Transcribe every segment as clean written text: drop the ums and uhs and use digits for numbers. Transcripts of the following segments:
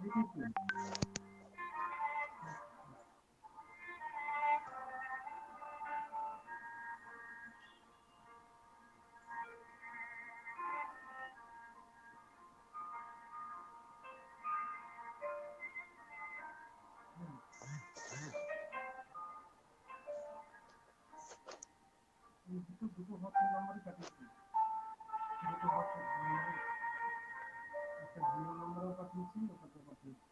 দুটো হোয়াটসঅ্যাপ নাম্বারই পাঠিয়েছি, দুটো হোয়াটসঅ্যাপ নাম্বার, একটা জিরো নাম্বারও পাঠিয়েছি, ওটাতে পাঠিয়েছি।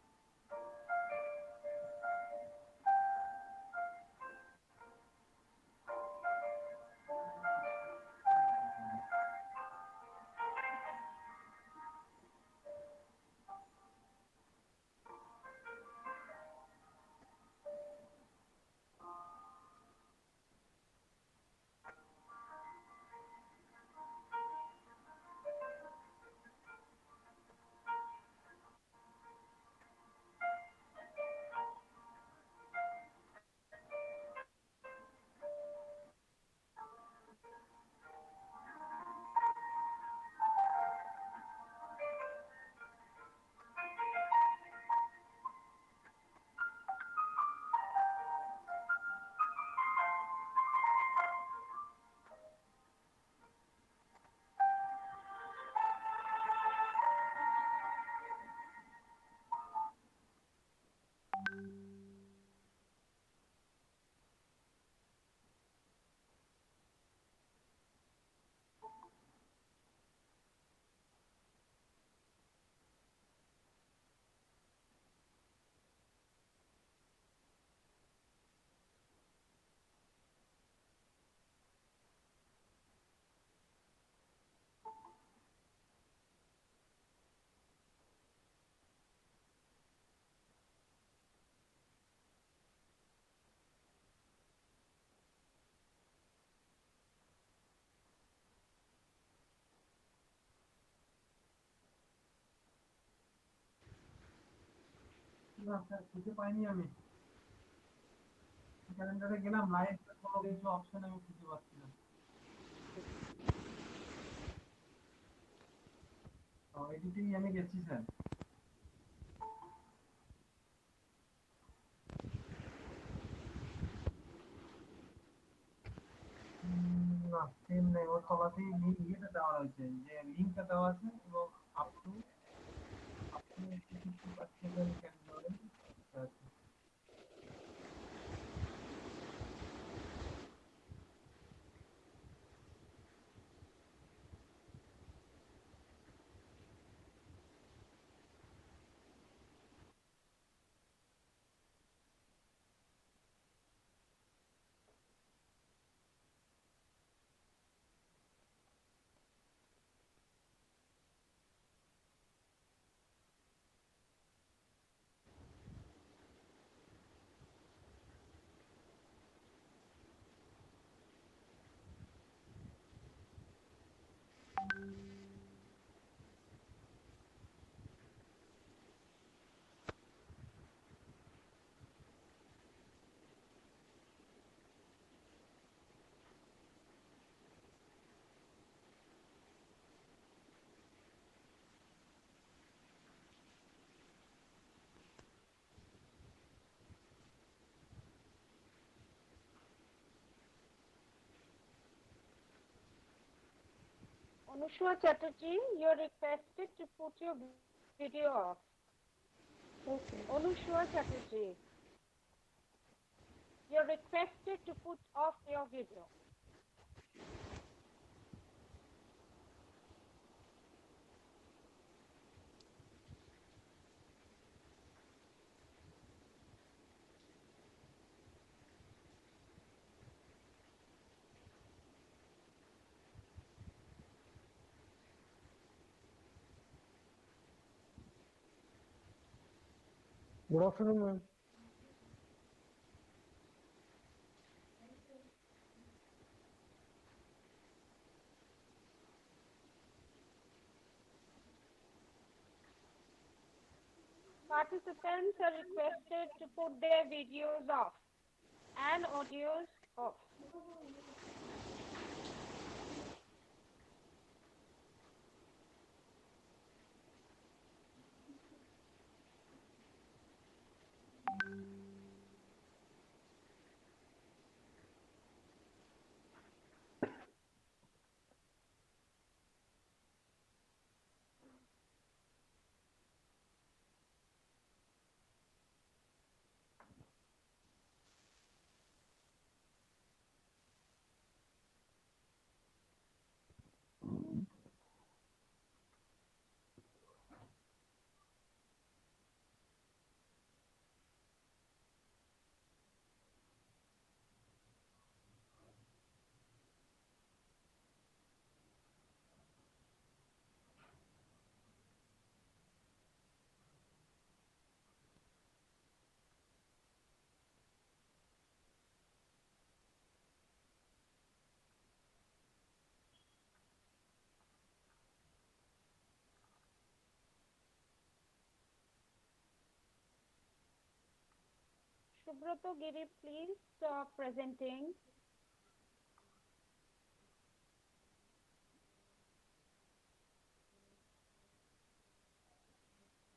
না স্যার, খুঁজে পাইনি আমি। ক্যালেন্ডারে গেলাম, লাইভ কোনো কিছু অপশন আমি খুঁজে পাচ্ছি না। এডিটিং আমি গেছি স্যার। না, সেম নেই, ওর তলাতেই ইয়েটা দেওয়া রয়েছে, যে লিঙ্কটা দেওয়া আছে, এবং আপ টু 50% ক্যান জয়েন আছে। Anushka Chatterjee, you're requested to put your video off. Okay. Anushka Chatterjee, you're requested to put off your video. Good afternoon, ma'am. Participants are requested to put their videos off and audios off. Subroto Giri, please stop presenting.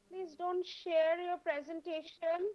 Please don't share your presentation.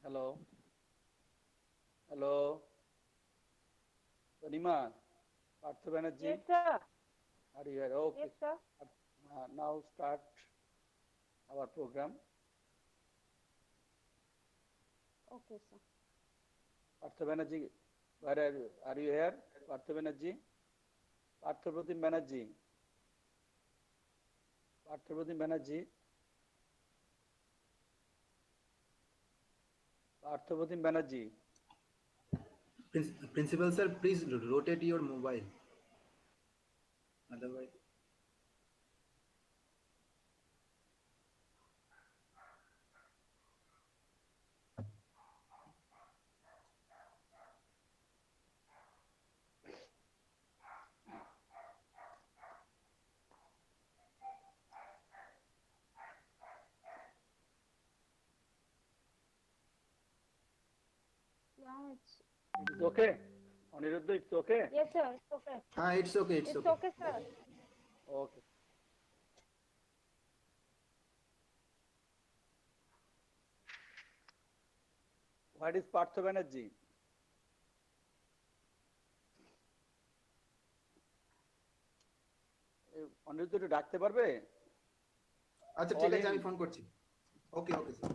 Hello. Hello. Sonima, Partha Banerjee, Yes, sir. are you here? Yes, Okay. sir. Now start our program. Okay, sir. Partha Banerjee, where are you? Are you here? Partha Banerjee? Parthapratim Banerjee. Parthapratim Banerjee. Parthapratim Banerjee. Principal sir, please rotate your mobile. Otherwise, It's okay? Aniruddha, it's okay? Yes, sir. It's okay. It's okay. It's It's okay. okay, sir. Okay. What is Partha Banerjee? Anirudh একটু ডাকতে পারবে? আচ্ছা ঠিক আছে আমি phone করছি। Okay okay sir.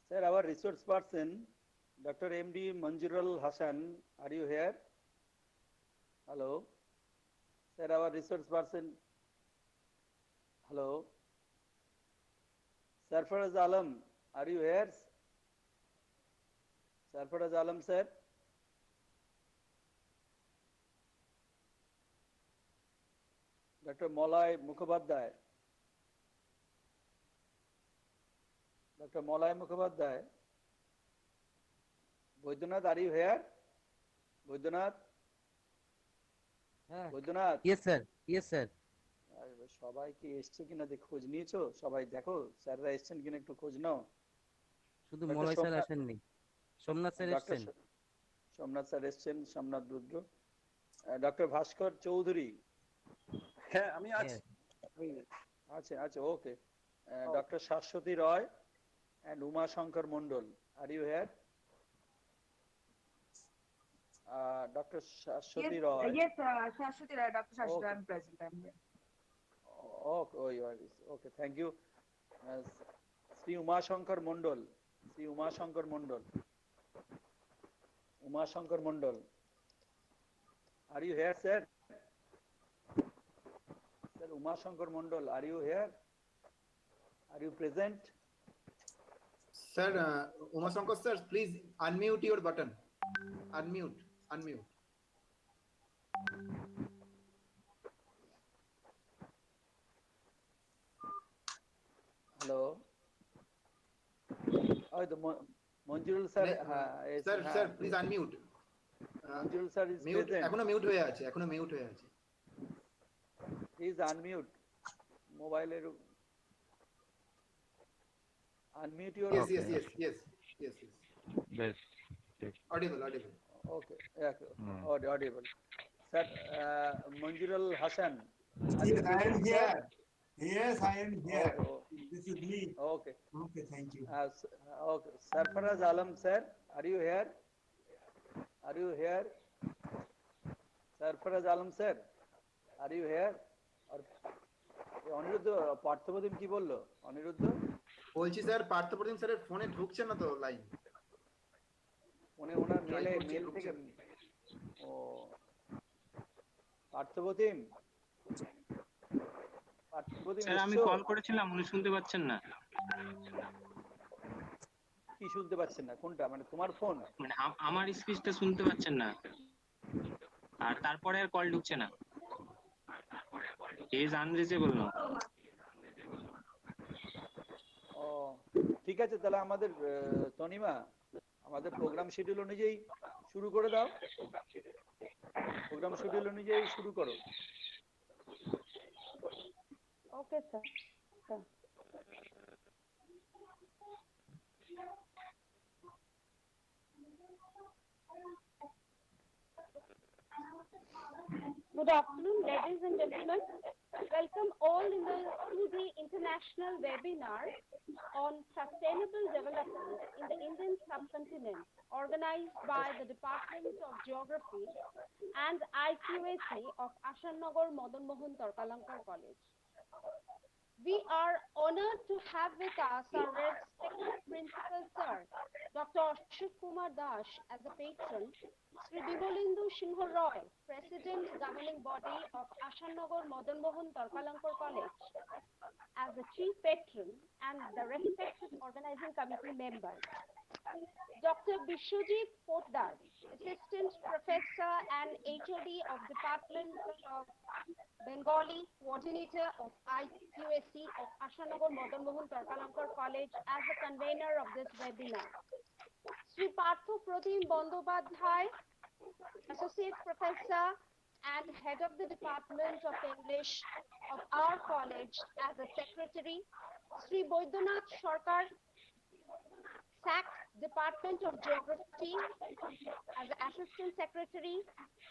Sir, our resource person, Dr. M.D. Manjurul Hassan, are you here? Hello. Sir, our resource person. Hello. Sarfaraz Alam, are you here? Sarfaraz Alam, sir. Dr. Molay Mukhopadhyay. Dr. Molay Mukhopadhyay. Baidyanath, are you here? Baidyanath? Baidyanath, Yes, sir. Yes, sir. সবাই কি এসছে কিনা খোঁজ নিয়েছো? সবাই দেখো স্যাররা এসছেন কিনা একটু খোঁজ নাও। শুধু মলয় স্যার আসেননি, সোমনাথ স্যার এসেছেন। সোমনাথ স্যার এসছেন, সোমনাথ রুদ্র। ডক্টর ভাস্কর চৌধুরী। হ্যাঁ আমি আছি। আচ্ছা আচ্ছা, okay. Doctor Shashwati Roy and Uma Shankar Mondal, are you here? Dr. Shashwati Roy. Yes, Shashwati Roy, Dr. Shashwati Roy, I'm present. I'm here. Oh, you are. Okay, thank you. Sri Uma Shankar Mondal. Sri Uma Shankar Mondal. Uma Shankar Mondal. Are you here, sir? Sir, Uma Shankar Mondal, are you here? Are you present? Sir, Uma Shankar sir, please unmute your button. Unmute. Hello. Oh, the Manjurul sir. Sir, please unmute. Manjurul sir is mute. present. এখনো mute হয়ে আছে। Please unmute. Mobile. Unmute your. Yes. Yes. Audible. Okay. Yeah. Audible. Sir, Manjurul Hassan. Yes, I am here. Yes, I am here. Okay. This is me. Okay. Okay, thank you. Okay. Sarfaraz Alam, sir, are you here? Sarfaraz Alam, sir, are you here? Aniruddha Parthapratim কি বললো? অনিরুদ্ধ বলছি sir Parthapratim স্যারের ফোনে ঢুকছে না তো line. ফোনে ওনার mail থেকে। ও পার্থপ্রতিম স্যার আমি কল করেছিলাম, উনি শুনতে পাচ্ছেন না। কি শুনতে পাচ্ছেন না? কোনটা? মানে তোমার ফোন? মানে আমার স্পিচটা শুনতে পাচ্ছেন না, আর তারপরে আর কল ঢুকছে না। ইজ আনরিচেবল নাও। ও ঠিক আছে, তাহলে আমাদের তনিমা আমাদের প্রোগ্রাম শিডিউল অনুযায়ী শুরু করে দাও। প্রোগ্রাম শিডিউল অনুযায়ী শুরু করো। Okay, sir. Good afternoon, ladies and gentlemen. Welcome all to the international webinar on sustainable development in the Indian subcontinent, organized by the Department of Geography and IQAC of Asannagar Madan Mohan Tarkalankar College. We are honored to have with us our respected principal sir, Dr. Ashok Kumar Das, as a patron, Sri Bimalendu Singh Roy, President Governing Body of Asannagar Madan Mohan Tarkalankar College, as the chief patron, and the respected organizing committee members. Dr. Bishwajit Potdar, Assistant Professor and HOD of Department of Bengali, Coordinator of IQAC of Asannagar Madan Mohan Tarkalankar College, as the convener of this webinar. Sri Partho Pratim Bandobadhyay, Associate Professor and Head of the Department of English of our college, as the Secretary. Sri Boidonath Sarkar, SAC, Department of Geography, as the Assistant Secretary.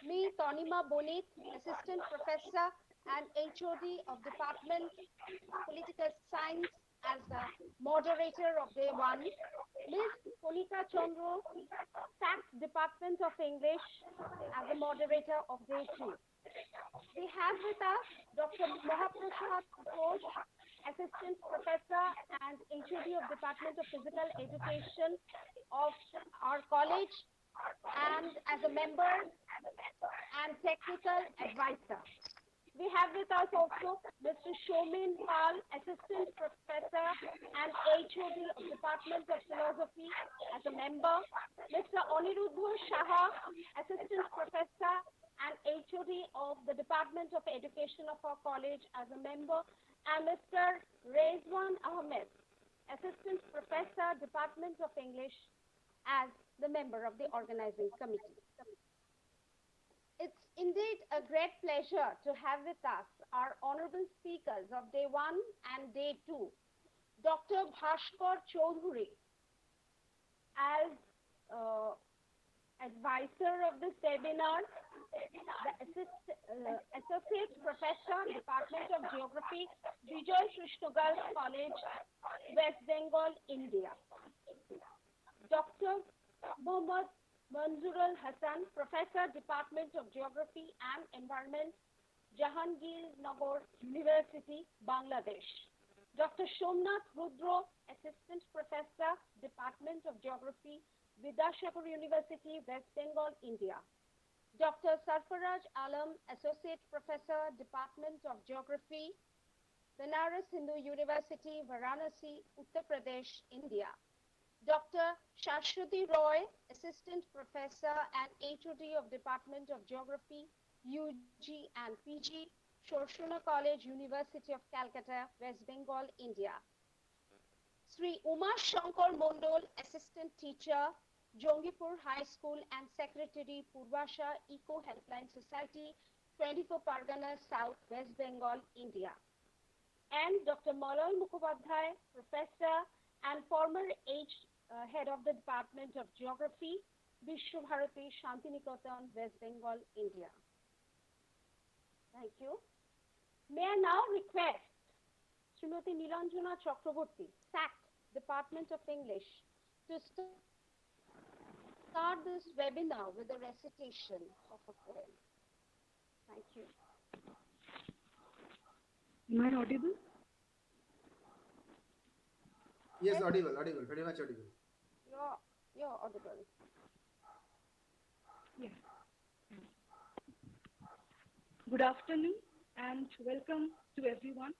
Me, Tanima Bonit, Assistant Professor and HOD of Department Political Science, as the moderator of Day 1. Ms. Konika Chandra, SAC, Department of English, as the moderator of Day 2. We have with us Dr. Mahaprasad Ghosh, Assistant Professor and HOD of Department of Physical Education of our college, and as a member and technical advisor. We have with us also Mr. Shomin Pal, Assistant Professor and HOD of Department of Philosophy, as a member. Mr. Aniruddha Shaha, Assistant Professor and HOD of the Department of Education of our college, as a member. And Mr. Rezwan Ahmed, Assistant Professor, Department of English, as the member of the organizing committee. It's indeed a great pleasure to have with us our honorable speakers of Day 1 and Day 2, Dr. Bhaskar Choudhury, as advisor of this webinar, the Associate Professor, Department of Geography, Vijay Krishnagal College, West Bengal, India. Dr. Muhammad Manzurul Hassan, Professor, Department of Geography and Environment, Jahangirnagar University, Bangladesh. Dr. Somnath Rudra, Assistant Professor, Department of Geography, Vidyasagar University, West Bengal, India. Dr. Sarfaraj Alam, Associate Professor, Department of Geography, Banaras Hindu University, Varanasi, Uttar Pradesh, India. Dr. Shashwati Roy, Assistant Professor and HOD of Department of Geography, UG and PG, Shoshona College, University of Calcutta, West Bengal, India. Sri Uma Shankar Mondol, Assistant Teacher, Jongipur High School and Secretary, Purvasha Eco Helpline Society, 24 Parganas South, West Bengal, India. And Dr. Malal Mukhopadhyay, Professor and former Head of the Department of Geography, Vishwabharati, Shantiniketan, West Bengal, India. Thank you. May I now request Srimati Nilanjana Chakraborty, SAC, Department of English, to start this webinar with a recitation of a poem. Thank you. Am I audible? Yes, audible, very much audible. You're audible. Yeah. Good afternoon and welcome to everyone.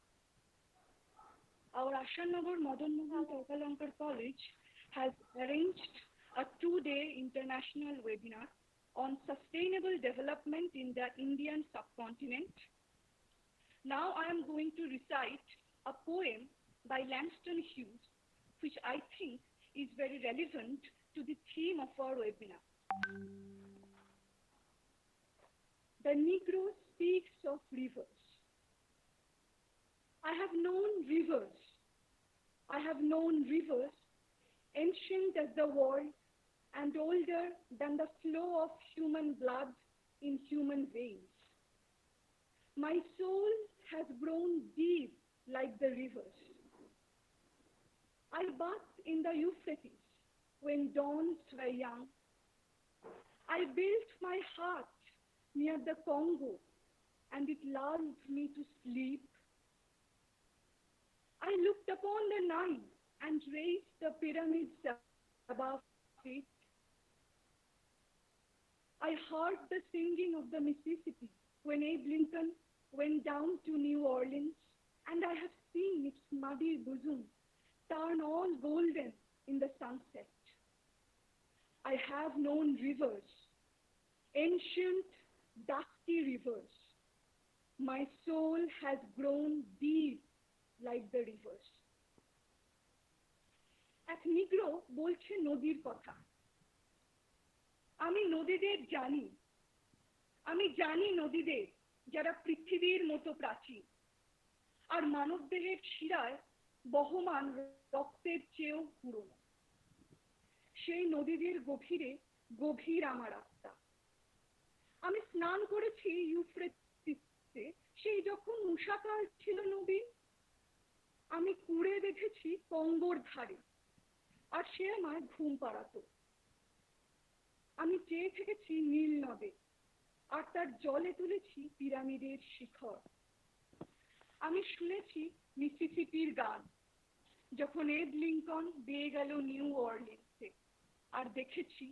Our Asannagar Madan Mohan Tarkalankar College has arranged a 2-day international webinar on sustainable development in the Indian subcontinent. Now I am going to recite a poem by Langston Hughes, which I think is very relevant to the theme of our webinar. The Negro speaks of rivers. I have known rivers. I have known rivers, ancient as the world and older than the flow of human blood in human veins. My soul has grown deep like the rivers. I bathed in the Euphrates when dawns were young. I built my hut near the Congo and it lulled me to sleep. I looked upon the Nile and raised the pyramids above it. I heard the singing of the Mississippi when Abe Lincoln went down to New Orleans, and I have seen its muddy bosom turn all golden in the sunset. I have known rivers, ancient, dusty rivers. My soul has grown deep like the rivers. এক নিগ্রো বলছে নদীর কথা। আমি নদীদের জানি। আমি জানি নদীদের যারা পৃথিবীর মতো প্রাচীন আর মানবদেহের শিরায় বহমান রক্তের চেয়েও পুরনো। সেই নদীদের গভীরে গভীর আমার আত্মা। আমি স্নান করেছি ইউফ্রেটিসে সেই যখন উষাকাল ছিল নবীন। আমি কুড়ে দেখেছি কঙ্গোর ধারে আর সে আমায় ঘুম পাড়াতো। আমি চেয়ে থেকেছি নীল নদে আর তার জলে তুলেছি পিরামিডের শিখর। আমি শুনেছি মিসিসিপির গান যখন এব লিঙ্কন বেয়ে গেল নিউ অরলিন্সে, আর দেখেছি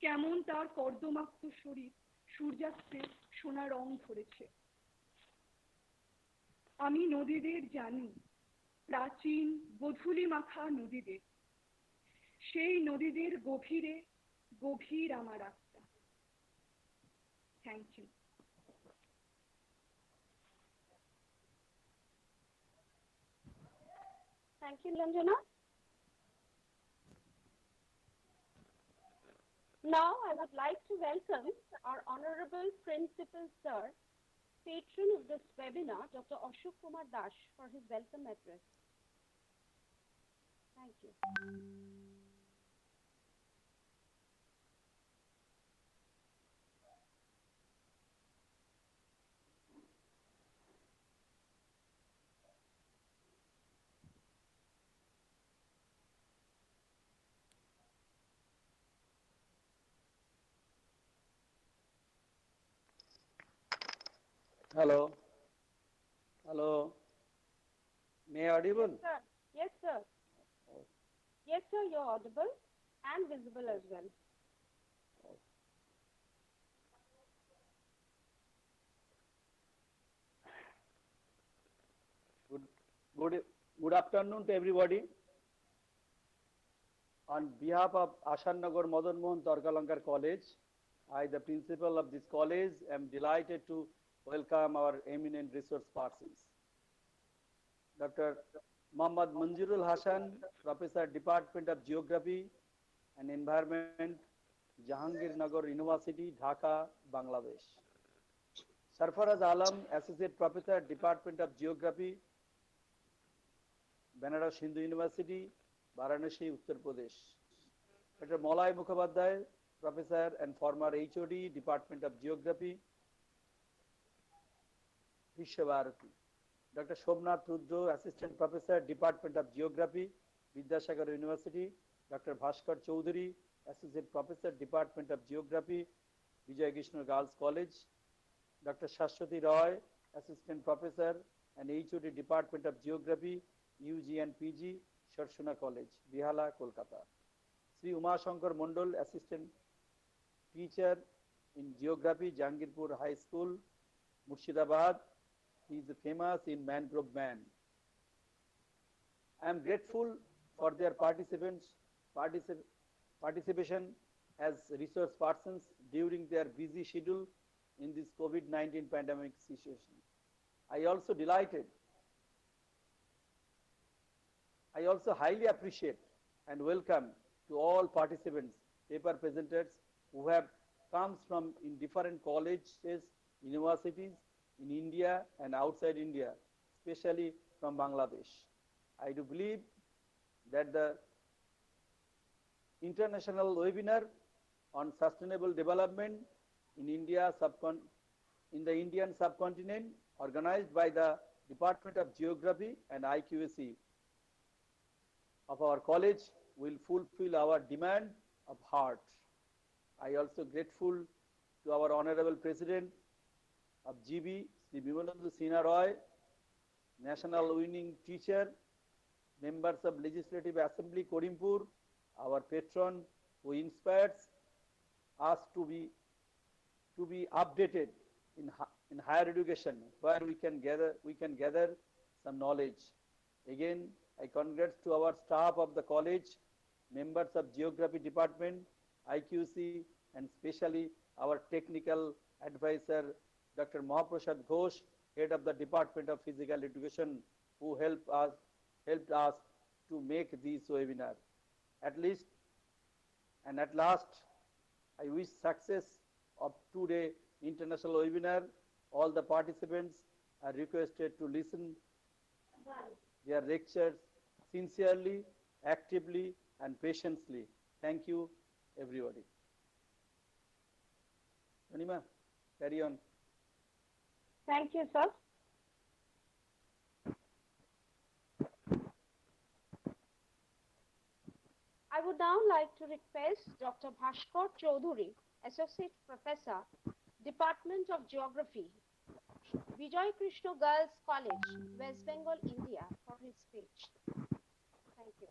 কেমন তার কর্দমাক্ত শরীর সূর্যাস্তে সোনা রং ধরেছে। আমি নদীদের জানি, প্রাচীন গোধূলি মাখা নদীদের। সেই নদীদের গভীরে গভীর আমার আত্মা। Thank you. Thank you, Nilanjana. Now I would like to welcome our Honorable Principal Sir, patron of this webinar, Dr. Ashok Kumar Dash, for his welcome address. Thank you. Hello. Hello. May I audible? Yes, sir. Yes, sir. Yes, sir, you're audible and visible as well. Good afternoon to everybody. On behalf of Asannagar Madan Mohan Tarkalankar College, I, the principal of this college, am delighted to welcome our eminent resource persons. Dr. Muhammad Manjurul Hasan, Professor, Department of Geography and Environment, Jahangirnagar University, Dhaka, Bangladesh. Sarfaraz Alam, Associate Professor, Department of Geography, Banaras Hindu University, Varanasi, Uttar Pradesh. Dr. Molay Mukhopadhyay, Professor and former HOD, Department of Geography, Vishwabharati. Dr. Somnath Rudra, Assistant Professor, Department of Geography, Vidyasagar University. Dr. Bhaskar Choudhury, Associate Professor, Department of Geography, Vijay Krishna Girls College. Dr. Shashwati Roy, Assistant Professor and HOD, Department of Geography, UG and PG, Sharshuna College, Bihala, Kolkata. Sri Uma Shankar Mondol, Assistant Teacher in Geography, Jangirpur High School, Murshidabad. He is famous in Mangrove Man. I am grateful for their participation as resource persons during their busy schedule in this COVID-19 pandemic situation. I also highly appreciate and welcome to all participants, paper presenters who have come from in different colleges, universities in India and outside India, especially from Bangladesh. I do believe that the international webinar on sustainable development in the Indian subcontinent organized by the Department of Geography and IQAC of our college will fulfill our demand of heart. I also grateful to our Honorable President of GB, Sri Bimalendu Sinha Roy, National Winning Teacher, members of Legislative Assembly Korimpur, our patron who inspires us to be updated in higher education where we can gather some knowledge. Again, I congrats to our staff of the college, members of Geography Department, IQC, and especially our technical advisor, Dr. Mahaprasad Ghosh, head of the Department of Physical Education, who helped us to make this webinar. At least and at last, I wish success of today international webinar. All the participants are requested to listen their lectures sincerely, actively, and patiently. Thank you, everybody. Anima, carry on. Thank you, sir. I would now like to request Dr. Bhaskar Choudhury, Associate Professor, Department of Geography, Vijay Krishna Girls College, West Bengal, India, for his speech. Thank you.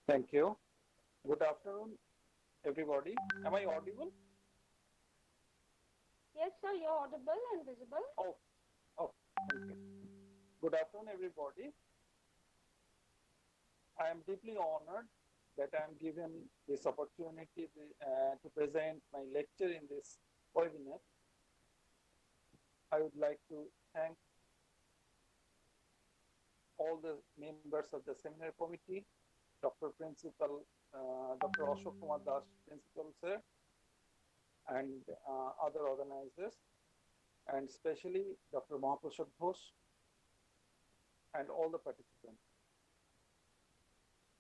Thank you. Good afternoon, everybody. Am I audible? Yes, sir, you're audible and visible. Oh, thank you. Good afternoon, everybody. I am deeply honored that I am given this opportunity to present my lecture in this webinar. I would like to thank all the members of the seminar committee, Dr. Principal, Dr. Ashok Kumar Das, Principal Sir, and other organizers, and especially Dr. Mahaprasad Ghosh and all the participants.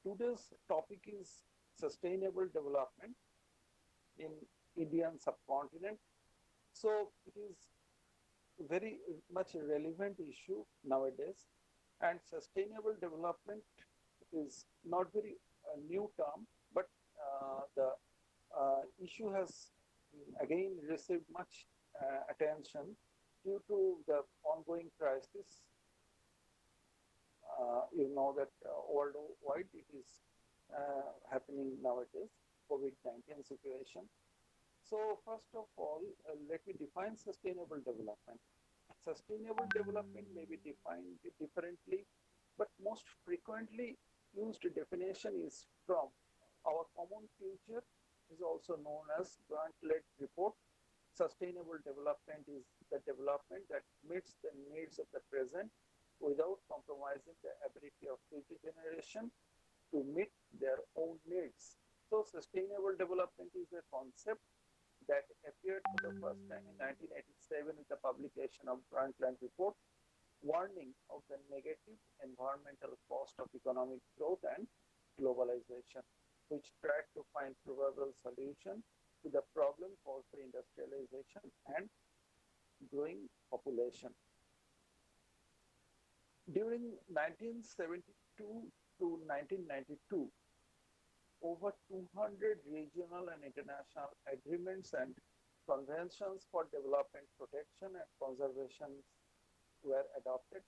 Today's topic is sustainable development in Indian subcontinent. So it is very much a relevant issue nowadays, and sustainable development is not very new term, but the issue has again received much attention due to the ongoing crisis. You know that worldwide it is happening nowadays, COVID-19 situation. So first of all, let me define sustainable development. Sustainable development may be defined differently, but most frequently used definition is from our common future, is also known as grant-led report. Sustainable development is the development that meets the needs of the present without compromising the ability of future generation to meet their own needs. So sustainable development is a concept that appeared for the first time in 1987 with the publication of Grant-Land Report, warning of the negative environmental cost of economic growth and globalization, which tried to find probable solution to the problem caused by industrialization and growing population. During 1972 to 1992, over 200 regional and international agreements and conventions for development protection and conservation were adopted.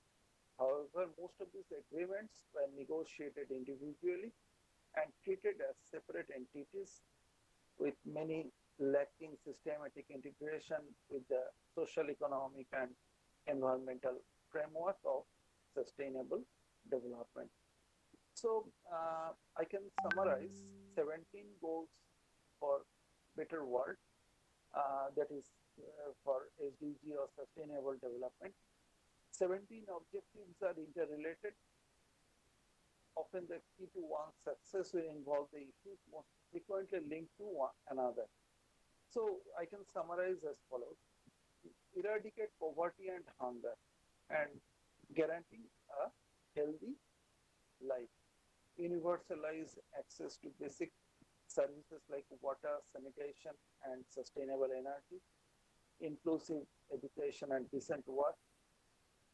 However, most of these agreements were negotiated individually and treated as separate entities, with many lacking systematic integration with the social, economic, and environmental framework of sustainable development. So I can summarize 17 goals for better world, that is for SDG or sustainable development. 17 objectives are interrelated. Often the key to one's success will involve the issues most frequently linked to one another. So I can summarize as follows: eradicate poverty and hunger, and guarantee a healthy life. Universalize access to basic services like water, sanitation, and sustainable energy. inclusive education and decent work,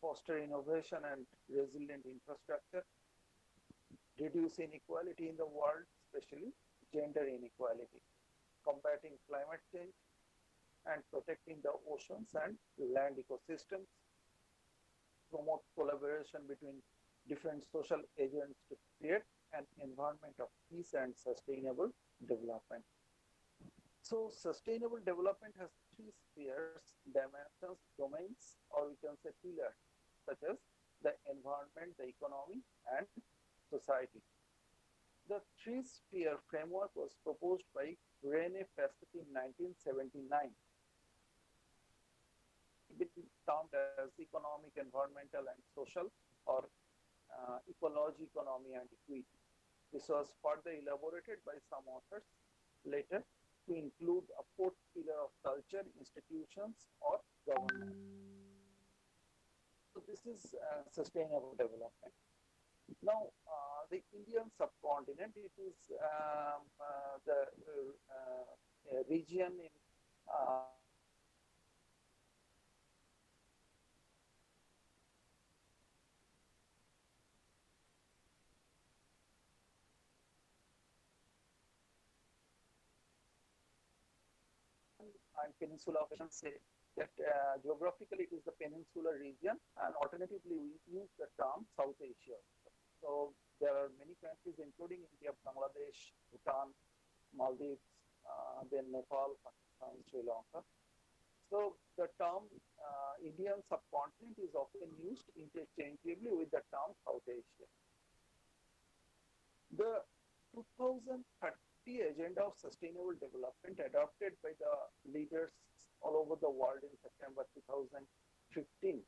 foster innovation and resilient infrastructure, reduce inequality in the world, especially gender inequality, combating climate change, and protecting the oceans and land ecosystems, promote collaboration between different social agents to create an environment of peace and sustainable development. So sustainable development has three spheres, dimensions, domains, or we can say pillars, such as the environment, the economy, and society. The three-sphere framework was proposed by Rene Fassetti in 1979. It is termed as economic, environmental, and social, or ecology, economy, and equity. This was further elaborated by some authors later to include a fourth pillar of culture, institutions, or government. So this is sustainable development. Now, the Indian subcontinent, it is the region in and peninsula of say that geographically it is the peninsular region, and alternatively we use the term South Asia. So there are many countries including India, Bangladesh, Bhutan, Maldives, then Nepal, Pakistan, Sri Lanka. So the term Indian subcontinent is often used interchangeably with the term South Asia. The 2030 Agenda of Sustainable Development adopted by the leaders all over the world in September 2015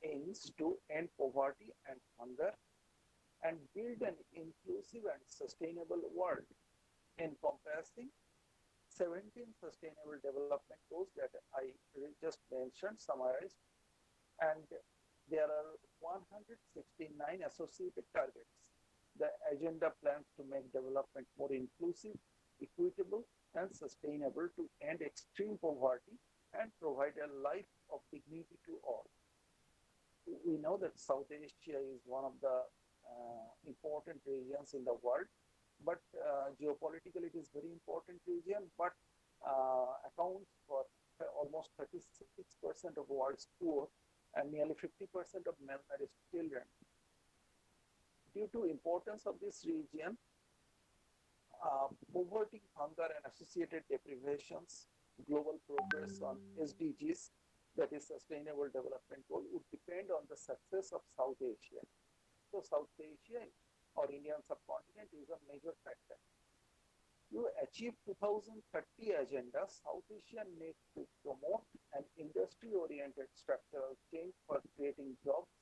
aims to end poverty and hunger and build an inclusive and sustainable world encompassing 17 sustainable development goals that I just mentioned, summarized, and there are 169 associated targets. The agenda plans to make development more inclusive, equitable, and sustainable to end extreme poverty and provide a life of dignity to all. We know that South Asia is one of the important regions in the world, but geopolitically it is very important region, but accounts for almost 36% of world's poor and nearly 50% of malnourished children. Due to importance of this region, poverty, hunger, and associated deprivations, global progress on SDGs, that is Sustainable Development Goal, would depend on the success of South Asia. So South Asia or Indian subcontinent is a major factor. To achieve 2030 agenda, South Asia needs to promote an industry-oriented structural change for creating jobs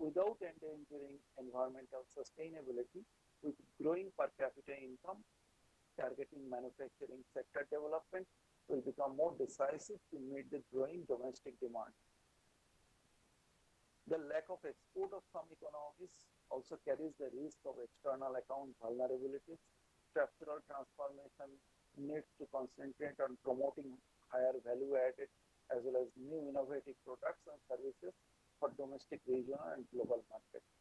without endangering environmental sustainability, with growing per capita income, targeting manufacturing sector development will become more decisive to meet the growing domestic demand. The lack of export of some economies also carries the risk of external account vulnerabilities. Structural transformation needs to concentrate on promoting higher value added as well as new innovative products and services for domestic, regional, and global markets.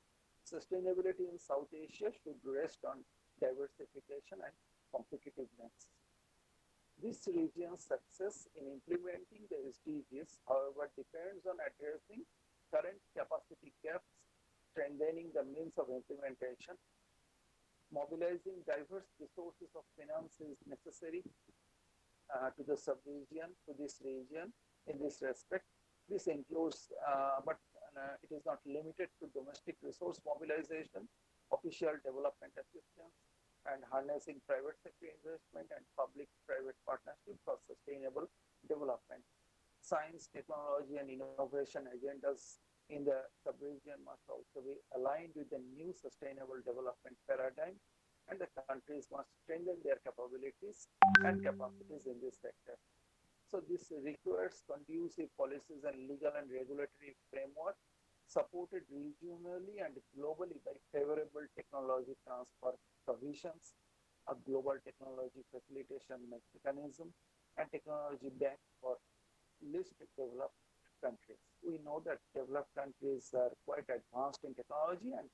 Sustainability in South Asia should rest on diversification and competitiveness. This region's success in implementing the SDGs, however, depends on addressing current capacity gaps, strengthening the means of implementation, mobilizing diverse resources of finance is necessary to the sub-region, to this region in this respect. This includes, but it is not limited to domestic resource mobilization, official development assistance, and harnessing private sector investment and public-private partnership for sustainable development. Science, technology, and innovation agendas in the sub-region must also be aligned with the new sustainable development paradigm, and the countries must strengthen their capabilities and capacities in this sector. So this requires conducive policies and legal and regulatory framework supported regionally and globally by favorable technology transfer provisions, a global technology facilitation mechanism, and technology bank for least developed countries. We know that developed countries are quite advanced in technology, and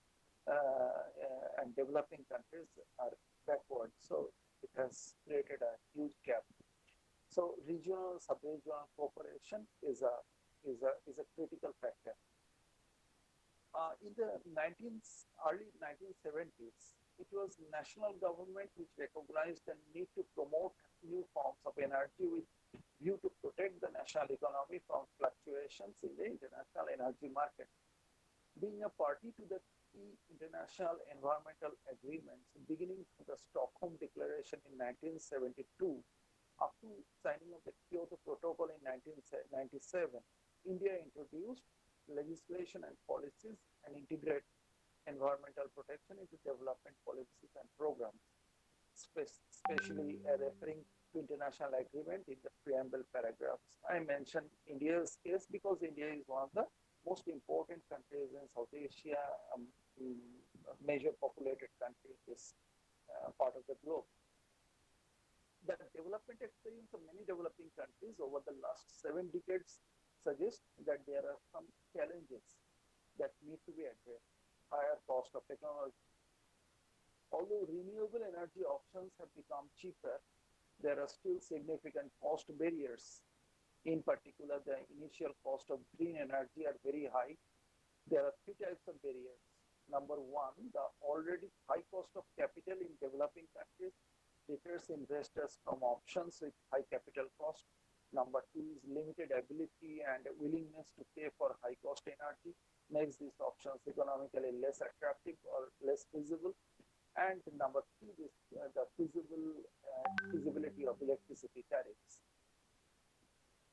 developing countries are backward. So it has created a huge gap. So regional, sub-regional cooperation is a critical factor. In the early 1970s, it was national government which recognized the need to promote new forms of energy with view to protect the national economy from fluctuations in the international energy market. Being a party to the key international environmental agreements, beginning from the Stockholm Declaration in 1972, up to signing of the Kyoto Protocol in 1997, India introduced legislation and policies and integrate environmental protection into development policies and programs, especially referring to international agreement in the preamble paragraphs. I mentioned India's case because India is one of the most important countries in South Asia, major populated country in this part of the globe. The development experience of many developing countries over the last 7 decades suggests that there are some challenges that need to be addressed. Higher cost of technology. Although renewable energy options have become cheaper, there are still significant cost barriers. In particular, the initial cost of green energy are very high. There are 3 types of barriers. Number one, the already high cost of capital in developing countries deters investors from options with high capital cost. Number two is limited ability and willingness to pay for high cost energy makes these options economically less attractive or less feasible. And number three is the feasibility of electricity tariffs.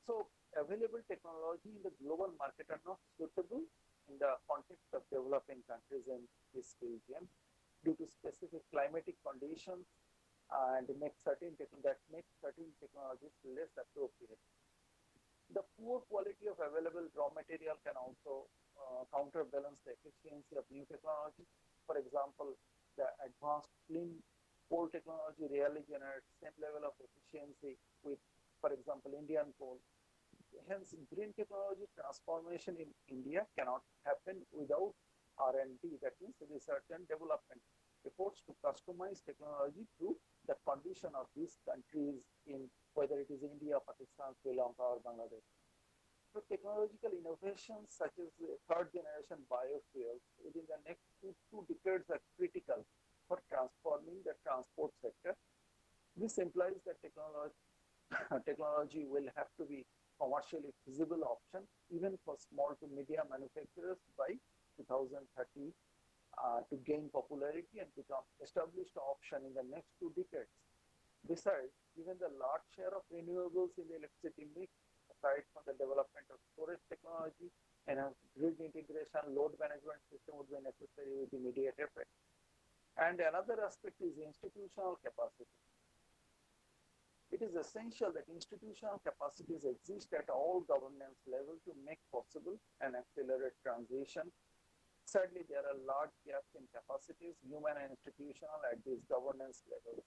So available technology in the global market are not suitable in the context of developing countries in this region due to specific climatic conditions and make certain technologies less appropriate. The poor quality of available raw material can also counterbalance the efficiency of new technology. For example, the advanced clean coal technology rarely generates same level of efficiency with, for example, Indian coal. Hence, green technology transformation in India cannot happen without R&D, that means research and development efforts to customize technology to the condition of these countries in whether it is India, Pakistan, Sri Lanka or Bangladesh. So technological innovations such as third generation biofuels within the next two decades are critical for transforming the transport sector. This implies that technology will have to be commercially feasible option even for small to medium manufacturers by 2030 to gain popularity and become established option in the next 2 decades. Besides, given the large share of renewables in the electricity mix, aside from the development of storage technology and grid integration, load management system would be necessary with immediate effect. And another aspect is institutional capacity. It is essential that institutional capacities exist at all governance levels to make possible and accelerate transition. Sadly, there are large gaps in capacities, human and institutional, at these governance levels.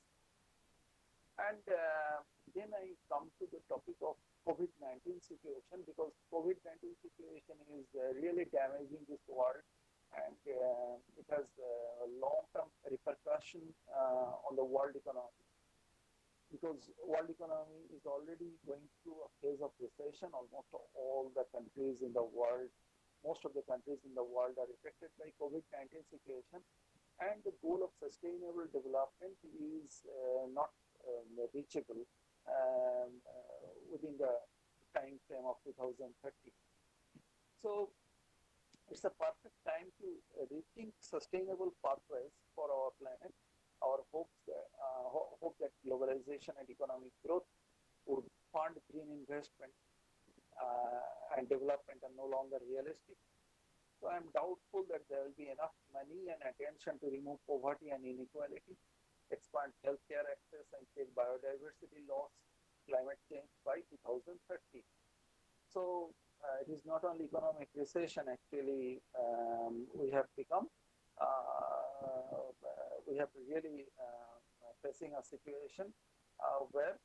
And then I come to the topic of COVID-19 situation, because COVID-19 situation is really damaging this world, and it has long-term repercussion on the world economy. Because world economy is already going through a phase of recession. Almost all the countries in the world, most of the countries in the world are affected by COVID-19 situation, and the goal of sustainable development is not reachable within the time frame of 2030. So it's a perfect time to rethink sustainable pathways for our planet. Our hope that globalization and economic growth would fund green investment and development are no longer realistic. So I'm doubtful that there will be enough money and attention to remove poverty and inequality, expand healthcare access, and check biodiversity loss, climate change by 2030. So it is not only economic recession, actually, we have really facing a situation where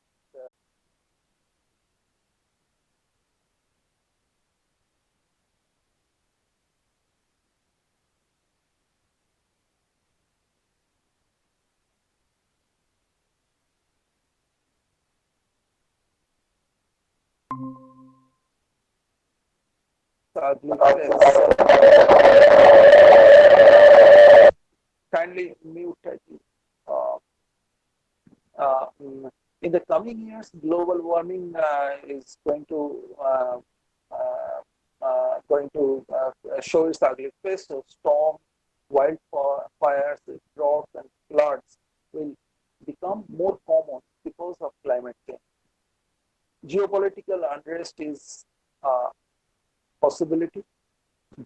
ugly face. Kindly mute it. Uh, in the coming years, global warming is going to show its ugly face. So storm, wildfires, droughts, and floods will become more common because of climate change. Geopolitical unrest is a possibility.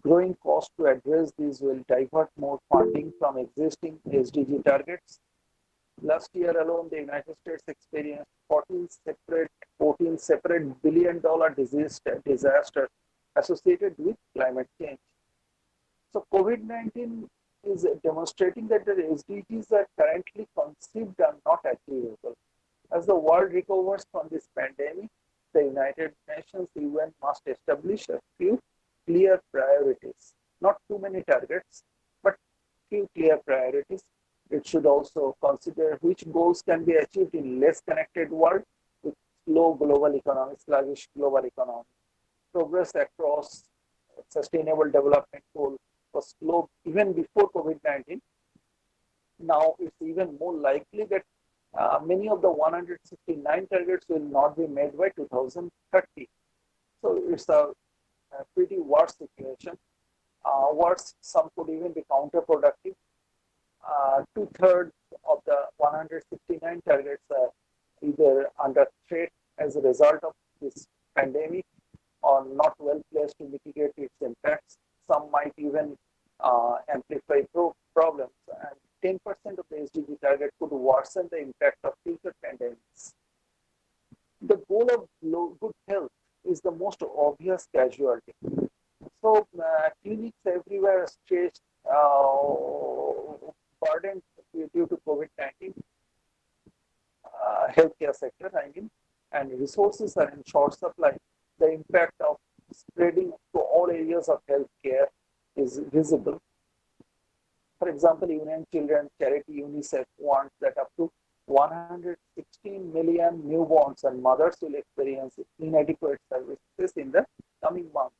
Growing costs to address these will divert more funding from existing SDG targets. Last year alone, the United States experienced 14 separate billion-dollar disasters associated with climate change. So COVID-19 is demonstrating that the SDGs are currently conceived are not achievable. As the world recovers from this pandemic, the United Nations UN must establish a few clear priorities, not too many targets, but few clear priorities. It should also consider which goals can be achieved in less connected world with slow global economy, sluggish global economy. Progress across sustainable development goal was slow even before COVID-19. Now it's even more likely that many of the 169 targets will not be made by 2030. So it's a pretty worse situation. Worse, some could even be counterproductive. Two-thirds of the 169 targets are either under threat as a result of this pandemic or not well placed to mitigate its impacts. Some might even amplify problems, and 10% of the SDG target could worsen the impact of future pandemics. The goal of good health is the most obvious casualty. So clinics everywhere are stressed, burdened due to COVID-19, healthcare sector, and resources are in short supply. The impact of spreading to all areas of healthcare is visible. For example, UN Children's Charity UNICEF wants that up to 116 million newborns and mothers will experience inadequate services in the coming months.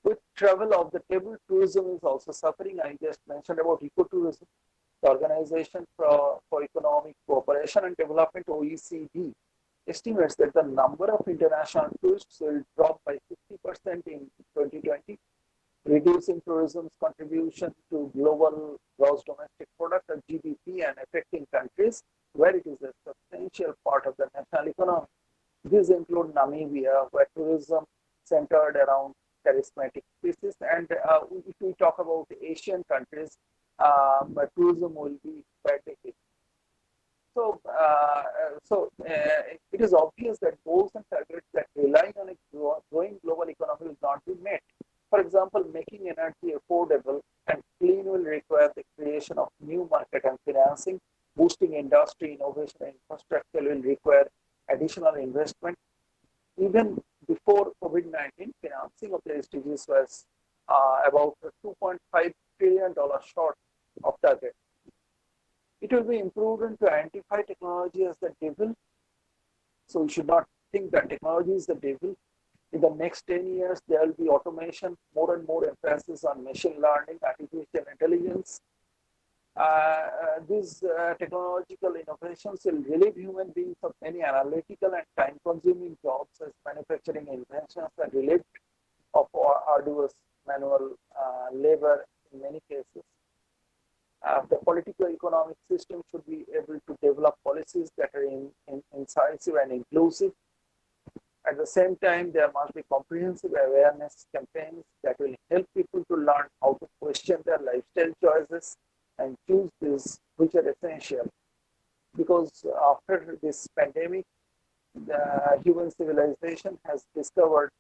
With travel off the table, tourism is also suffering. I just mentioned about ecotourism. The Organization for Economic Cooperation and Development, OECD, estimates that the number of international tourists will drop by 50% in 2020, reducing tourism's contribution to global gross domestic product or GDP and affecting countries where it is a substantial part of the national economy. These include Namibia, where tourism centered around charismatic species, and if we talk about Asian countries, tourism will be badly hit. So, it is obvious that goals and targets that rely on a growing global economy will not be met. For example, making energy affordable and clean will require the creation of new market and financing. Boosting industry, innovation, and infrastructure will require additional investment. Even before COVID-19, financing of the SDGs was about $2.5 trillion short of target. It will be imprudent to identify technology as the devil. So we should not think that technology is the devil. In the next 10 years, there will be automation, more and more emphasis on machine learning, artificial intelligence. These technological innovations will relieve human beings of many analytical and time-consuming jobs as manufacturing inventions are relieved of arduous manual labor in many cases. The political economic system should be able to develop policies that are incisive and inclusive. At the same time, there must be comprehensive awareness campaigns that will help people to learn how to question their lifestyle choices and choose these which are essential. Because after this pandemic, the human civilization has discovered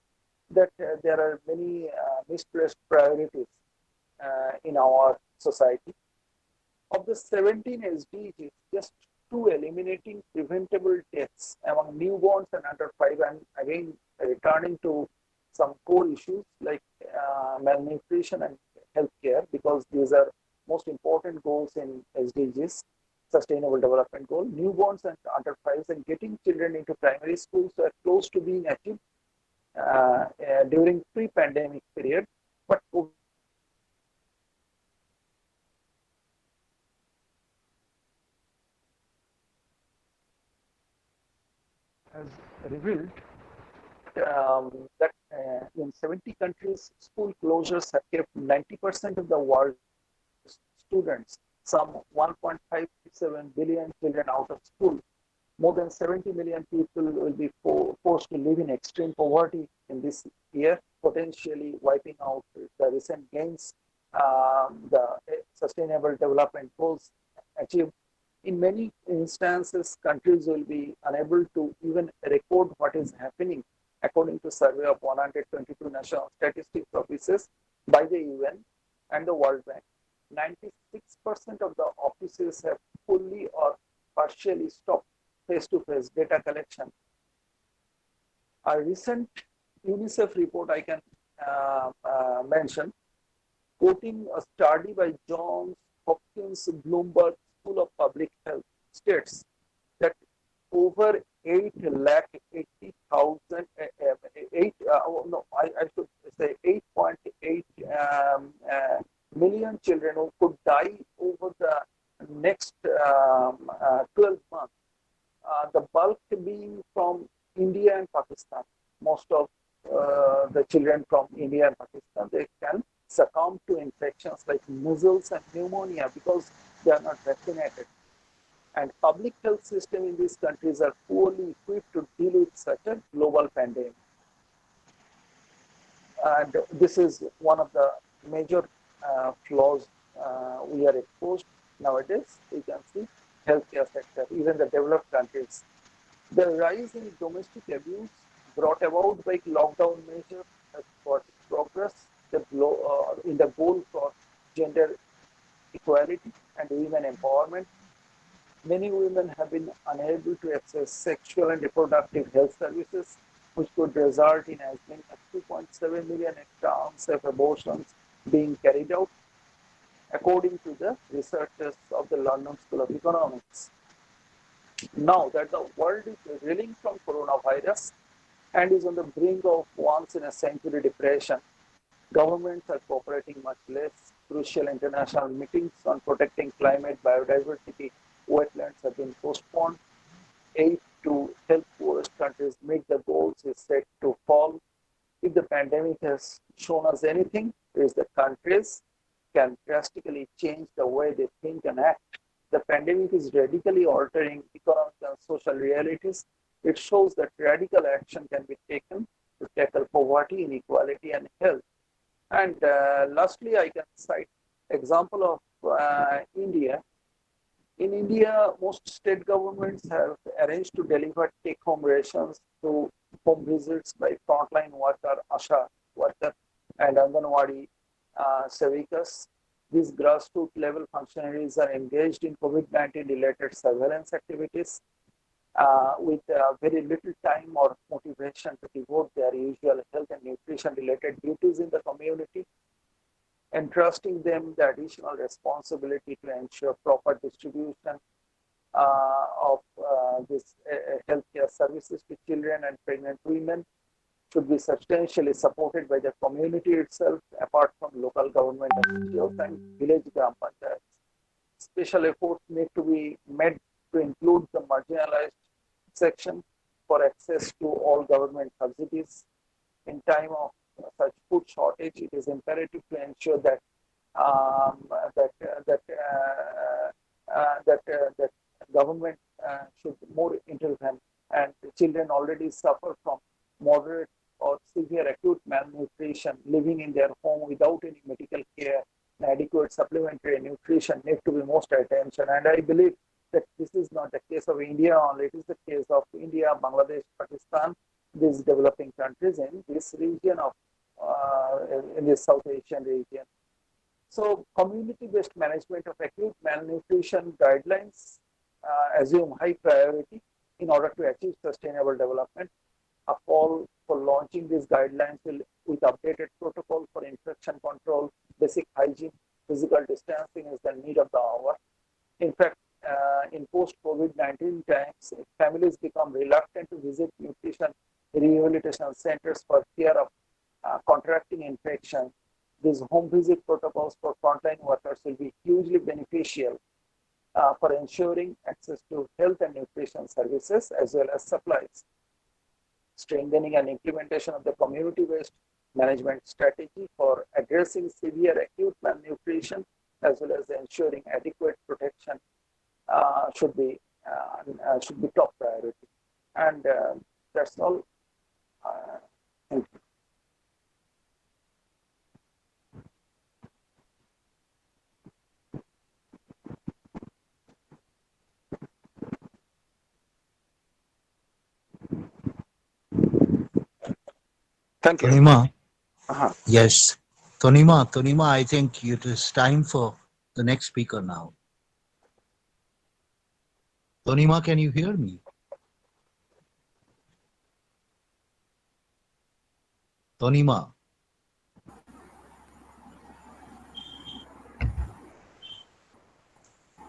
that there are many misplaced priorities in our society. Of the 17 SDGs, just 2 eliminating preventable deaths among newborns and under 5, and again returning to some core issues like malnutrition and healthcare, because these are most important goals in SDGs. Sustainable Development Goal. Newborns and under 5s and getting children into primary schools are close to being achieved during pre-pandemic period, but has revealed that in 70 countries, school closures have kept 90% of the world's students, some 1.57 billion children out of school. More than 70 million people will be forced to live in extreme poverty in this year, potentially wiping out the recent gains the Sustainable Development Goals achieved. In many instances, countries will be unable to even record what is happening, according to survey of 122 national statistics offices by the UN and the World Bank. 96% of the offices have fully or partially stopped face-to-face data collection. A recent UNICEF report I can mention, quoting a study by Johns Hopkins Bloomberg School of Public Health, states that over 8,80,000, I should say 8.8 million children who could die over the next 12 months. The bulk being from India and Pakistan. Most of the children from India and Pakistan, they can succumb to infections like measles and pneumonia because they are not vaccinated. And public health system in these countries are poorly equipped to deal with such a global pandemic. And this is one of the major flaws we are exposed nowadays. You can see healthcare sector, even the developed countries. The rise in domestic abuse brought about by lockdown measures has got progress in the goal for gender equality and women empowerment. Many women have been unable to access sexual and reproductive health services, which could result in as many as 2.7 million extra unsafe abortions being carried out, according to the researchers of the London School of Economics. Now that the world is reeling from coronavirus and is on the brink of once-in-a-century depression, governments are cooperating much less. Crucial international meetings on protecting climate, biodiversity, wetlands have been postponed. Aid to help poorest countries meet the goals is set to fall. If the pandemic has shown us anything, it is that countries can drastically change the way they think and act. The pandemic is radically altering economic and social realities. It shows that radical action can be taken to tackle poverty, inequality, and health. And lastly, I can cite example of India. In India, most state governments have arranged to deliver take-home rations to home visits by frontline worker, ASHA worker, and Anganwadi Sevikas. These grassroots level functionaries are engaged in COVID-19 related surveillance activities with very little time or motivation to devote their usual health and nutrition related duties in the community, entrusting them the additional responsibility to ensure proper distribution of this healthcare services to children and pregnant women should be substantially supported by the community itself, apart from local government officials and village gram panchayats. Special efforts need to be made to include the marginalized section for access to all government subsidies. In time of such food shortage, it is imperative to ensure that that government should more intervene. And children already suffer from moderate or severe acute malnutrition, living in their home without any medical care. And adequate supplementary nutrition need to be most attention. And I believe that this is not the case of India only, it is the case of India, Bangladesh, Pakistan, these developing countries in this region of, in the South Asian region. So community-based management of acute malnutrition guidelines assume high priority in order to achieve sustainable development. A call for launching these guidelines with updated protocol for infection control, basic hygiene, physical distancing is the need of the hour. In fact, in post-COVID-19 times, families become reluctant to visit nutrition rehabilitation centers for fear of contracting infection. These home visit protocols for frontline workers will be hugely beneficial for ensuring access to health and nutrition services as well as supplies. Strengthening and implementation of the community-based management strategy for addressing severe acute malnutrition as well as ensuring adequate protection should be top priority. And that's all. Thank you. Thank you. Tonima, Uh-huh. yes. Tonima, I think it is time for the next speaker now. Tonima, can you hear me? Tonima.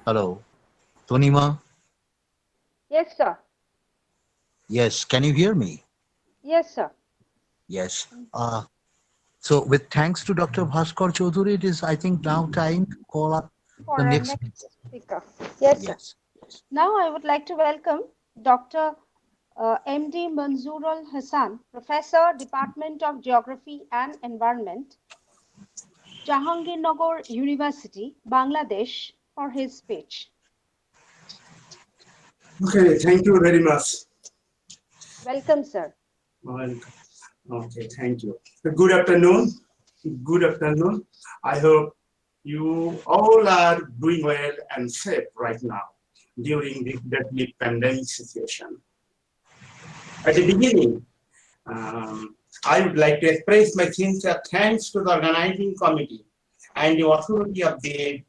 Hello. Tonima? Yes, sir. Yes, can you hear me? Yes, sir. Yes. So with thanks to Dr. Bhaskar Chaudhary, it is, I think, now time to call up For the our next next speaker. Yes, sir. Yes. Now I would like to welcome Dr. MD Manzoorul Hassan, Professor, Department of Geography and Environment, Jahangirnagar University, Bangladesh, for his speech. Okay, thank you very much. Welcome, sir. Okay, thank you. Good afternoon. Good afternoon. I hope you all are doing well and safe right now during this deadly pandemic situation. At the beginning, I would like to express my sincere thanks to the organizing committee and the authority of the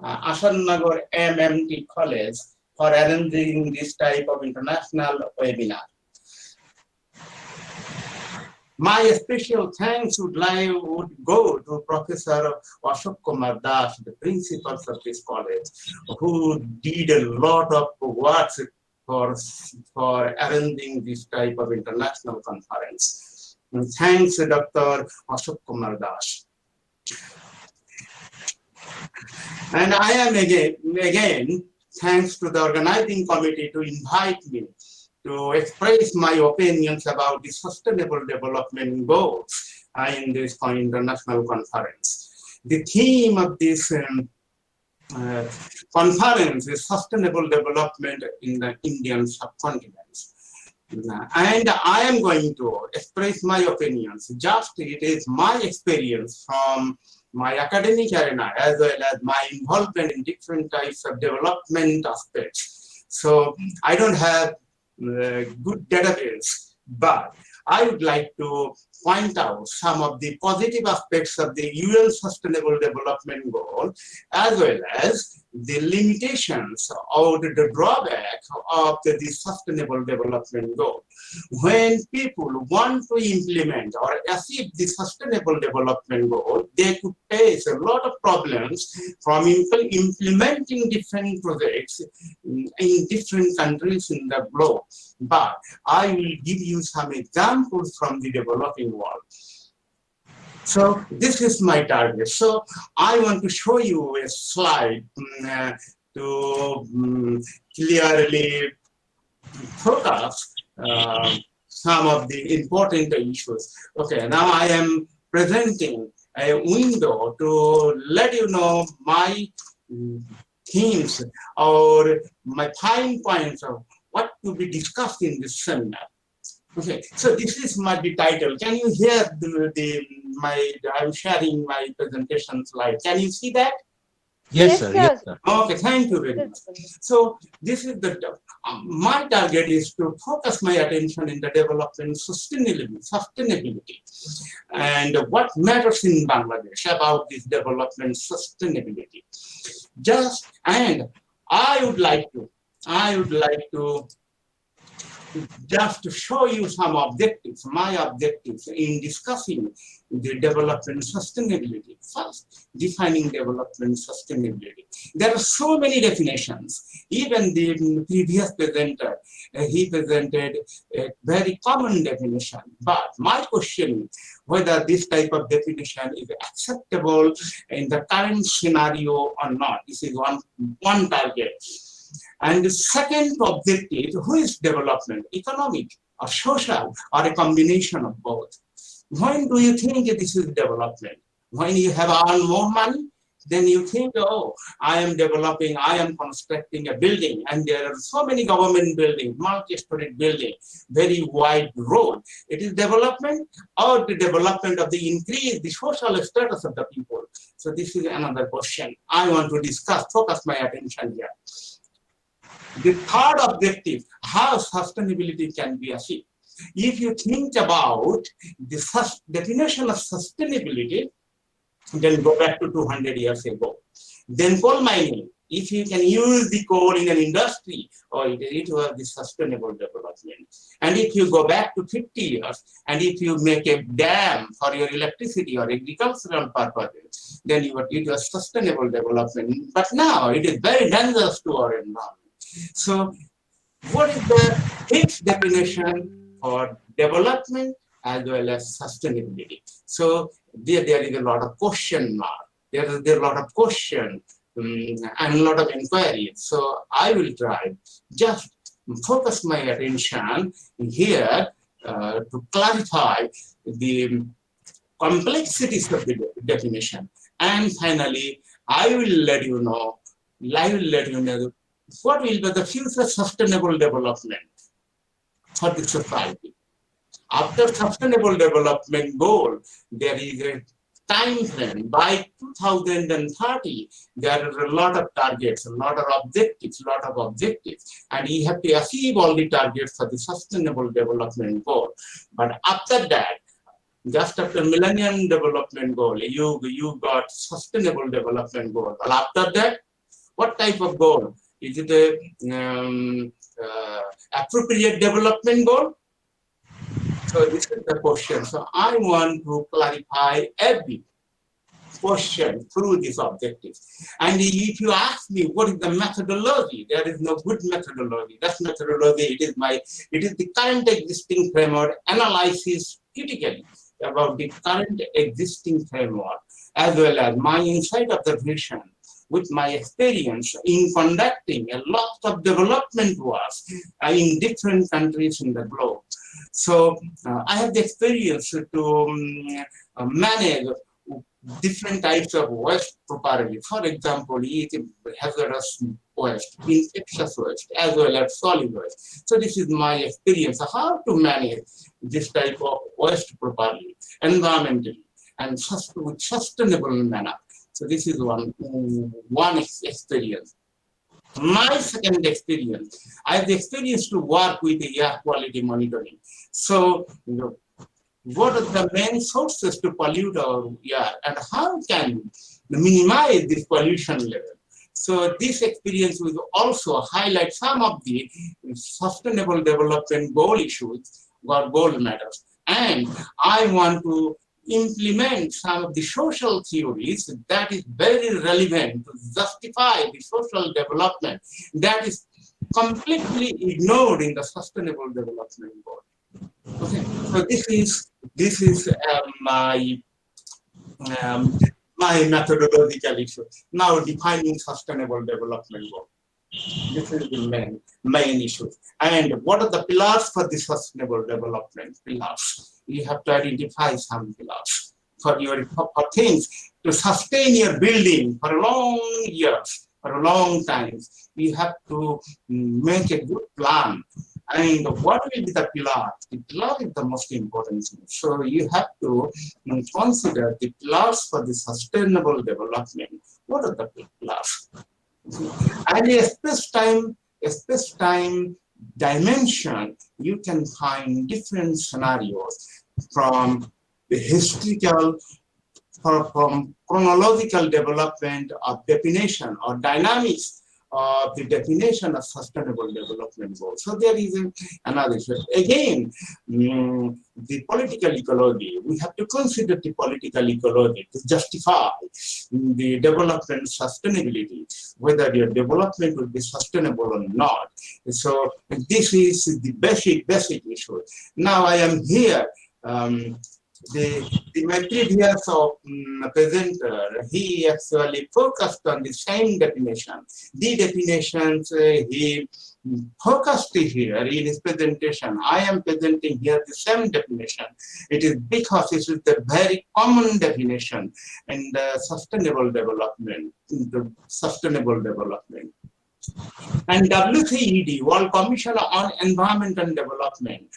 Asannagar MMT College for arranging this type of international webinar. My special thanks would go to Professor Ashok Kumar Das, the principals of this college, who did a lot of work for arranging this type of international conference. And thanks, Dr. Ashok Kumar Das. And I am again thanks to the organizing committee to invite me to express my opinions about the sustainable development goals in this international conference. The theme of this conference is sustainable development in the Indian subcontinent. And I am going to express my opinions. Just it is my experience from my academic arena as well as my involvement in different types of development aspects. So I don't have good database, but I would like to point out some of the positive aspects of the UN Sustainable Development Goal, as well as the limitations or the drawback of the Sustainable Development Goal. When people want to implement or achieve the Sustainable Development Goal, they could face a lot of problems from implementing different projects in different countries in the globe. But I will give you some examples from the developing world. So this is my target. So I want to show you a slide to clearly focus some of the important issues. Okay, now I am presenting a window to let you know my themes or my fine points of what to be discussed in this seminar. Okay, so this is my title. Can you hear I'm sharing my presentation slide. Can you see that? Yes, sir. Yes, sir. Okay, thank you very much. So this is my target is to focus my attention in the development sustainability, and what matters in Bangladesh about this development sustainability. And I would like to just to show you some objectives, my objectives in discussing the development sustainability. First, defining development sustainability. There are so many definitions. Even the previous presenter, he presented a very common definition. But my question is whether this type of definition is acceptable in the current scenario or not. This is one target. And the second objective, who is development, economic or social or a combination of both? When do you think this is development? When you have earned more money, then you think, oh, I am developing, I am constructing a building, and there are so many government buildings, multi-story building, very wide road. It is development or the development of the increase, the social status of the people. So this is another question I want to discuss, focus my attention here. The third objective, how sustainability can be achieved. If you think about the definition of sustainability, then go back to 200 years ago. Then coal mining, if you can use the coal in an industry, or it was the sustainable development. And if you go back to 50 years, and if you make a dam for your electricity or agricultural purposes, then it was sustainable development. But now it is very dangerous to our environment. So what is the fixed definition for development as well as sustainability? So there is a lot of question mark. There is a lot of question and a lot of inquiries. So I will try just focus my attention here to clarify the complexities of the definition. And finally, I will let you know what will be the future sustainable development for the society. After sustainable development goal, there is a time frame. By 2030, there are a lot of targets, a lot of objectives, and you have to achieve all the targets for the sustainable development goal. But after that, just after Millennium Development Goal, you got sustainable development goal. But after that, what type of goal? Is it a appropriate development goal? So this is the question. So I want to clarify every question through these objectives. And if you ask me what is the methodology, there is no good methodology. That methodology, it is the current existing framework analysis critically about the current existing framework, as well as my insight observation with my experience in conducting a lot of development work in different countries in the globe. So I have the experience to manage different types of waste properly. For example, hazardous waste, infectious waste, as well as solid waste. So this is my experience of how to manage this type of waste properly, environmentally, and with sustainable manner. So this is one experience. My second experience, I have the experience to work with air quality monitoring. So, what are the main sources to pollute our air, and how can we minimize this pollution level? So this experience will also highlight some of the sustainable development goal issues or goal matters. And I want to implement some of the social theories that is very relevant to justify the social development that is completely ignored in the sustainable development goal. Okay, so this is my methodological issue. Now defining sustainable development goal. This is the main issue. And what are the pillars for the sustainable development pillars? You have to identify some pillars for things to sustain your building for long years, for a long time. You have to make a good plan. And what will be the pillar? The pillar is the most important thing. So you have to consider the pillars for the sustainable development. What are the pillars? And a space-time dimension, you can find different scenarios from the historical, from chronological development of definition or dynamics of the definition of sustainable development goals. So there is another issue. Again, the political ecology, we have to consider the political ecology to justify the development sustainability, whether your development will be sustainable or not. So this is the basic issue. Now I am here. My previous presenter, he actually focused on the same definition. The definitions he focused here in his presentation. I am presenting here the same definition. It is because this is the very common definition in the sustainable development. And WCED, World Commission on Environment and Development,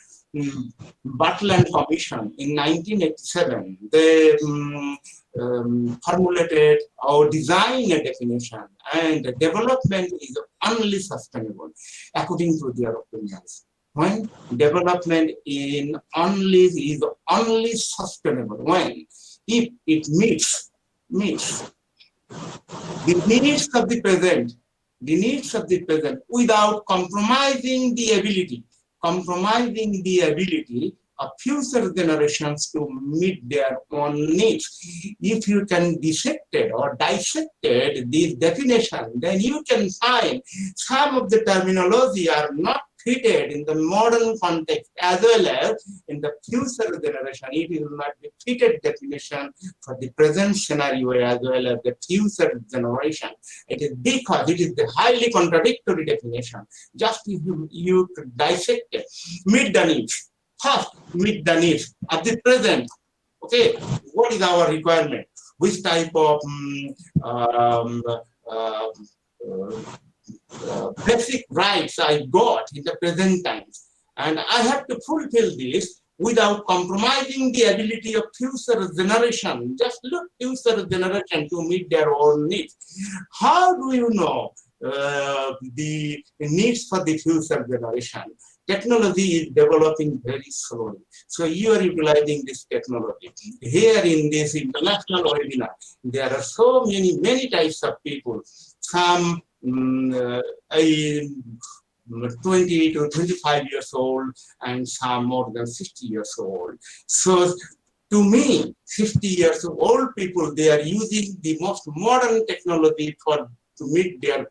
Butland Commission in 1987, they formulated or designed a definition, and development is only sustainable according to their opinions. When development is only sustainable when if it meets the needs of the present, without compromising the ability of future generations to meet their own needs. If you can dissect this definition, then you can find some of the terminology are not fitted in the modern context as well as in the future generation. It is not the fitted definition for the present scenario as well as the future generation. It is because it is the highly contradictory definition. Just if you dissect it, meet the needs. First, meet the needs of the present. Okay, what is our requirement? Which type of basic rights I got in the present times, and I have to fulfill this without compromising the ability of future generation. Just look future generation to meet their own needs. How do you know the needs for the future generation? Technology is developing very slowly. So you are utilizing this technology. Here in this international webinar, there are so many types of people. Some 20 to 25 years old, and some more than 60 years old. So to me, 50 years old people, they are using the most modern technology to meet their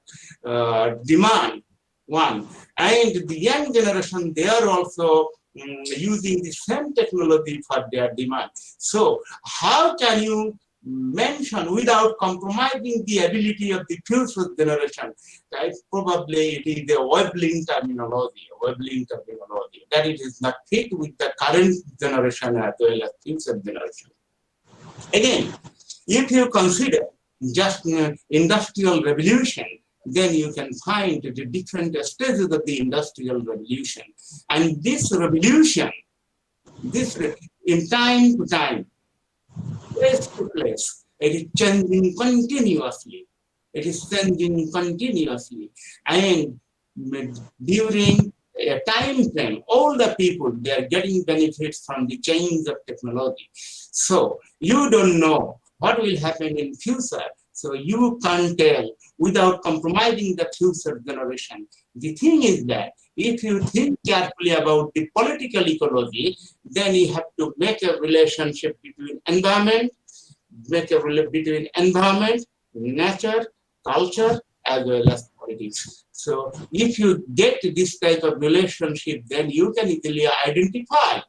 demand. One, and the young generation, they are also using the same technology for their demand. So how can you mention without compromising the ability of the future generation? Right? Probably it is a wobbling terminology, that it is not fit with the current generation as well as future generation. Again, if you consider just industrial revolution, then you can find the different stages of the industrial revolution. And this revolution, in time to time, place to place, it is changing continuously. And during a time frame, all the people, they are getting benefits from the change of technology. So you don't know what will happen in future. So you can't tell without compromising the future generation. The thing is that if you think carefully about the political ecology, then you have to make a relationship between environment, nature, culture, as well as politics. So if you get this type of relationship, then you can easily identify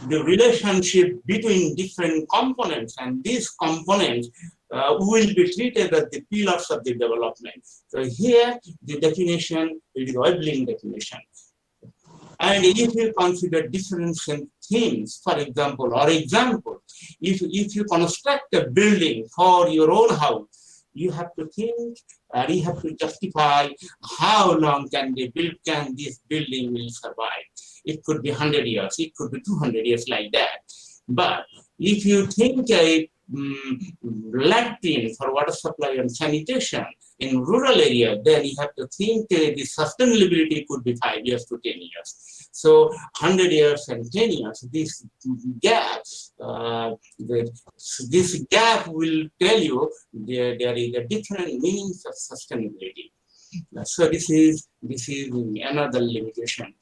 the relationship between different components, and these components will be treated as the pillars of the development. So here, the definition is the wobbling definition. And if you consider different themes, for example, if you construct a building for your own house, you have to think, you have to justify how long can this building will survive. It could be 100 years, it could be 200 years like that. But if you think a latrine for water supply and sanitation in rural area, then you have to think the sustainability could be 5 years to 10 years. So 100 years and 10 years, this gap, this gap will tell you there is a different means of sustainability. So this is another limitation.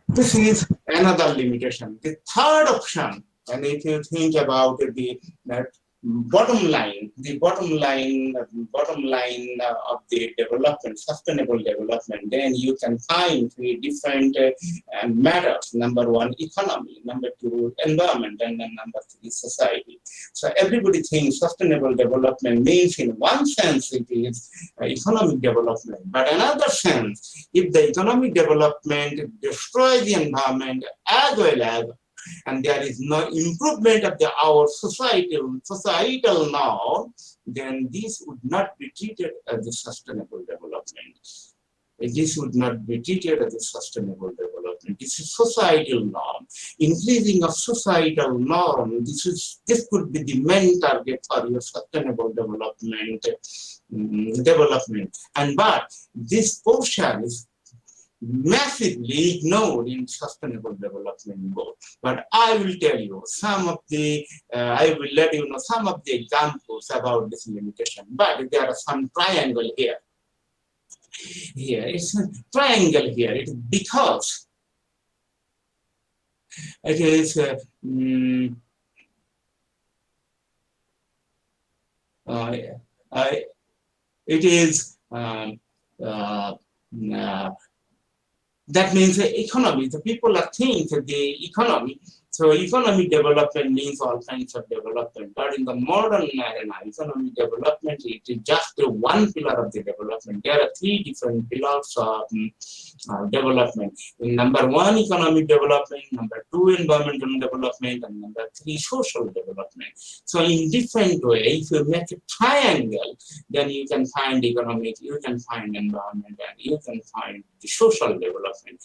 This is another limitation. The third option, and if you think about the bottom line of the development, sustainable development, then you can find three different matters. Number one, economy. Number two, environment. And then number three, society. So everybody thinks sustainable development means in one sense it is economic development. But another sense, if the economic development destroys the environment as well as and there is no improvement of our societal norm, then this would not be treated as a sustainable development. This would not be treated as a sustainable development. This is societal norm. Increasing of societal norm, this could be the main target for your sustainable development. But this portion is massively ignored in sustainable development goal. But I will tell you I will let you know some of the examples about this limitation. But there are some triangle here. Here it's a triangle here. It is because it is that means the economy. The people are thinking the economy. So economic development means all kinds of development. But in the modern arena, economic development it is just one pillar of the development. There are three different pillars of development. Number one, economic development. Number two, environmental development. And number three, social development. So in different way, if you make a triangle, then you can find economic, you can find environment, and you can find the social development.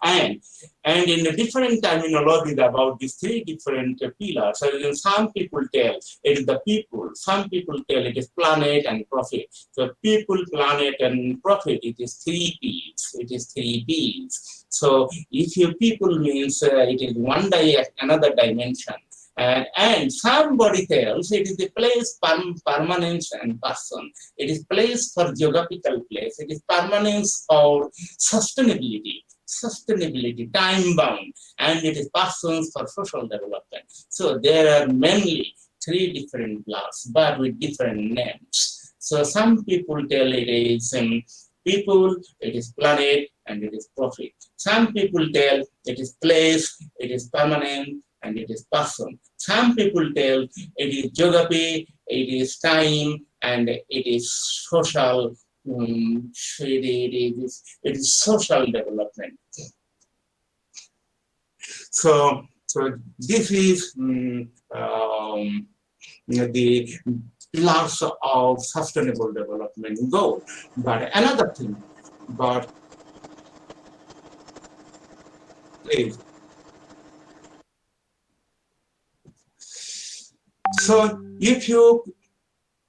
And in a different terminology about these three different pillars, so some people tell it is the people, some people tell it is planet and profit. So people, planet, and profit, it is three P's. It is three P's. So if your people means it is another dimension. And somebody tells it is the place, permanence, and person. It is place for geographical place. It is permanence for sustainability, time bound, and it is persons for social development. So there are mainly three different pillars, but with different names. So some people tell it is people, it is planet, and it is profit. Some people tell it is place, it is permanent, and it is person. Some people tell it is geography, it is time, and it is social. It is social development. So this is the pillars of sustainable development goal. But another thing, please. So if you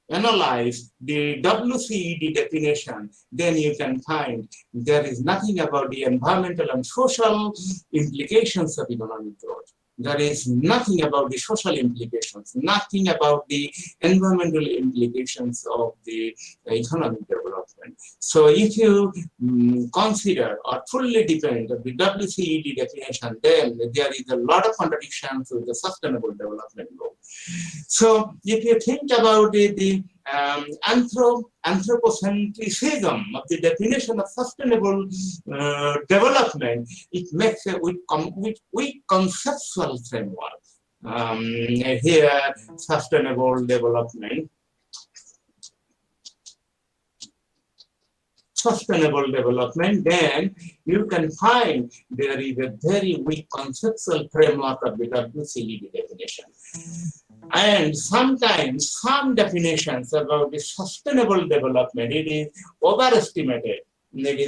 analyze the WCED definition, then you can find there is nothing about the environmental and social implications of economic growth. There is nothing about the social implications, nothing about the environmental implications of the economic development. So if you consider or fully depend on the WCED definition, then there is a lot of contradictions with the sustainable development goal. So if you think about the anthropocentrism of the definition of sustainable development, it makes a weak conceptual framework. Here, sustainable development. Then you can find there is a very weak conceptual framework of the WCED definition. And sometimes some definitions about the sustainable development, it is overestimated. The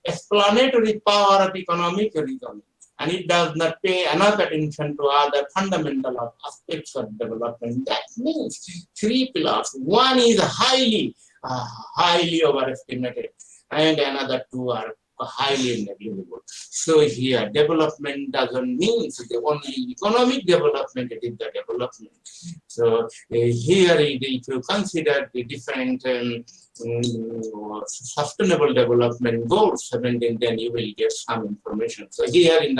explanatory power of economic reasoning, and it does not pay enough attention to other fundamental aspects of development. That means three pillars. One is highly highly overestimated, and another two are highly negligible. So here, development doesn't mean the only economic development, it is the development. So here, if you consider the different sustainable development goals, 17, then you will get some information. So here in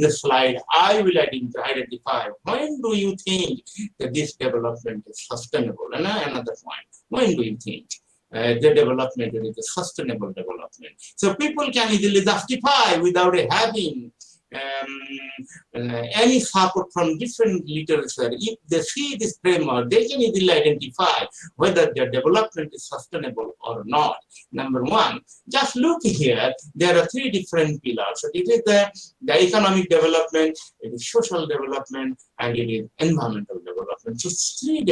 the slide, I will identify when do you think that this development is sustainable, and another point, when do you think the development is a sustainable development. So people can easily justify without having any support from different literature. If they see this framework, they can easily identify whether their development is sustainable or not. Number one, just look here, there are three different pillars. So it is the economic development, it is social development, and it is environmental development. So three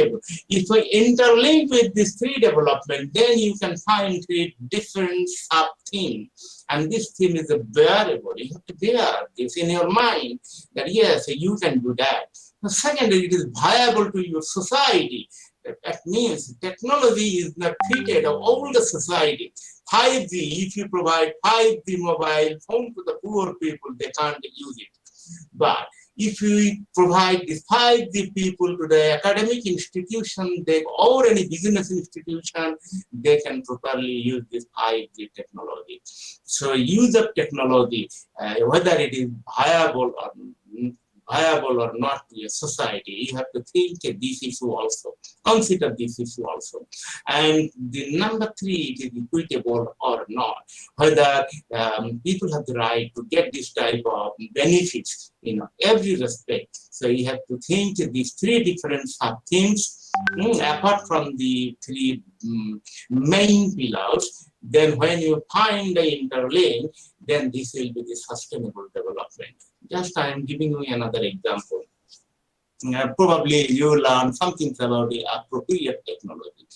if we interlink with these three development, then you can find three different sub-themes. And this theme is a variable. You have to bear this in your mind that yes, you can do that. Secondly, it is viable to your society. That means technology is not treated of all the society. 5G, if you provide 5G mobile phone to the poor people, they can't use it. But if you provide the 5G people to the academic institution, or any business institution, they can properly use this 5G technology. So use of technology, whether it is viable or not to a society, you have to think this issue also, consider this issue also. And the number three, it is equitable or not, whether people have the right to get this type of benefits in every respect. So you have to think these three different sub-themes, apart from the three main pillars. Then when you find the interlink, then this will be the sustainable development. Just I am giving you another example. Probably you learn something about the appropriate technology.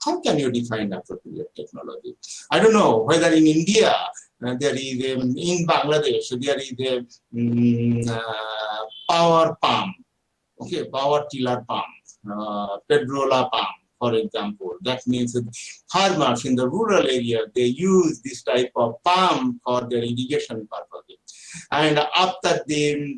How can you define appropriate technology? I don't know whether in India, there is in Bangladesh, there is a power pump, okay, power tiller pump, pedrola pump, for example. That means farmers in the rural area, they use this type of pump for their irrigation purposes. And after the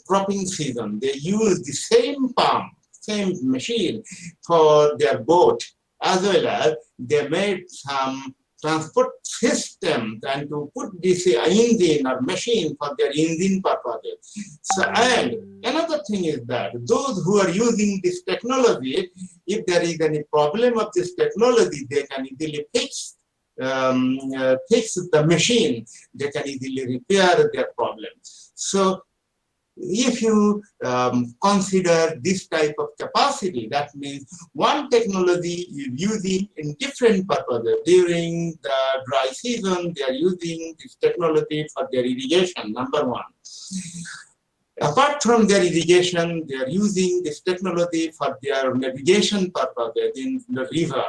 cropping season, they use the same pump, same machine for their boat, as well as they made some transport system and to put this engine or machine for their engine purposes. So, and another thing is that those who are using this technology, if there is any problem of this technology, they can easily fix the machine, they can easily repair their problems. So if you consider this type of capacity, that means one technology is using in different purposes. During the dry season, they are using this technology for their irrigation, number one. Apart from their irrigation, they are using this technology for their navigation purposes in the river,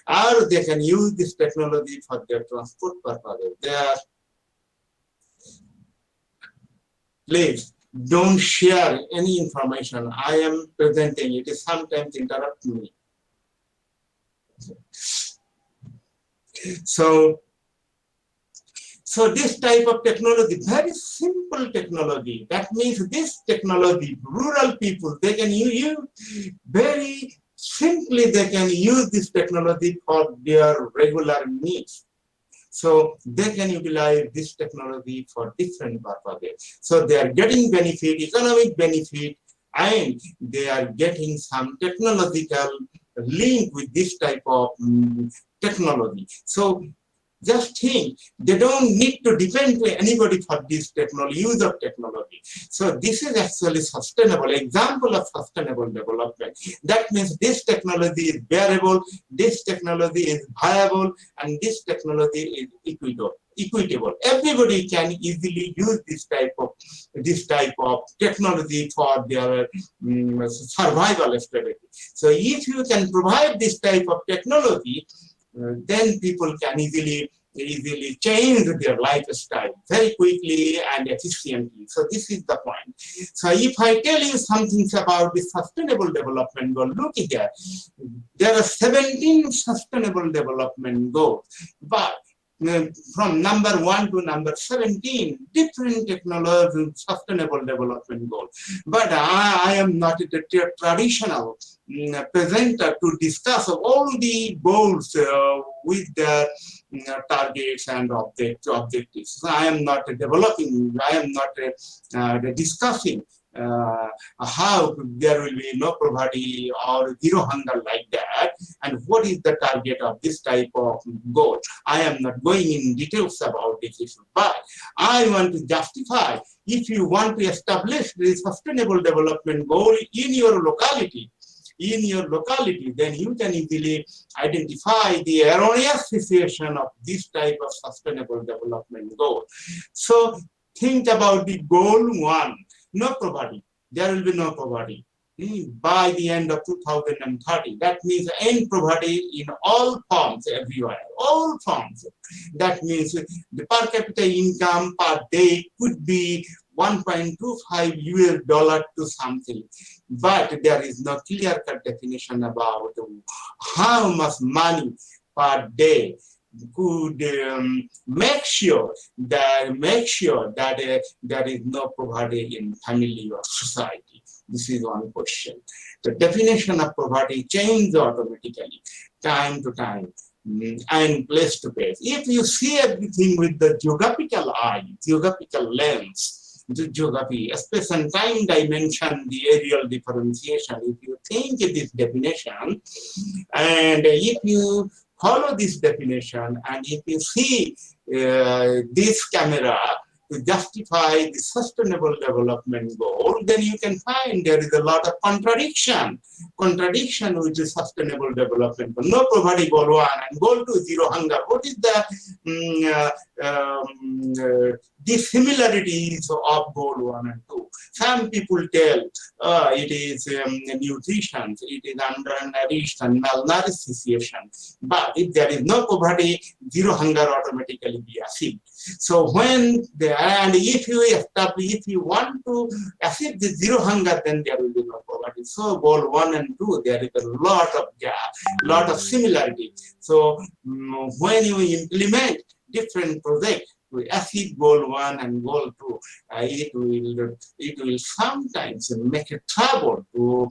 or they can use this technology for their transport purposes. They are, please don't share any information I am presenting. It is sometimes interrupt me. So this type of technology, very simple technology. That means this technology, rural people, they can use very simply, they can use this technology for their regular needs. So they can utilize this technology for different purposes. So they are getting benefit, economic benefit, and they are getting some technological link with this type of technology. So just think, they don't need to depend on anybody for this technology, use of technology. So this is actually sustainable, example of sustainable development. That means this technology is bearable, this technology is viable, and this technology is equitable. Everybody can easily use this type of technology for their survival strategy. So if you can provide this type of technology, then people can easily easily change their lifestyle very quickly and efficiently. So this is the point. So if I tell you something about the sustainable development goal, look here, there are 17 sustainable development goals, but from number 1 to number 17, different technology sustainable development goals. But I am not the traditional presenter to discuss all the goals with the targets and objectives. So I am not developing, I am not discussing how there will be no poverty or zero hunger like that, and what is the target of this type of goal. I am not going in details about this issue, but I want to justify, if you want to establish the sustainable development goal in your locality, then you can easily identify the erroneous situation of this type of sustainable development goal. So think about the goal 1. No poverty. There will be no poverty by the end of 2030. That means end poverty in all forms everywhere, all forms. That means the per capita income per day could be $1.25 US to something. But there is no clear-cut definition about how much money per day could make sure that there is no poverty in family or society. This is one question. The definition of poverty changes automatically, time to time, and place to place. If you see everything with the geographical eye, geographical lens, the geography, space and time dimension, the areal differentiation, if you think this definition, and if you follow this definition, and if you see this camera to justify the sustainable development goal, then you can find there is a lot of contradiction with the sustainable development goal. No poverty goal 1 and goal 2, zero hunger. What is the dissimilarities of goal 1 and 2? Some people tell it is nutrition, it is undernourished and malnourished situation. But if there is no poverty, zero hunger automatically be achieved. So when and if you want to achieve the zero hunger, then there will be no poverty. So goal 1 and 2, there is a lot of gap, lot of similarity. So when you implement different projects to achieve goal 1 and goal 2, it will sometimes make it trouble to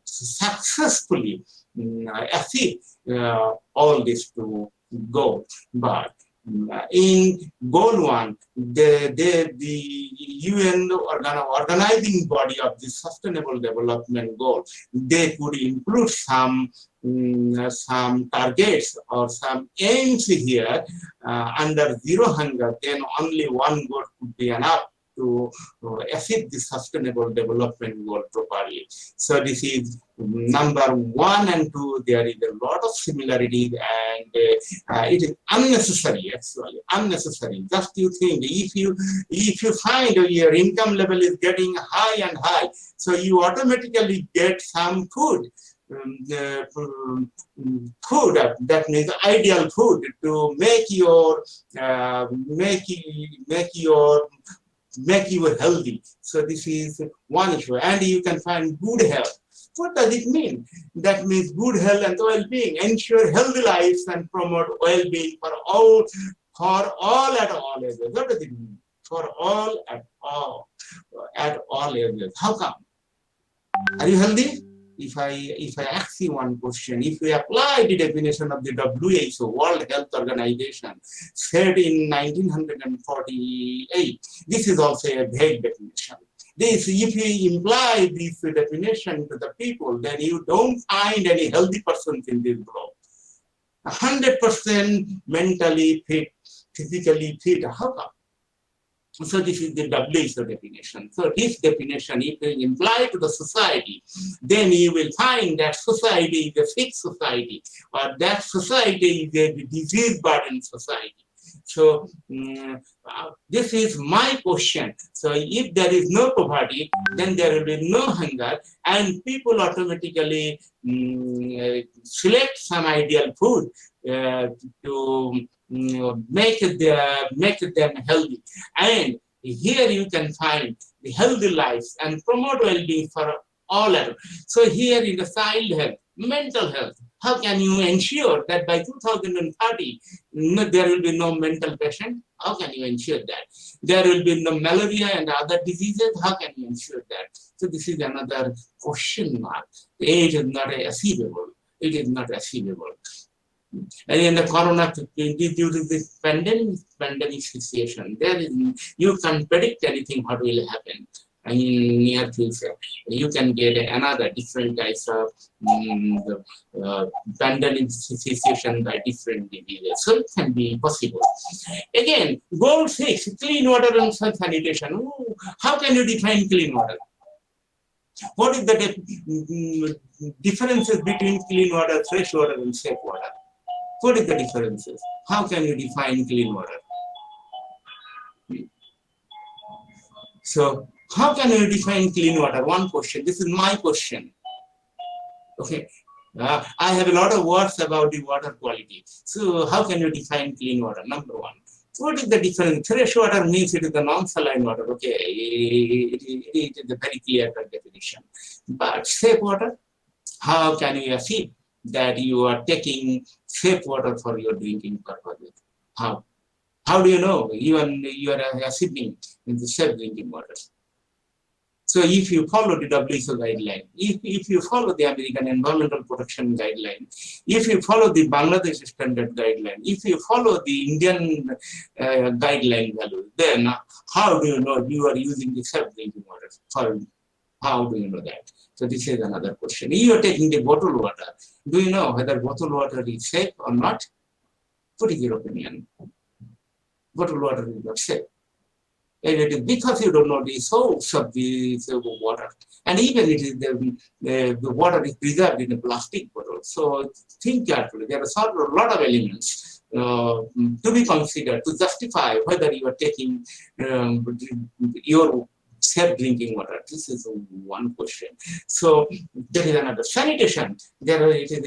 successfully achieve all these two goals. But in goal 1, the UN organizing body of the sustainable development goal, they could include some targets or some aims here under zero hunger. Then only one goal could be enough to achieve the sustainable development goal properly. So this is number 1 and 2. There is a lot of similarities, and it is unnecessary, actually unnecessary. Just you think, if you find your income level is getting high and high, so you automatically get some food. Food, that means ideal food to make you healthy. So this is one issue, and you can find good health. What does it mean? That means good health and well-being, ensure healthy lives and promote well-being for all at all ages. What does it mean? For all at all ages. How come? Are you healthy? If I ask you one question, if we apply the definition of the WHO, World Health Organization, said in 1948, this is also a vague definition. If you imply this definition to the people, then you don't find any healthy persons in this group. 100% mentally fit, physically fit. How come? So this is the WHO definition. So this definition, if you imply to the society, then you will find that society is a sick society, or that society is a disease-burdened society. So this is my question. So if there is no poverty, then there will be no hunger, and people automatically select some ideal food to make them healthy. And here you can find the healthy lives and promote well-being for all adults. So here in the child health, mental health, how can you ensure that by 2030 there will be no mental patient? How can you ensure that? There will be no malaria and other diseases. How can you ensure that? So this is another question mark. It is not achievable. It is not achievable. And in the corona, due to this pandemic situation, there is, you can't predict anything what will happen in near future. You can get another different types of pandemic situation by different diseases. So it can be possible. Again, goal 6, clean water and sanitation. Ooh, how can you define clean water? What is the differences between clean water, fresh water, and safe water? What is the differences? How can you define clean water? So, how can you define clean water? One question. This is my question. Okay. I have a lot of words about the water quality. So, how can you define clean water? Number one. What is the difference? Fresh water means it is the non-saline water. Okay. It is a very clear definition. But safe water, how can you achieve that you are taking safe water for your drinking purposes? How? How do you know you are achieving in the safe drinking water? So if you follow the WHO guideline, if you follow the American Environmental Protection Guideline, if you follow the Bangladesh Standard Guideline, if you follow the Indian guideline value, then how do you know you are using the safe drinking water? How do you know that? So this is another question. You are taking the bottled water. Do you know whether bottled water is safe or not? What is your opinion? Bottled water is not safe. And it is because you don't know the source of the water. And even it is the water is preserved in a plastic bottle. So think carefully. There are a lot of elements to be considered to justify whether you are taking your safe drinking water. This is one question. So there is another. Sanitation. There is a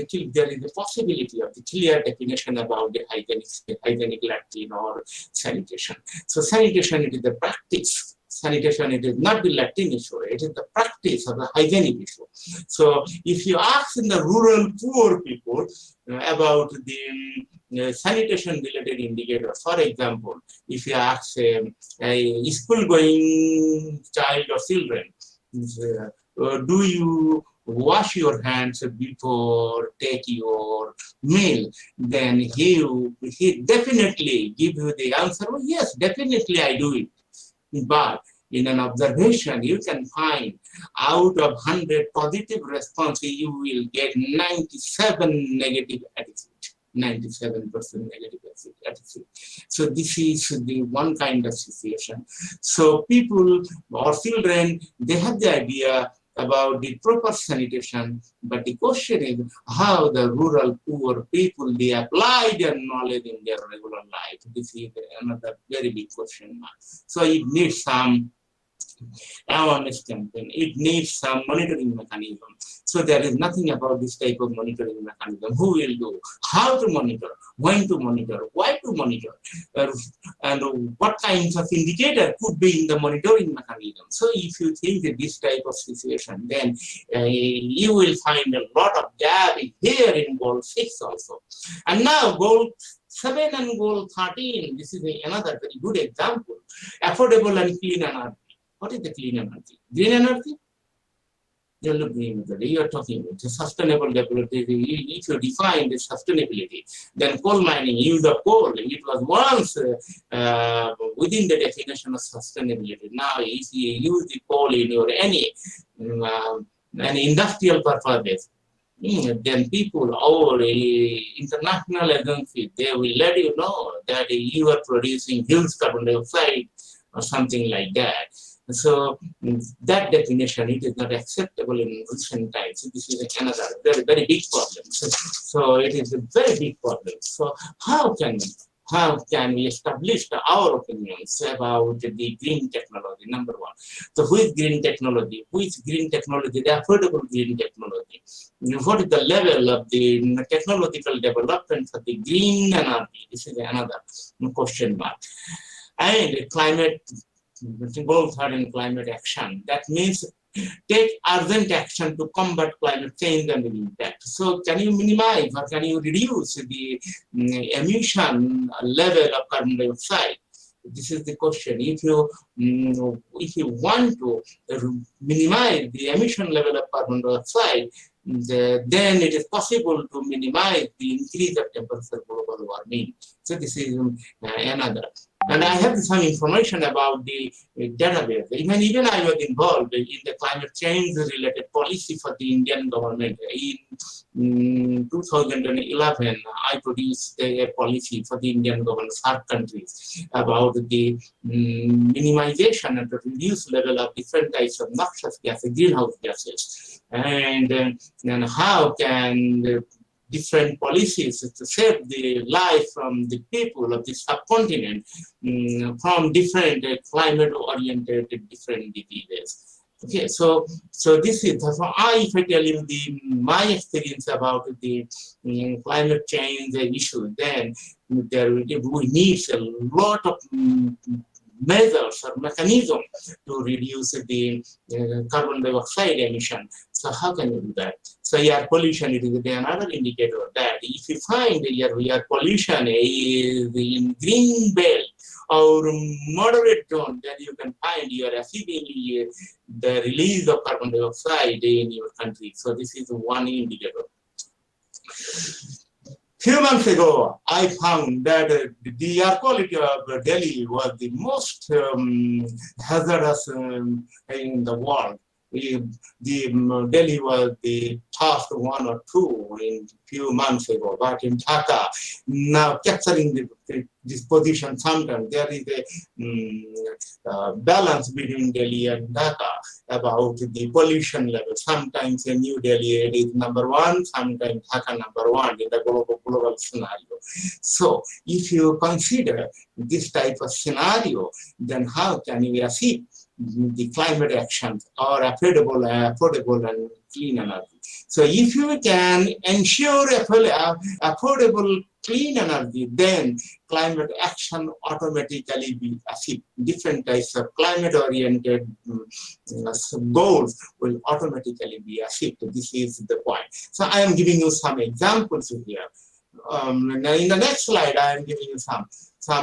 possibility of the clear definition about the hygienic Latin or sanitation. So sanitation, it is the practice. Sanitation, it is not the Latin issue. It is the practice of the hygienic issue. So if you ask in the rural poor people about the sanitation related indicators, for example, if you ask a school going child or children, do you wash your hands before take your meal, then he definitely give you the answer, oh, yes, definitely I do it. But in an observation, you can find out of 100 positive responses, you will get 97 negative attitude. 97% negative attitude. So this is the one kind of situation. So people or children, they have the idea about the proper sanitation, but the question is how the rural poor people, they apply their knowledge in their regular life. This is another very big question mark. So it needs some awareness campaign. It needs some monitoring mechanism. So there is nothing about this type of monitoring mechanism. Who will do? How to monitor? When to monitor? Why to monitor? And what kinds of indicator could be in the monitoring mechanism? So if you think that this type of situation, then you will find a lot of gap here in goal 6 also. And now goal 7 and goal 13, this is another very good example. Affordable and clean energy. What is the clean energy? Green energy? You look green energy. You are talking about the sustainable development. If you define the sustainability, then coal mining, use of coal, it was once within the definition of sustainability. Now, if you use the coal in your any industrial purposes, then people or international agencies, they will let you know that you are producing huge carbon dioxide or something like that. So that definition, it is not acceptable in recent times. So this is another very, very big problem. So it is a very big problem. So how can how can we establish our opinions about the green technology, number one. So which green technology, the affordable green technology, what is the level of the technological development for the green energy? This is another question mark. And climate goals are in climate action. That means take urgent action to combat climate change and the impact. So can you minimize or can you reduce the emission level of carbon dioxide? This is the question. If you want to minimize the emission level of carbon dioxide, then it is possible to minimize the increase of temperature global warming. So this is another. And I have some information about the database. Even I was involved in the climate change related policy for the Indian government. In 2011, I produced a policy for the Indian government, SAARC countries, about the minimization and the reduced level of different types of noxious gases, greenhouse gases, and how can different policies to save the life from the people of the subcontinent from different climate-oriented different diseases. Okay, so this is if I tell you my experience about the climate change issue, then we need a lot of measures or mechanisms to reduce the carbon dioxide emission. So how can you do that? So air pollution is another indicator of that. If you find air pollution is in green belt or moderate zone, then you can find you are achieving the release of carbon dioxide in your country. So this is one indicator. Few months ago, I found that the air quality of Delhi was the most hazardous in the world. Delhi was the top 1 or 2 in few months ago, but in Dhaka, now capturing this position, sometimes there is a balance between Delhi and Dhaka about the pollution level. Sometimes in New Delhi it is #1, sometimes Dhaka #1 in the global scenario. So if you consider this type of scenario, then how can you achieve the climate action or affordable and clean energy? So if you can ensure affordable clean energy, then climate action automatically be achieved. Different types of climate-oriented goals will automatically be achieved. This is the point. So I am giving you some examples here. Now in the next slide, I am giving you some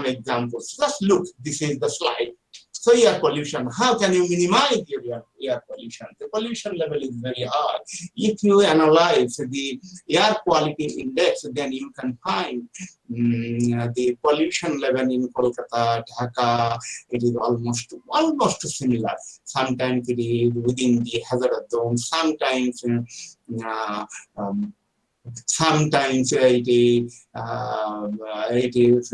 examples. Just look, this is the slide. So air pollution, how can you minimize your air pollution? The pollution level is very high. If you analyze the air quality index, then you can find the pollution level in Kolkata, Dhaka, it is almost similar. Sometimes it is within the hazardous zone, sometimes it is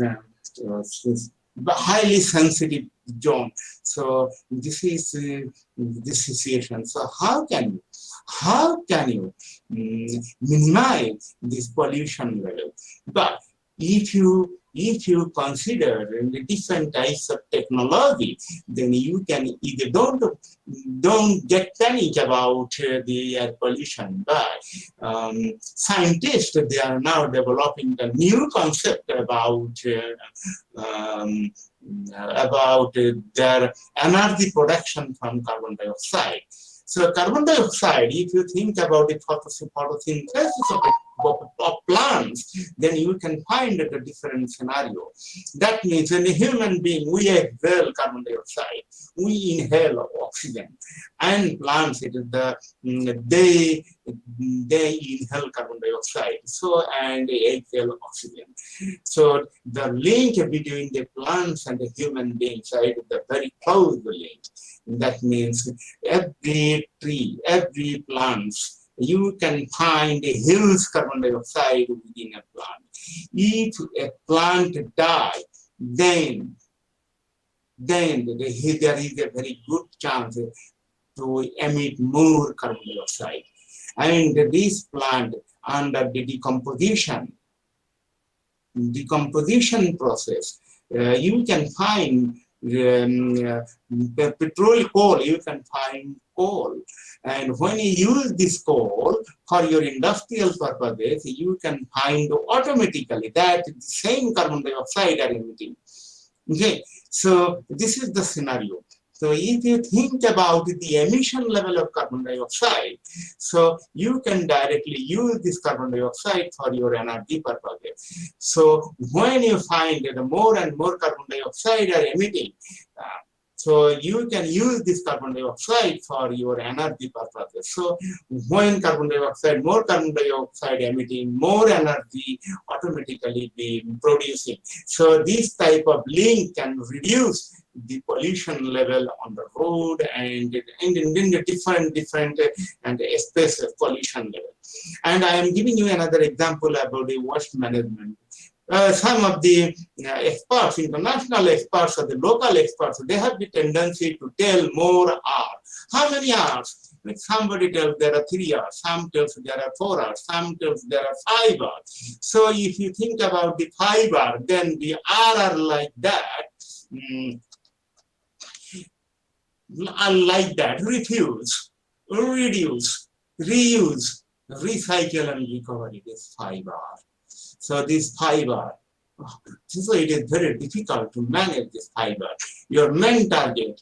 highly sensitive zone. So this is the situation. So how can you minimize this pollution level? But if you consider the different types of technology, then you can either don't get panic about the air pollution. But scientists, they are now developing a new concept about their energy production from carbon dioxide. So carbon dioxide, if you think about the photosynthesis of plants, then you can find a different scenario. That means in a human being, we exhale carbon dioxide, we inhale oxygen, and plants, it is they inhale carbon dioxide, so and they exhale oxygen. So the link between the plants and the human beings, right, is a very close link. That means every tree, every plant, you can find a huge carbon dioxide within a plant. If a plant dies, then there is a very good chance to emit more carbon dioxide. And this plant, under the decomposition, decomposition process, you can find petrol coal, you can find coal. And when you use this coal for your industrial purposes, you can find automatically that the same carbon dioxide are emitting. Okay, so this is the scenario. So if you think about the emission level of carbon dioxide, so you can directly use this carbon dioxide for your energy purposes. So when you find that more and more carbon dioxide are emitting, so you can use this carbon dioxide for your energy purposes. So when more carbon dioxide emitting, more energy automatically be producing. So this type of link can reduce the pollution level on the road and in the different and space of pollution level. And I am giving you another example about the waste management. Some of the experts, international experts or the local experts, they have the tendency to tell more hours. How many hours? Like somebody tells there are 3 hours, some tells there are 4 hours, some tells there are 5 hours. So if you think about the 5 hours, then the hour are like that. Like that, refuse, reduce, reuse, recycle and recover. It is 5 hours. So this 5 hours, so it is very difficult to manage this 5 hours. Your main target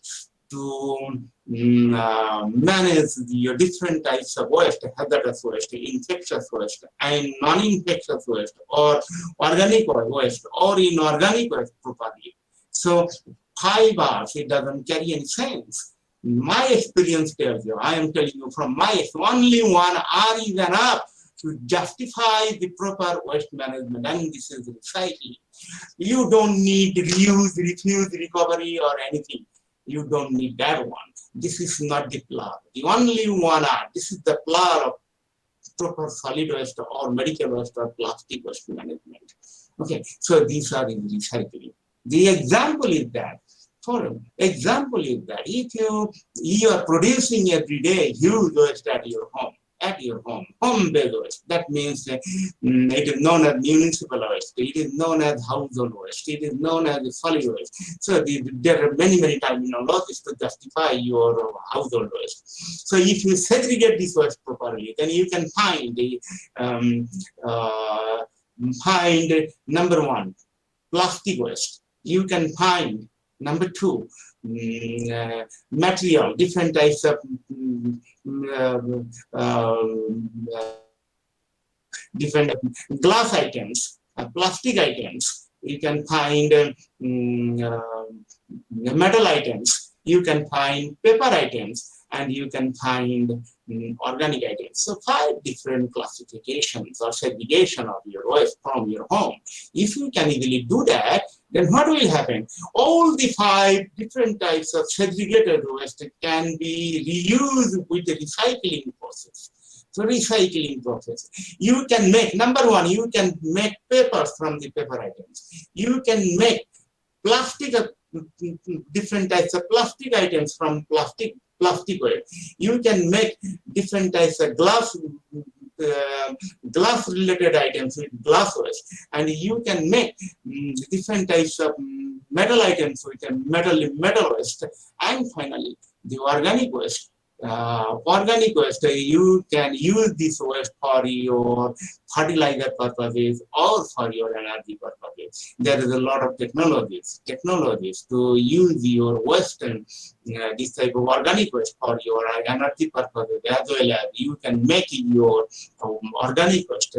to manage your different types of waste, hazardous waste, infectious waste, and non-infectious waste, or organic waste, or inorganic waste properly. So 5 hours, it doesn't carry any sense. My experience tells you, I am telling you from my experience, only 1 hour is enough to justify the proper waste management, and this is recycling. You don't need reuse, refuse, recovery, or anything. You don't need that one. This is not the plan. The only 1 hour, this is the plan of proper solid waste or medical waste or plastic waste management. Okay, so these are in recycling. The example is that, if you are producing every day huge waste at your home, home-based waste, that means it is known as municipal waste, it is known as household waste, it is known as solid waste. So there are many terminologies to justify your household waste. So if you segregate this waste properly, then you can find number 1, plastic waste. You can find number 2, material, different types of different glass items, plastic items. You can find metal items. You can find paper items, and you can find organic items. So 5 different classifications or segregation of your waste from your home. If you can easily do that, then what will happen? All the 5 different types of segregated waste can be reused with the recycling process. So recycling process. You can make, number 1, you can make papers from the paper items. You can make plastic, different types of plastic items from plastic waste. You can make different types of glass related items with glass waste, and you can make different types of metal items with metal waste. And finally, the organic waste. You can use this waste for your fertilizer purposes or for your energy purposes. There is a lot of technologies to use your waste and this type of organic waste for your energy purposes, as well as you can make your organic waste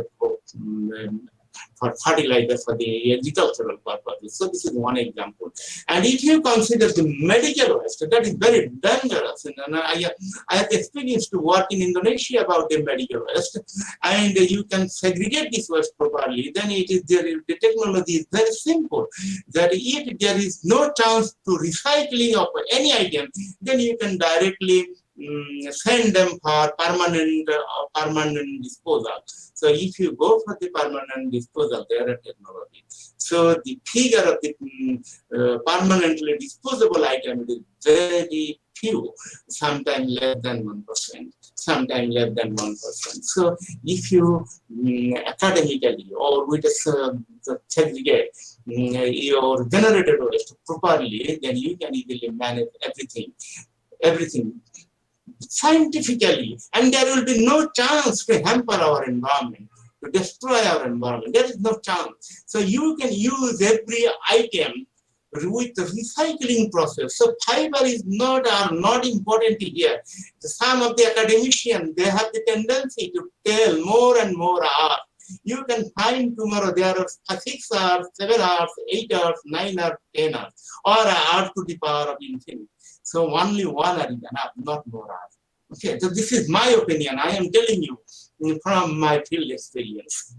for fertilizer for the agricultural purposes. So this is one example. And if you consider the medical waste, that is very dangerous. And I have experience to work in Indonesia about the medical waste, and you can segregate this waste properly. Then the technology is very simple. That if there is no chance to recycling of any item, then you can directly send them for permanent disposal. So if you go for the permanent disposal, there are technology. So the figure of the permanently disposable item is very few, sometimes less than 1%, sometimes less than 1%. So if you academically or with the segregate your generated waste properly, then you can easily manage everything scientifically, and there will be no chance to hamper our environment, to destroy our environment. There is no chance. So you can use every item with the recycling process. So fiber is not important here. Some of the academicians, they have the tendency to tell more and more hours. You can find tomorrow there are 6 hours, 7 hours, 8 hours, 9 hours, 10 hours, or hours to the power of infinity. So only 1 hour is enough, not more hours. Okay, so this is my opinion. I am telling you from my field experience.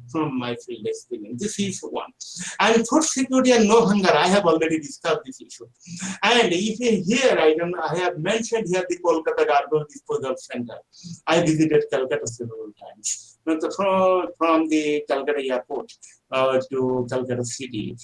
This is one. And food security and no hunger, I have already discussed this issue. And if you hear, I have mentioned here the Kolkata Garbage Disposal Center. I visited Calcutta several times. From the Calcutta airport to Calcutta city,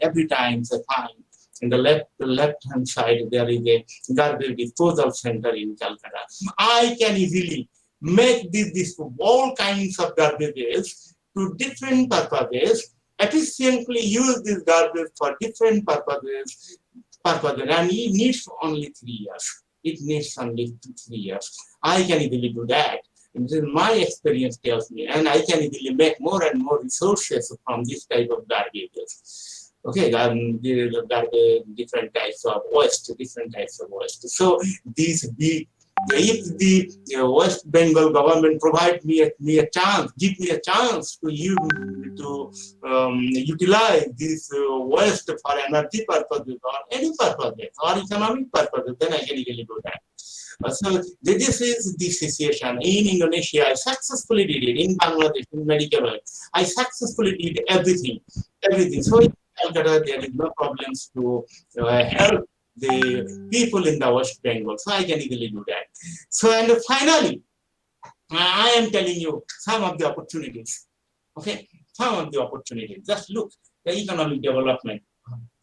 every time I find in the left-hand side, there is a garbage disposal center in Calcutta. I can easily make this all kinds of garbages to different purposes, efficiently use this garbage for different purposes, and it needs only 3 years. It needs only 3 years. I can easily do that. My experience tells me, and I can easily make more and more resources from this type of garbages. Okay, different types of waste, So these if the West Bengal government provide me a chance, give me a chance to utilize this waste for energy purposes or any purposes or economic purposes, then I can easily do that. So this is the situation. In Indonesia, I successfully did it. In Bangladesh, in medical work, I successfully did everything. So in Calcutta, there is no problems to help the people in the West Bengal. So I can easily do that. So, and finally, I am telling you some of the opportunities. Okay, some of the opportunities. Just look, the economic development.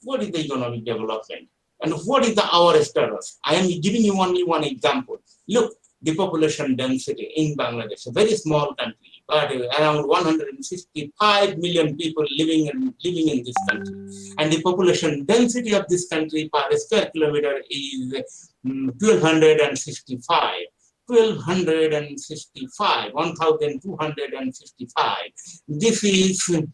What is the economic development? And what is our status? I am giving you only one example. Look, the population density in Bangladesh, a very small country, but around 165 million people living in this country. And the population density of this country per square kilometer is 1,265. 1,265. This is a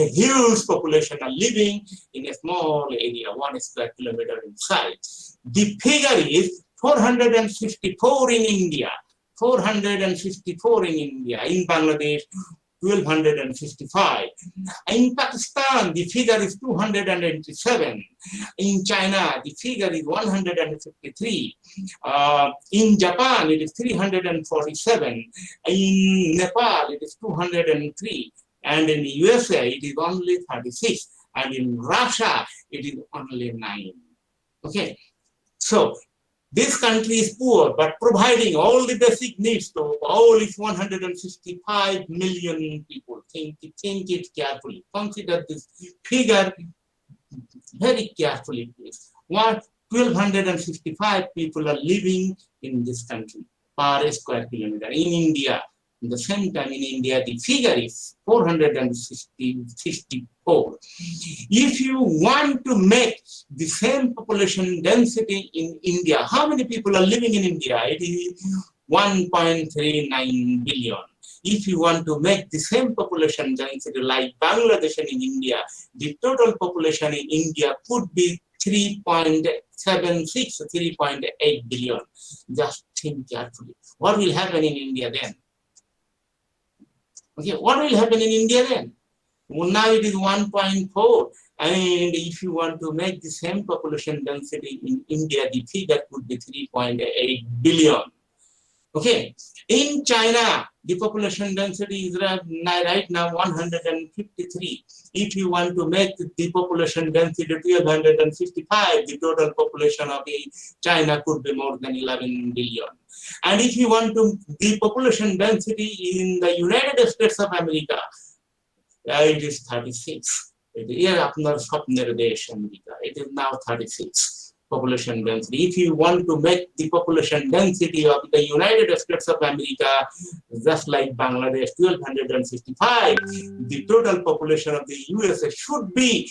huge population are living in a small area, 1 square kilometer inside. The figure is 464 in India. 464 in India. In Bangladesh, 1,265. In Pakistan, the figure is 287. In China, the figure is 153. In Japan, it is 347. In Nepal, it is 203. And in USA, it is only 36. And in Russia, it is only 9. Okay. So this country is poor, but providing all the basic needs to all its 165 million people. Think it carefully. Consider this figure very carefully, please. 1,265 people are living in this country per square kilometer. In India, at the same time in India, the figure is 464. If you want to make the same population density in India, how many people are living in India? It is 1.39 billion. If you want to make the same population density like Bangladesh and in India, the total population in India could be 3.76, 3.8 billion. Just think carefully. What will happen in India then? Okay, what will happen in India then? Well, now it is 1.4. And if you want to make the same population density in India, the figure could be 3.8 billion. Okay, in China, the population density is right now 153. If you want to make the population density 1,255, the total population of China could be more than 11 billion. And if you want to, the population density in the United States of America, it is 36. It is now 36. population density. If you want to make the population density of the United States of America just like Bangladesh 1265, the total population of the USA should be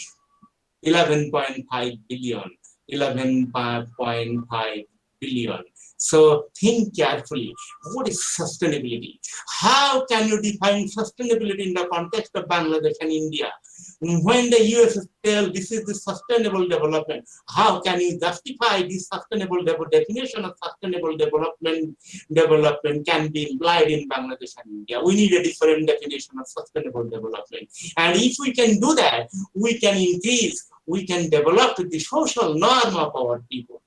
11.5 billion. 11.5 billion. So think carefully. What is sustainability? How can you define sustainability in the context of Bangladesh and India? When the US tell this is the sustainable development, how can you justify this sustainable definition of sustainable development can be implied in Bangladesh and India? We need a different definition of sustainable development. And if we can do that, we can increase, we can develop the social norm of our people.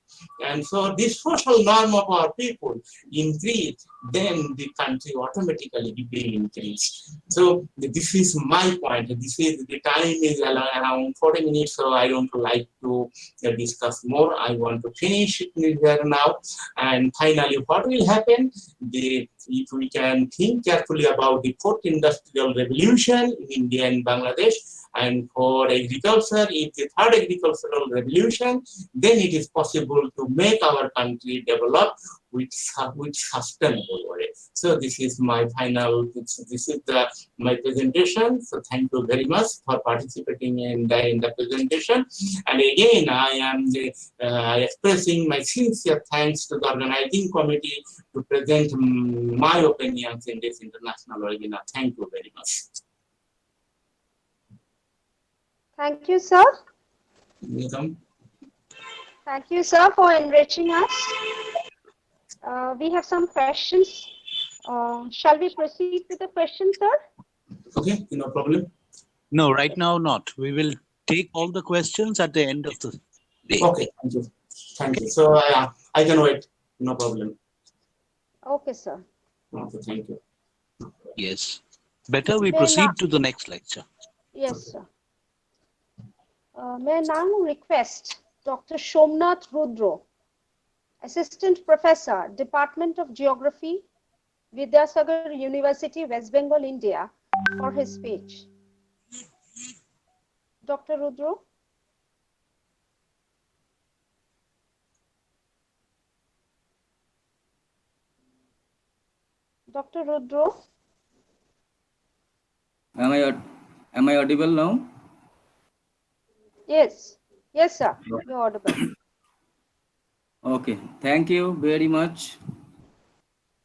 And so this social norm of our people increase, then the country automatically will increase. So this is my point. This is the time is around 40 minutes, so I don't like to discuss more. I want to finish it here now. And finally, what will happen? If we can think carefully about the fourth industrial revolution in India and Bangladesh, and for agriculture, if the third agricultural revolution, then it is possible to make our country develop with sustainable way. So this is my final, this is my presentation. So thank you very much for participating in the presentation. And again, I am expressing my sincere thanks to the organizing committee to present my opinions in this international webinar. Thank you very much. Thank you, sir. Welcome. Thank you, sir, for enriching us. We have some questions. Shall we proceed with the questions, sir? Okay, no problem. No, right now not. We will take all the questions at the end of the day. Okay, thank you. Thank you. So I can wait. No problem. Okay, sir. Okay, thank you. Yes. Better we May proceed now- to the next lecture. Yes, sir. May I now request Dr. Somnath Rudra, Assistant Professor, Department of Geography, Vidyasagar University, West Bengal, India, for his speech. Dr. Rudra? Dr. Rudra? Am I audible now? Yes. Yes, sir. You're audible. Okay. Thank you very much.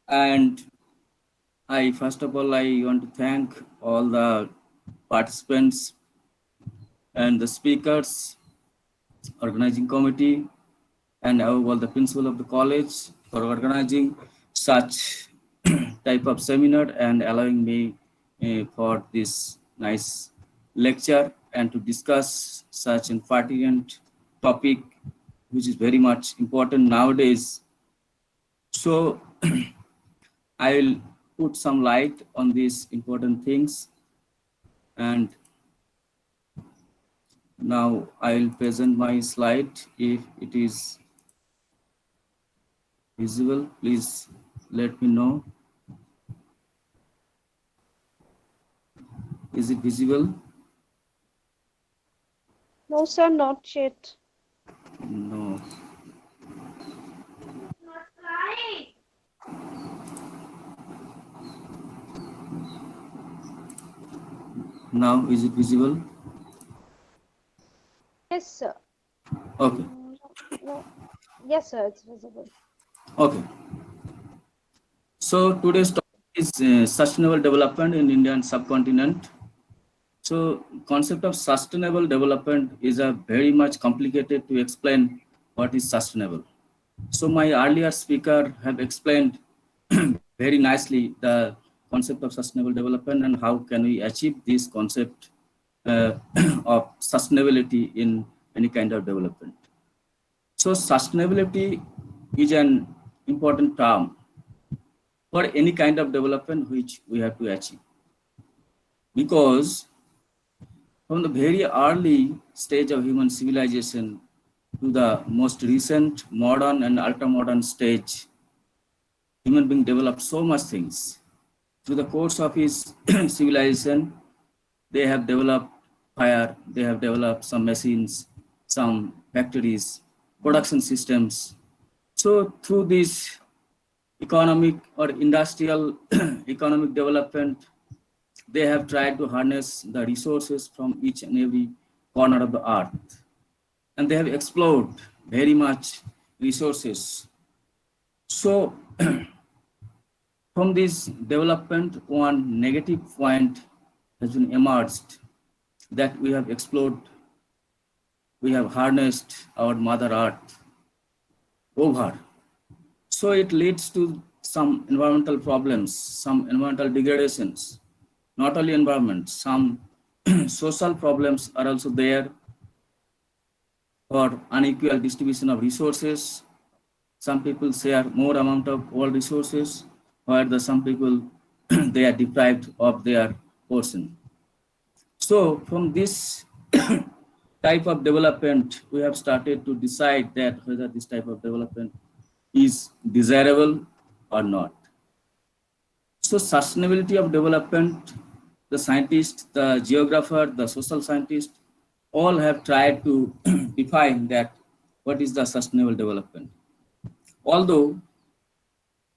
And first of all, I want to thank all the participants and the speakers, organizing committee, and all the principal of the college for organizing such type of seminar and allowing me for this nice lecture and to discuss such an pertinent topic which is very much important nowadays. So I will put some light on these important things, and now I will present my slide. If it is visible, please let me know. Is it visible? No, sir, not yet. No. Now, is it visible? Yes, sir. Okay. No. Yes, sir, it's visible. Okay. So today's topic is sustainable development in Indian subcontinent. So concept of sustainable development is a very much complicated to explain what is sustainable. So my earlier speaker have explained very nicely the concept of sustainable development and how can we achieve this concept of sustainability in any kind of development. So sustainability is an important term for any kind of development which we have to achieve. Because from the very early stage of human civilization to the most recent modern and ultra-modern stage, human being developed so much things. Through the course of his civilization, they have developed fire, they have developed some machines, some factories, production systems. So through this economic or industrial economic development, they have tried to harness the resources from each and every corner of the earth. And they have explored very much resources. So from this development, one negative point has been emerged, that we have explored, we have harnessed our Mother Earth over. So it leads to some environmental problems, some environmental degradations, not only environment, some social problems are also there for unequal distribution of resources. Some people share more amount of all resources, while some people they are deprived of their portion. So from this type of development, we have started to decide that whether this type of development is desirable or not. So sustainability of development, the scientists, the geographer, the social scientists, all have tried to define that what is the sustainable development. Although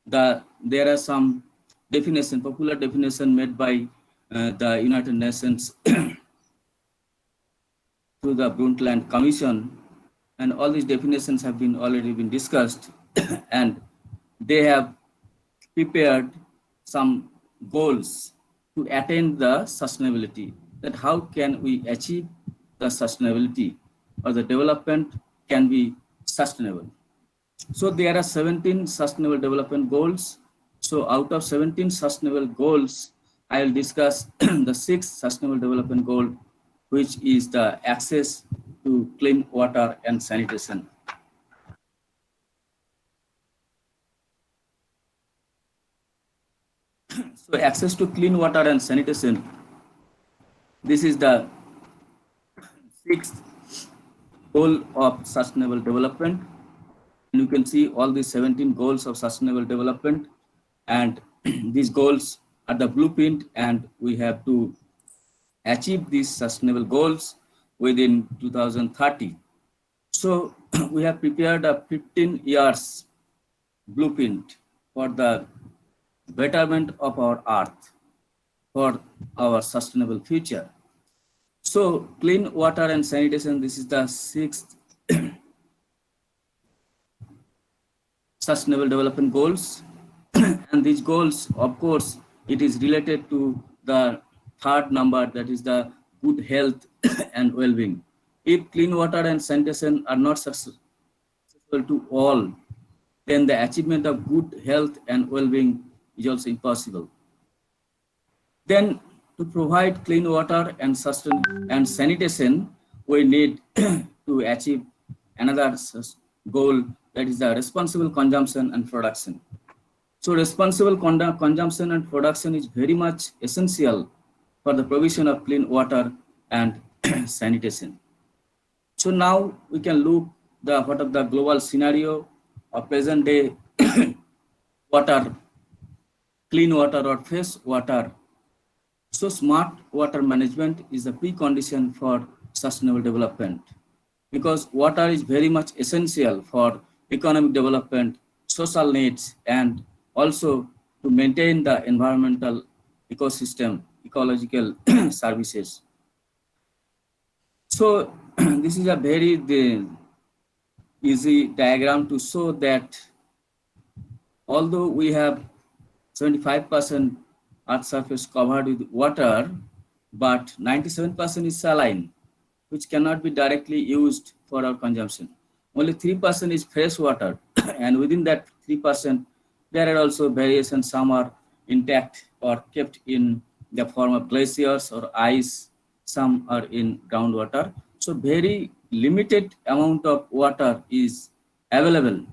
there are some definition, popular definition made by the United Nations through the Brundtland Commission, and all these definitions have been already been discussed, and they have prepared some goals to attain the sustainability, that how can we achieve the sustainability or the development can be sustainable. So there are 17 sustainable development goals. So out of 17 sustainable goals, I will discuss the 6th sustainable development goal, which is the access to clean water and sanitation. So access to clean water and sanitation, this is the 6th goal of sustainable development. And you can see all these 17 goals of sustainable development, and these goals are the blueprint, and we have to achieve these sustainable goals within 2030. So we have prepared a 15 years blueprint for the betterment of our earth, for our sustainable future. So clean water and sanitation, this is the 6th sustainable development goals. And these goals, of course, it is related to the 3rd number, that is the good health and well-being. If clean water and sanitation are not successful to all, then the achievement of good health and well-being is also impossible. Then to provide clean water and sanitation, we need to achieve another goal, that is the responsible consumption and production. So responsible consumption and production is very much essential for the provision of clean water and sanitation. So now we can look what of the global scenario of present day water, clean water or fresh water. So smart water management is a precondition for sustainable development, because water is very much essential for economic development, social needs, and also to maintain the environmental ecosystem, ecological services. So this is a very easy diagram to show that although we have 75% earth surface covered with water, but 97% is saline, which cannot be directly used for our consumption. Only 3% is fresh water, and within that 3%, there are also variations. Some are intact or kept in the form of glaciers or ice. Some are in groundwater. So very limited amount of water is available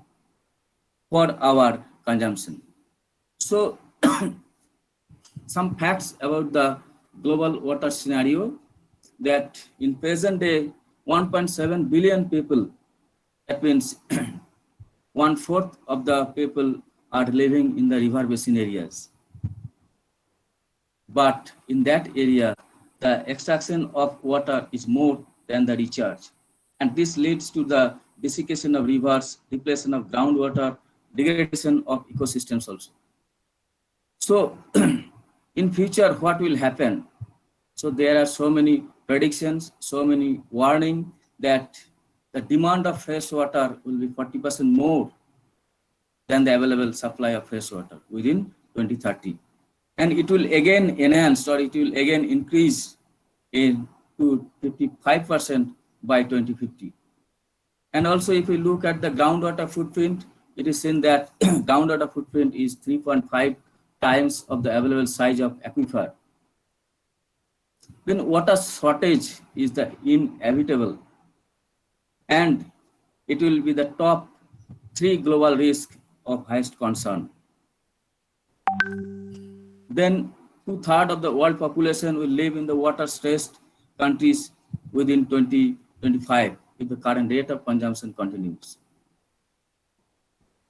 for our consumption. So some facts about the global water scenario, that in present day, 1.7 billion people, that means 1/4 of the people are living in the river basin areas. But in that area, the extraction of water is more than the recharge. And this leads to the desiccation of rivers, depletion of groundwater, degradation of ecosystems also. So in future, what will happen? So there are so many predictions, so many warning that the demand of fresh water will be 40% more than the available supply of fresh water within 2030. And it will again enhance, or it will again increase to 55% by 2050. And also if we look at the groundwater footprint, it is seen that groundwater footprint is 3.5 times of the available size of aquifer. Then water shortage is the inevitable, and it will be the top 3 global risk of highest concern. Then 2/3 of the world population will live in the water-stressed countries within 2025 if the current rate of consumption continues.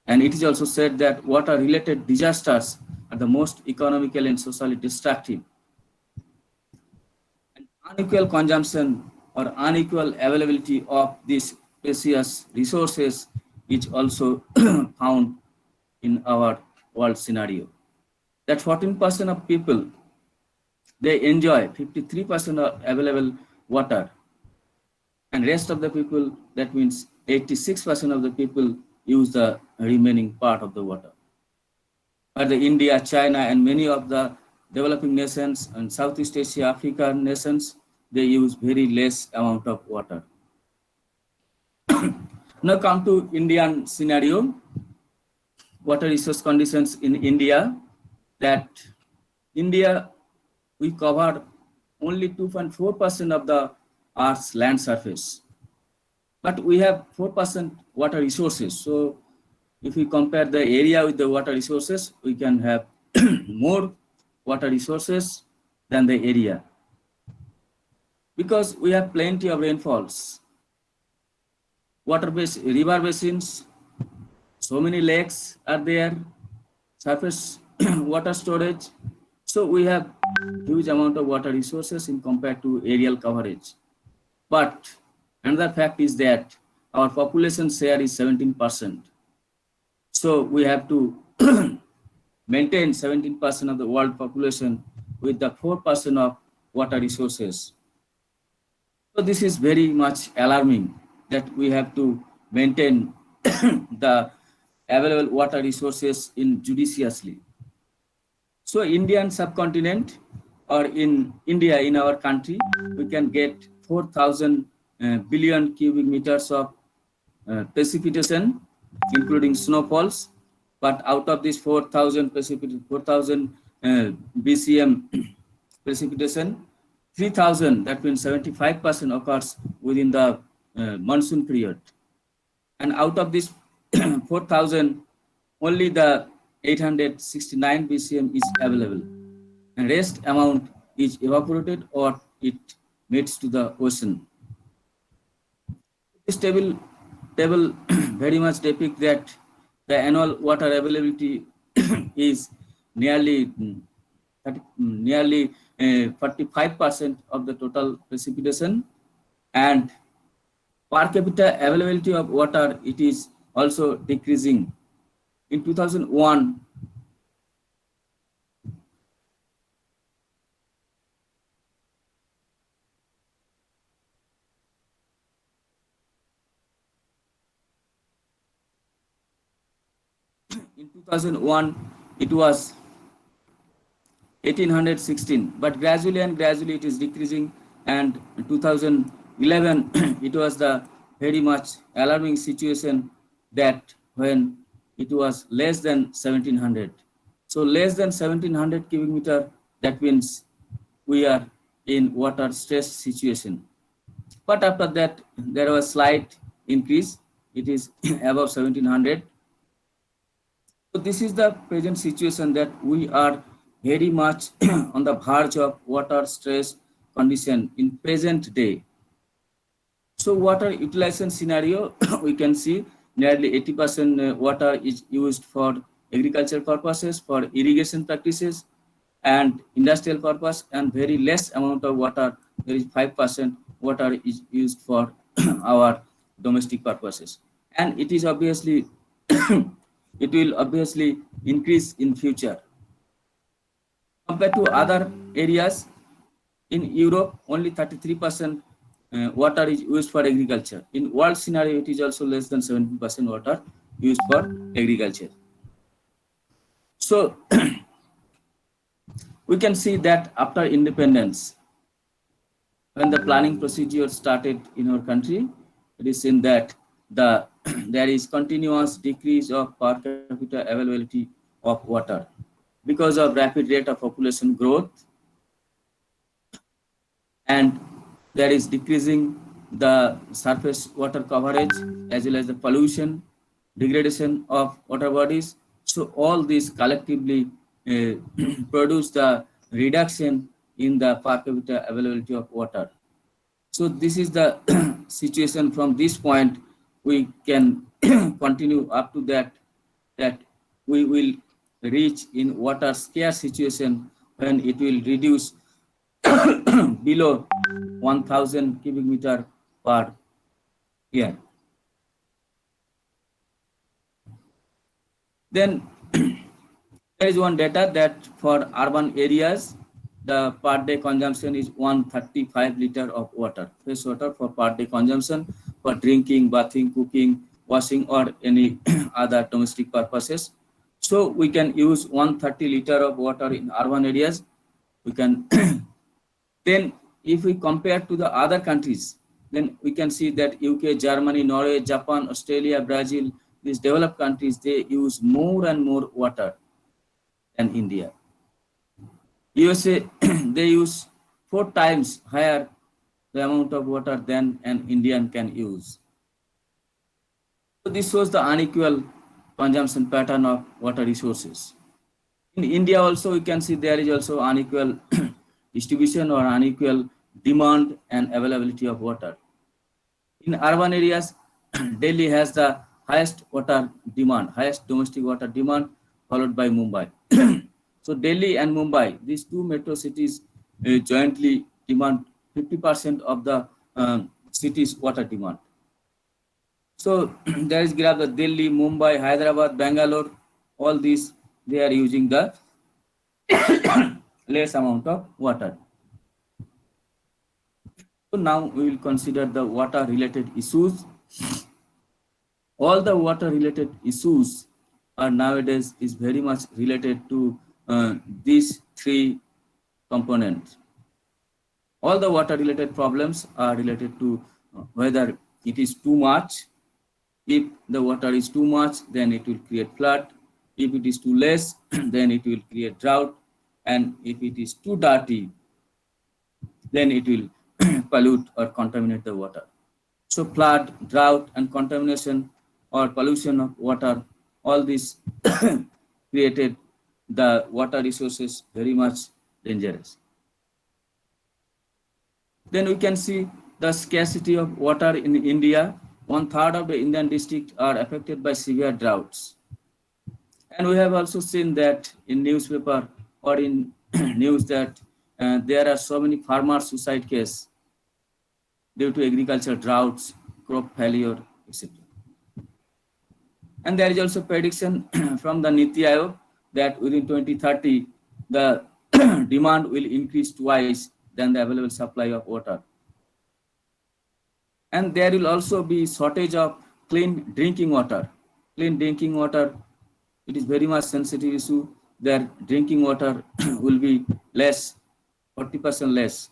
And it is also said that water-related disasters are the most economically and socially destructive. And unequal consumption or unequal availability of these precious resources is also found in our world scenario. That 14% of people, they enjoy 53% of available water, and rest of the people, that means 86% of the people, use the remaining part of the water. But the India, China, and many of the developing nations and Southeast Asia, African nations, they use very less amount of water. Now come to Indian scenario, water resource conditions in India. That India, we cover only 2.4% of the Earth's land surface, but we have 4% water resources. So if we compare the area with the water resources, we can have more water resources than the area, because we have plenty of rainfalls, river basins, so many lakes are there, surface water storage. So we have huge amount of water resources in compared to aerial coverage. But another fact is that our population share is 17%. So we have to maintain 17% of the world population with the 4% of water resources. So this is very much alarming that we have to maintain the available water resources judiciously. So Indian subcontinent, or in India, in our country, we can get 4,000 billion cubic meters of precipitation, including snowfalls. But out of this 4,000 BCM precipitation, 3,000, that means 75%, occurs within the monsoon period. And out of this 4,000, only the 869 BCM is available, and rest amount is evaporated or it meets to the ocean. This table very much depicts that the annual water availability is nearly 45% of the total precipitation, and per capita availability of water, it is also decreasing. In 2001, it was 1816, but gradually it is decreasing, and in 2011 it was the very much alarming situation that when it was less than 1700. So less than 1700 cubic meter, that means we are in water stress situation. But after that, there was slight increase. It is above 1700. So this is the present situation, that we are very much on the verge of water stress condition in present day. So water utilization scenario, we can see nearly 80% water is used for agricultural purposes, for irrigation practices, and industrial purpose, and very less amount of water, there is 5% water is used for our domestic purposes. And it is obviously, it will obviously increase in future. Compared to other areas, in Europe, only 33% water is used for agriculture. In world scenario, it is also less than 70% water used for agriculture. So we can see that after independence, when the planning procedure started in our country, it is seen that there is continuous decrease of per capita availability of water because of rapid rate of population growth, and there is decreasing the surface water coverage as well as the pollution, degradation of water bodies. So all these collectively produce the reduction in the per capita availability of water. So this is the situation. From this point, we can continue up to that we will reach in water scarce situation when it will reduce below 1,000 cubic meter per year. Then there is one data that for urban areas, the per day consumption is 135 liter of water, fresh water for per day consumption for drinking, bathing, cooking, washing, or any other domestic purposes. So we can use 130 liter of water in urban areas. We can then if we compare to the other countries, then we can see that UK, Germany, Norway, Japan, Australia, Brazil, these developed countries, they use more and more water than India. USA, they use 4 times higher the amount of water than an Indian can use. So this shows the unequal consumption pattern of water resources. In India also, we can see there is also unequal distribution or unequal demand and availability of water. In urban areas, Delhi has the highest water demand, highest domestic water demand, followed by Mumbai. So Delhi and Mumbai, these two metro cities jointly demand 50% of the city's water demand. So there is graph that Delhi, Mumbai, Hyderabad, Bangalore, all these, they are using the less amount of water. So now we will consider the water related issues. All the water related issues are nowadays is very much related to these 3 components. All the water related problems are related to whether it is too much. If the water is too much, then it will create flood. If it is too less, then it will create drought. And if it is too dirty, then it will pollute or contaminate the water. So flood, drought, and contamination or pollution of water, all this created the water resources very much dangerous. Then we can see the scarcity of water in India. 1/3 of the Indian districts are affected by severe droughts. And we have also seen that in newspaper or in news that there are so many farmer suicide cases due to agricultural droughts, crop failure, etc. And there is also prediction from the Niti Aayog that within 2030, the demand will increase twice than the available supply of water. And there will also be shortage of clean drinking water. Clean drinking water, it is very much sensitive issue. Their drinking water will be less, 40% less.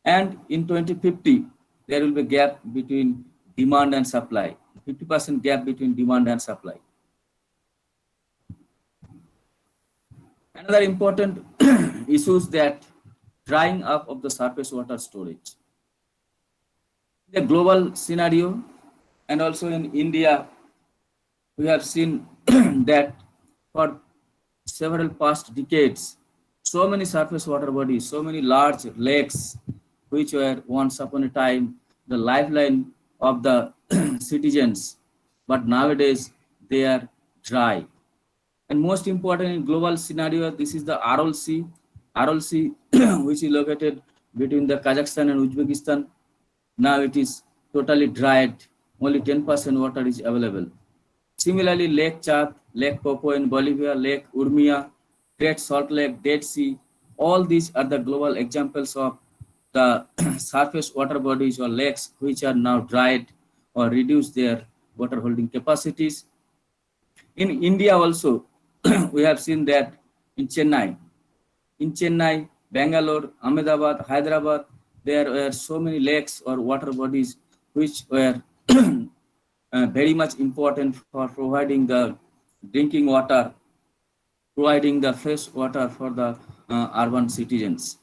And in 2050, there will be a gap between demand and supply, 50% gap between demand and supply. Another important issue is that drying up of the surface water storage. In the global scenario and also in India, we have seen that for several past decades, so many surface water bodies, so many large lakes, which were once upon a time the lifeline of the citizens, but nowadays they are dry. And most important in global scenario, this is the Aral Sea, which is located between the Kazakhstan and Uzbekistan. Now it is totally dried only 10% water is available. Similarly, Lake Chad, Lake Popo in Bolivia, Lake Urmia, Great Salt Lake, Dead Sea, all these are the global examples of the surface water bodies or lakes which are now dried or reduced their water holding capacities. In India also, we have seen that in Chennai, Bangalore, Ahmedabad, Hyderabad, there were so many lakes or water bodies which were very much important for providing the drinking water, providing the fresh water for the urban citizens.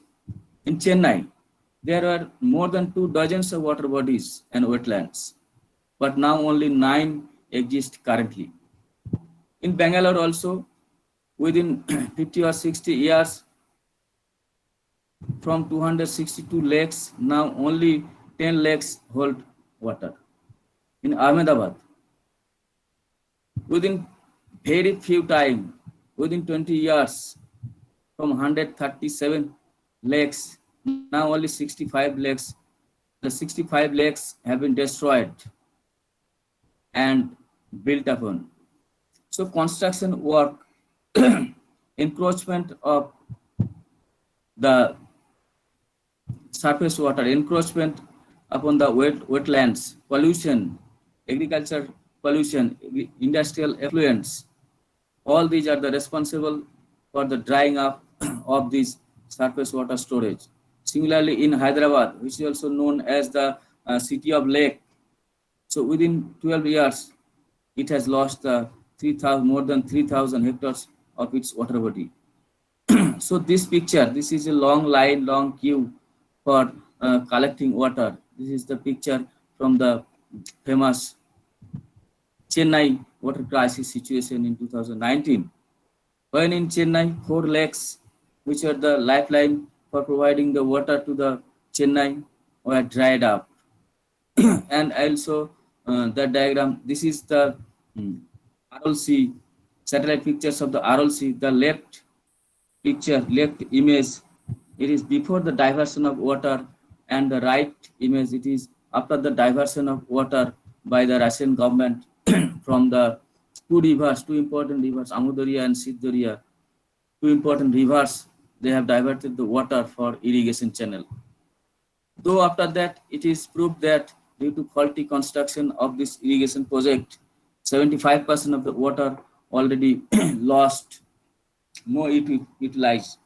In Chennai, there are more than 24 of water bodies and wetlands, but now only 9 exist currently. In Bangalore also, within 50 or 60 years, from 262 lakes, now only 10 lakes hold water. In Ahmedabad, within very few time, within 20 years, from 137 lakes, now only 65 lakes. The 65 lakes have been destroyed and built upon. So construction work, encroachment of the surface water, encroachment upon the wetlands, pollution, agriculture pollution, industrial effluents, all these are the responsible for the drying up of this surface water storage. Similarly, in Hyderabad, which is also known as the city of lake, so within 12 years, it has lost more than 3,000 hectares of its water body. So this picture, this is a long line, long queue for collecting water. This is the picture from the famous Chennai water crisis situation in 2019. When in Chennai, 4 lakes, which are the lifeline for providing the water to the Chennai, were dried up. And also the diagram, this is the RLC, satellite pictures of the RLC, the left picture, left image, it is before the diversion of water, and the right image, it is after the diversion of water by the Russian government from the two important rivers, Amudarya and Siddharya, 2 important rivers, they have diverted the water for irrigation channel. Though after that, it is proved that due to faulty construction of this irrigation project, 75% of the water already lost, no utilized.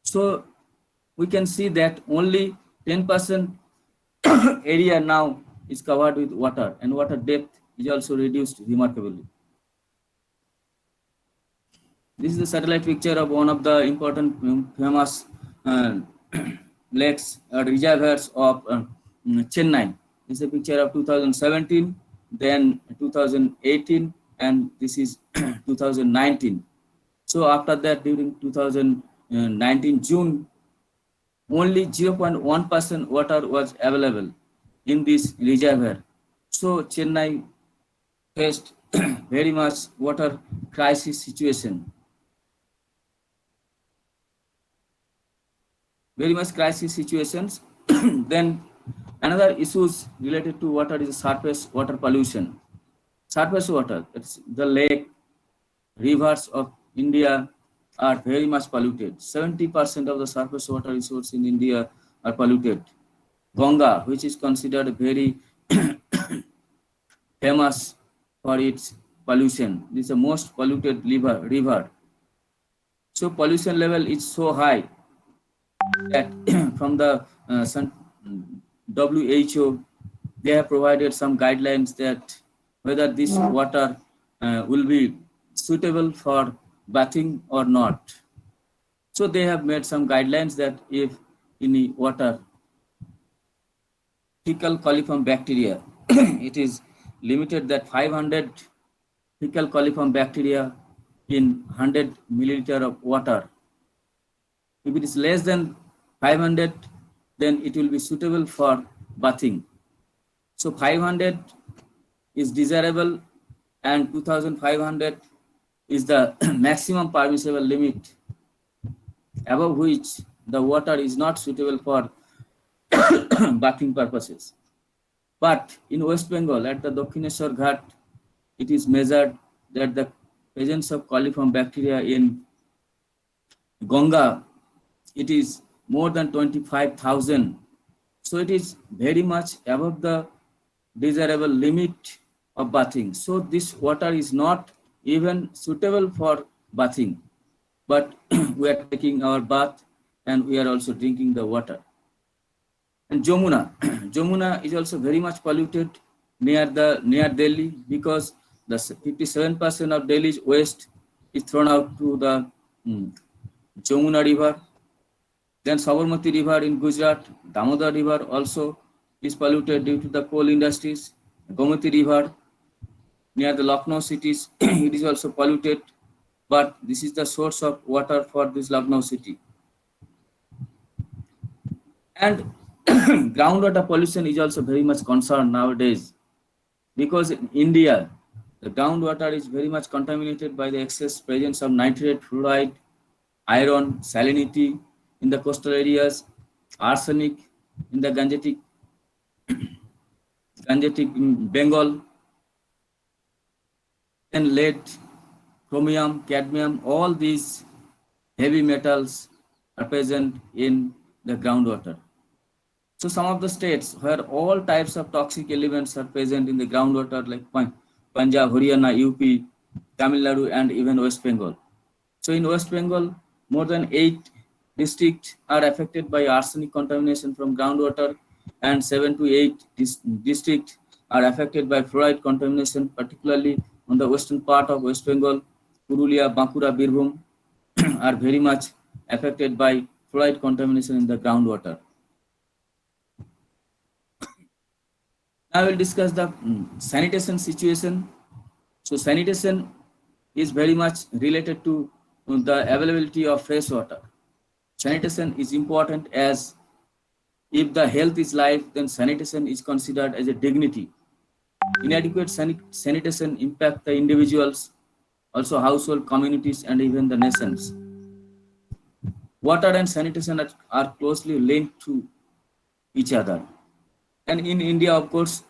So we can see that only 10% area now is covered with water, and water depth is also reduced remarkably. This is the satellite picture of one of the important famous lakes or reservoirs of Chennai. This is a picture of 2017, then 2018, and this is 2019. So after that, during 2019 June, only 0.1% water was available in this reservoir. So Chennai faced very much water crisis situation. Very much crisis situations. Then another issues related to water is surface water pollution. Surface water, it's the lake, rivers of India are very much polluted. 70% of the surface water resource in India are polluted. Ganga, which is considered very famous for its pollution, this is the most polluted river. So pollution level is so high that from the WHO, they have provided some guidelines that whether this water will be suitable for bathing or not. So they have made some guidelines that if in the water fecal coliform bacteria, it is limited that 500 fecal coliform bacteria in 100 milliliter of water. If it is less than 500, then it will be suitable for bathing. So 500 is desirable, and 2500 is the maximum permissible limit, above which the water is not suitable for bathing purposes. But in West Bengal, at the Dakshineshwar Ghat, it is measured that the presence of coliform bacteria in Ganga, it is more than 25,000. So it is very much above the desirable limit of bathing. So this water is not even suitable for bathing, but we are taking our bath and we are also drinking the water. And Jamuna, Jamuna is also very much polluted near Delhi, because the 57% of Delhi's waste is thrown out to the Jamuna river. Then Sabarmati river in Gujarat, Damodar river also is polluted due to the coal industries. Gomati river near the Lucknow cities, it is also polluted, but this is the source of water for this Lucknow city. And groundwater pollution is also very much concerned nowadays, because in India, the groundwater is very much contaminated by the excess presence of nitrate, fluoride, iron, salinity in the coastal areas, arsenic in the Gangetic Bengal, and lead, chromium, cadmium, all these heavy metals are present in the groundwater. So some of the states where all types of toxic elements are present in the groundwater, like Punjab, Haryana, UP, Tamil Nadu, and even West Bengal. So in West Bengal, more than 8 districts are affected by arsenic contamination from groundwater, and 7 to 8 districts are affected by fluoride contamination, particularly on the western part of West Bengal. Purulia, Bankura, Birbhum are very much affected by fluoride contamination in the groundwater. Now we'll discuss the sanitation situation. So sanitation is very much related to the availability of fresh water. Sanitation is important, as if the health is life, then sanitation is considered as a dignity. Inadequate sanitation impact the individuals, also household, communities, and even the nations. Water and sanitation are closely linked to each other. And in India, of course,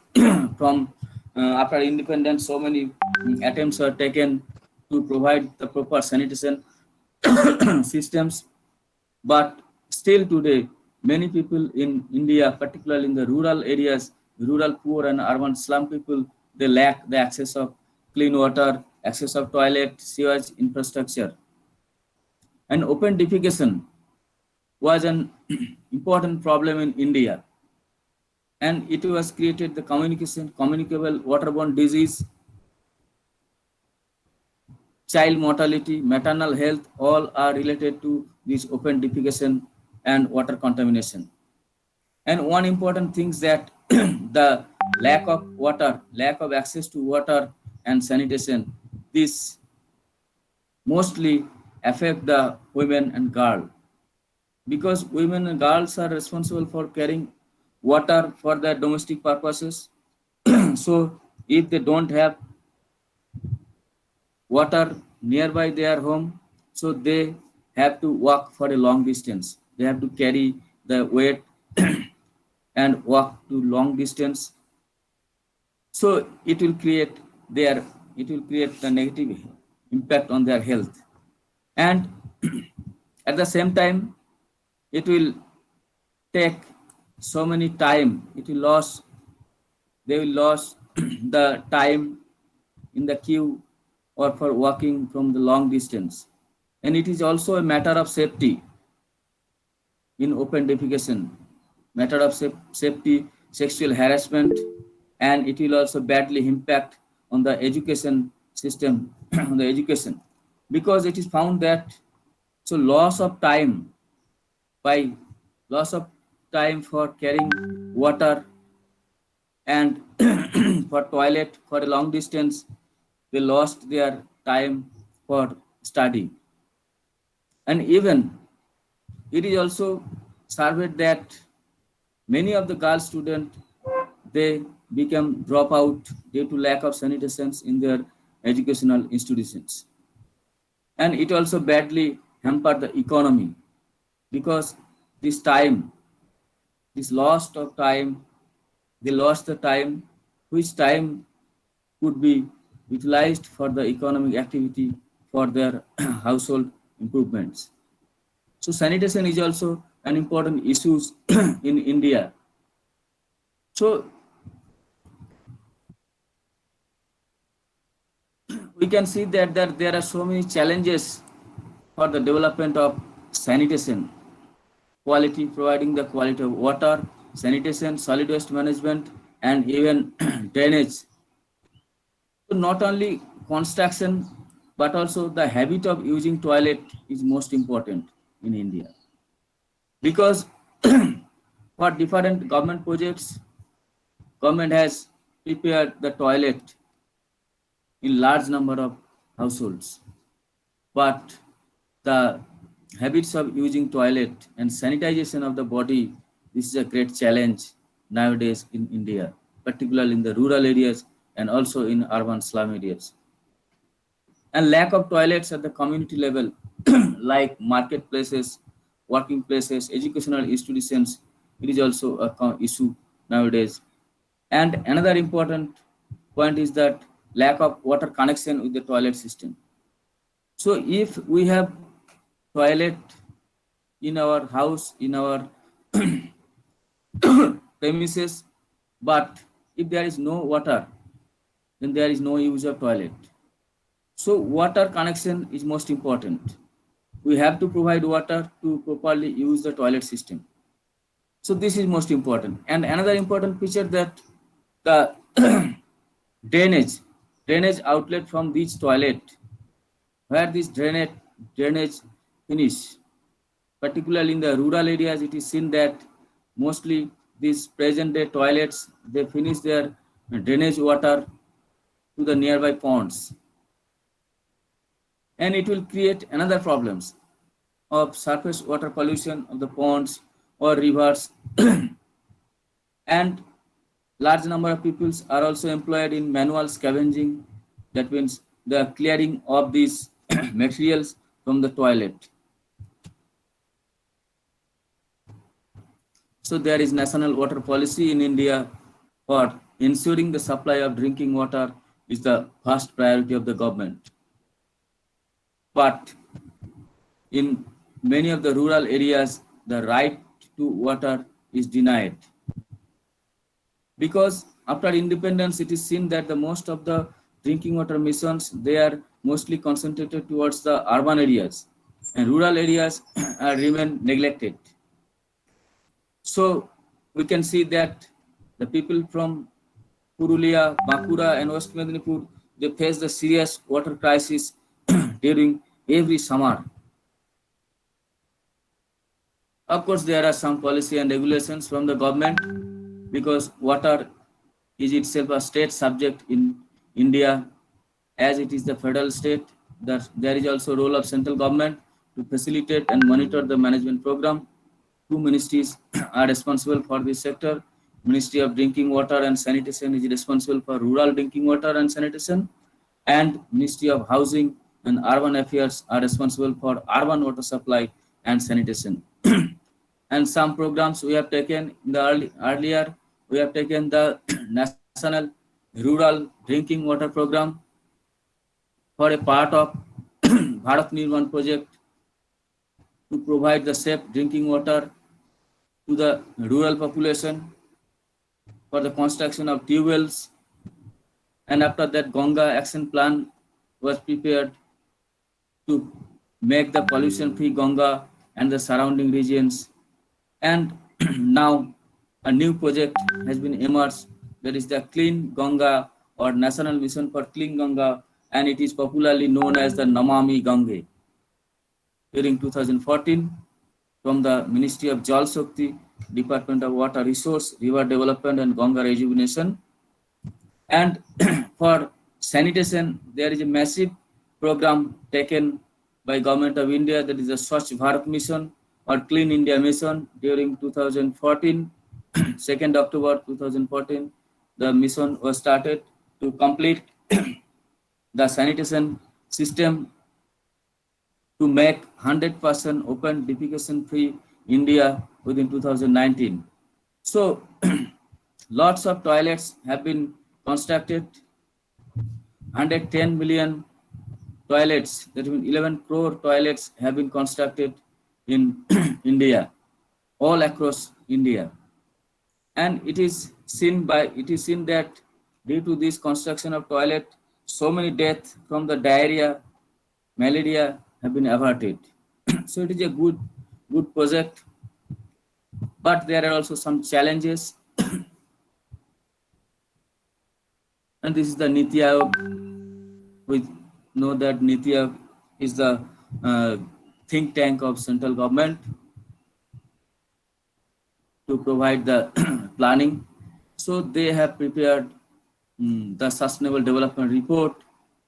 from after independence, so many attempts are taken to provide the proper sanitation systems. But still today, many people in India, particularly in the rural areas, rural poor and urban slum people, they lack the access of clean water, access of toilet, sewage infrastructure. And open defecation was an important problem in India. And it was created the communicable waterborne disease, child mortality, maternal health, all are related to this open defecation and water contamination. And one important thing is that the lack of water, lack of access to water and sanitation, this mostly affect the women and girls, because women and girls are responsible for carrying water for their domestic purposes. So if they don't have water nearby their home, so they have to walk for a long distance. They have to carry the weight and walk to long distance. So it will create the negative impact on their health. And at the same time, it will take so many time, they will lose the time in the queue or for walking from the long distance. And it is also a matter of safety in open defecation, matter of safety, sexual harassment, and it will also badly impact on the education system, on the education, because it is found that so loss of time for carrying water and for toilet for a long distance, they lost their time for study. And even it is also surveyed that many of the girl students, they become dropout due to lack of sanitation in their educational institutions. And it also badly hampered the economy, because this loss of time they lost the time, which time could be utilized for the economic activity for their household improvements. So sanitation is also an important issue in India. So we can see that there are so many challenges for the development of sanitation, quality, providing the quality of water, sanitation, solid waste management, and even drainage. So not only construction, but also the habit of using toilet is most important in India. Because for different government projects, government has prepared the toilet in large number of households. But the habits of using toilet and sanitization of the body, this is a great challenge nowadays in India, particularly in the rural areas and also in urban slum areas. And lack of toilets at the community level, like marketplaces, working places, educational institutions, it is also a issue nowadays. And another important point is that lack of water connection with the toilet system. So if we have toilet in our house, in our premises, but if there is no water, then there is no use of toilet. So water connection is most important. We have to provide water to properly use the toilet system. So this is most important. And another important feature that the drainage outlet from this toilet, where this drainage finish, particularly in the rural areas, it is seen that mostly these present day toilets, they finish their drainage water to the nearby ponds. And it will create another problems of surface water pollution of the ponds or rivers. And large number of people are also employed in manual scavenging. That means the clearing of these materials from the toilet. So there is national water policy in India for ensuring the supply of drinking water is the first priority of the government. But in many of the rural areas, the right to water is denied. Because after independence, it is seen that the most of the drinking water missions, they are mostly concentrated towards the urban areas, and rural areas remain neglected. So we can see that the people from Purulia, Bankura, and West Medinipur, they face the serious water crisis during every summer. Of course, there are some policy and regulations from the government, because water is itself a state subject in India, as it is the federal state. That there is also a role of central government to facilitate and monitor the management program. Two ministries are responsible for this sector. Ministry of Drinking Water and Sanitation is responsible for rural drinking water and sanitation, and Ministry of Housing and Urban Affairs are responsible for urban water supply and sanitation. And some programs we have taken in the earlier, we have taken the National Rural Drinking Water Program for a part of Bharat Nirman project to provide the safe drinking water to the rural population, for the construction of tube wells. And after that, Ganga Action Plan was prepared to make the pollution-free Ganga and the surrounding regions. And now a new project has been emerged, that is the Clean Ganga, or National Mission for Clean Ganga, and it is popularly known as the Namami Gange. During 2014, from the Ministry of Jal Shakti, Department of Water Resource, River Development and Ganga Rejuvenation. And for sanitation, there is a massive program taken by Government of India, that is the Swachh Bharat Mission or Clean India Mission during 2014. 2nd October 2014, the mission was started to complete the sanitation system to make 100% open defecation free India within 2019. So lots of toilets have been constructed. 110 million toilets, that means 11 crore toilets have been constructed in India, all across India. And it is seen that due to this construction of toilet, so many deaths from the diarrhea, malaria have been averted. So it is a good project, but there are also some challenges. And this is the Niti Aayog. We know that Niti Aayog is the think tank of central government to provide the planning. So they have prepared the Sustainable Development Report,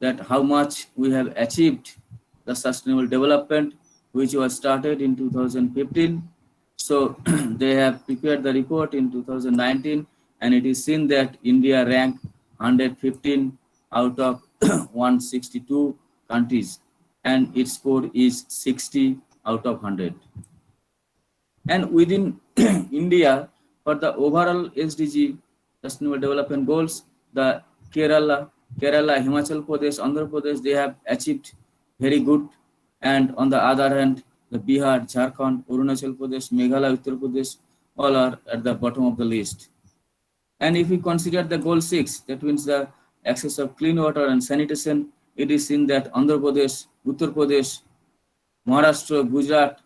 that how much we have achieved the sustainable development, which was started in 2015. So they have prepared the report in 2019, and it is seen that India ranked 115 out of 162 countries, and its score is 60 out of 100. And within India, for the overall SDG, Sustainable Development Goals, the Kerala, Himachal Pradesh, Andhra Pradesh, they have achieved very good. And on the other hand, the Bihar, Jharkhand, Arunachal Pradesh, Meghalaya, Uttar Pradesh, all are at the bottom of the list. And if we consider the goal 6, that means the access of clean water and sanitation, it is seen that Andhra Pradesh, Uttar Pradesh, Maharashtra, Gujarat,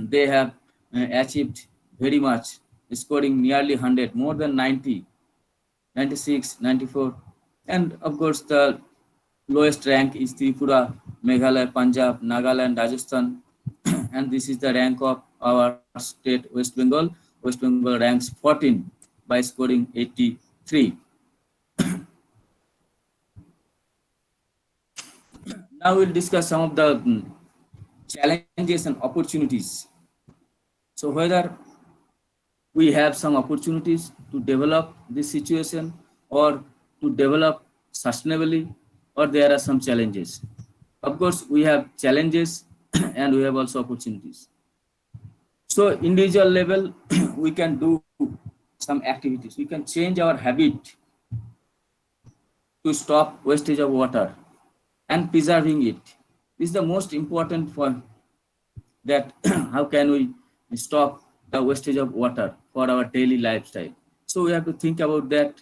they have achieved very much, scoring nearly 100, more than 90, 96, 94. And of course, the lowest rank is Tripura, Meghalaya, Punjab, Nagaland, Rajasthan. And this is the rank of our state, West Bengal. West Bengal ranks 14 by scoring 83. Now we'll discuss some of the challenges and opportunities. So whether we have some opportunities to develop this situation or to develop sustainably, or there are some challenges. Of course, we have challenges and we have also opportunities. So individual level, we can do some activities. We can change our habit to stop wastage of water and preserving it. This is the most important for that. How can we stop the wastage of water for our daily lifestyle? So we have to think about that.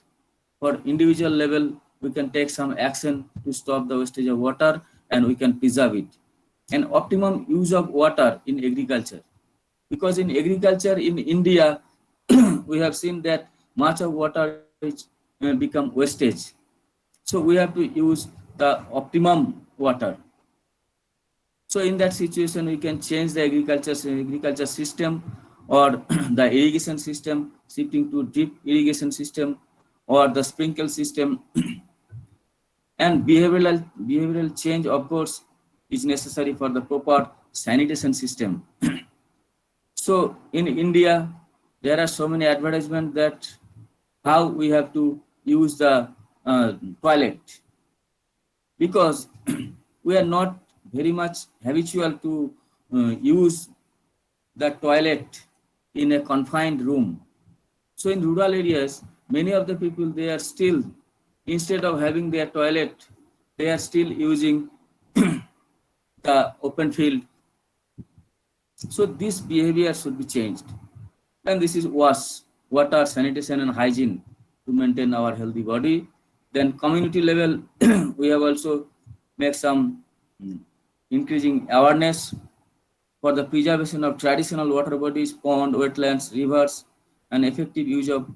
For individual level, we can take some action to stop the wastage of water and we can preserve it. And optimum use of water in agriculture. Because in agriculture in India, we have seen that much of water is become wastage. So we have to use the optimum water. So in that situation, we can change the agriculture system or the irrigation system, shifting to drip irrigation system or the sprinkle system. And behavioral change, of course, is necessary for the proper sanitation system. So in India, there are so many advertisements that how we have to use the toilet, because we are not very much habitual to use the toilet in a confined room. So in rural areas, many of the people, they are still, instead of having their toilet, they are still using the open field. So this behavior should be changed. And this is water, sanitation and hygiene to maintain our healthy body. Then community level, we have also made some increasing awareness for the preservation of traditional water bodies, pond, wetlands, rivers, and effective use of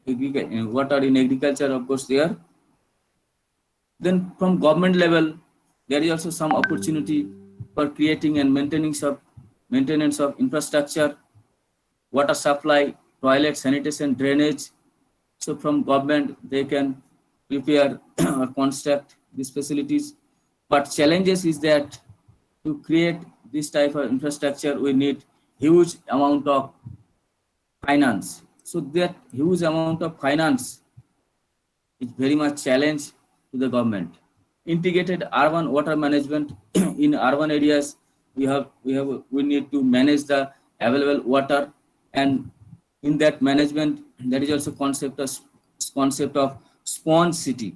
water in agriculture, of course, there. Then from government level, there is also some opportunity for creating and maintenance of infrastructure, water supply, toilet, sanitation, drainage. So from government, they can prepare or construct these facilities. But challenges is that to create this type of infrastructure, we need huge amount of finance. So that huge amount of finance is very much challenge to the government. Integrated urban water management in urban areas, we need to manage the available water, and in that management, there is also concept of sponge city.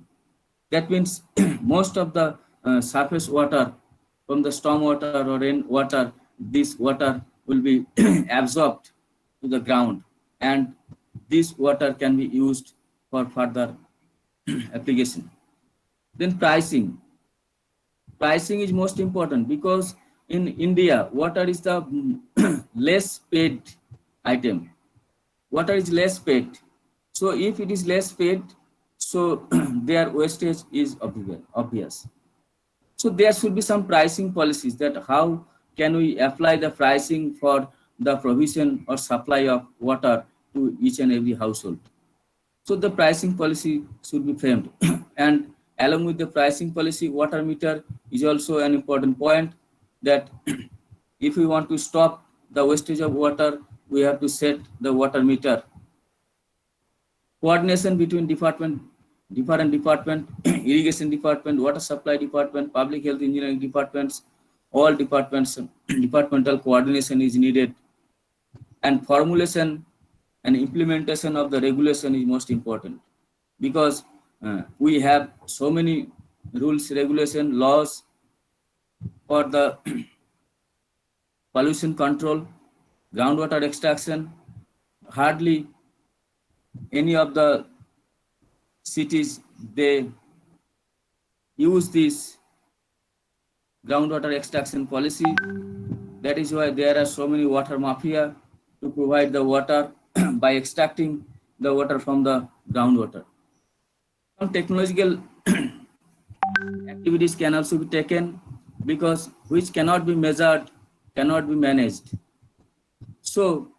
That means most of the surface water from the storm water or rain water, this water will be absorbed to the ground, and this water can be used for further application. Then pricing. Pricing is most important because in India, water is the less paid item. Water is less paid. So if it is less paid, so their wastage is obvious. So there should be some pricing policies that how can we apply the pricing for the provision or supply of water to each and every household. So the pricing policy should be framed. And along with the pricing policy, water meter is also an important point, that if we want to stop the wastage of water, we have to set the water meter. Coordination between different department, irrigation department, water supply department, public health engineering departments, all departments, departmental coordination is needed. And formulation and implementation of the regulation is most important, because we have so many rules, regulation, laws for the pollution control, groundwater extraction. Hardly any of the cities, they use this groundwater extraction policy. That is why there are so many water mafia to provide the water by extracting the water from the groundwater. Some technological activities can also be taken, because which cannot be measured, cannot be managed. So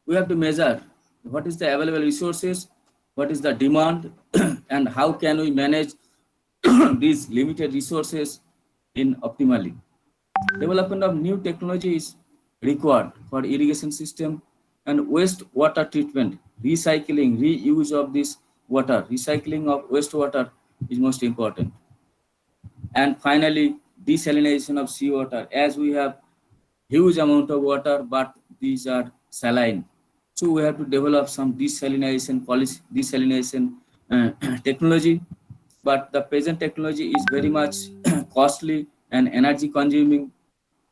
we have to measure what is the available resources, what is the demand, and how can we manage these limited resources in optimally. Development of new technology is required for irrigation system and wastewater treatment, recycling, reuse of this water, recycling of wastewater is most important. And finally, desalination of seawater, as we have huge amount of water, but these are saline. So we have to develop some desalination policy, desalination technology, but the present technology is very much costly and energy consuming.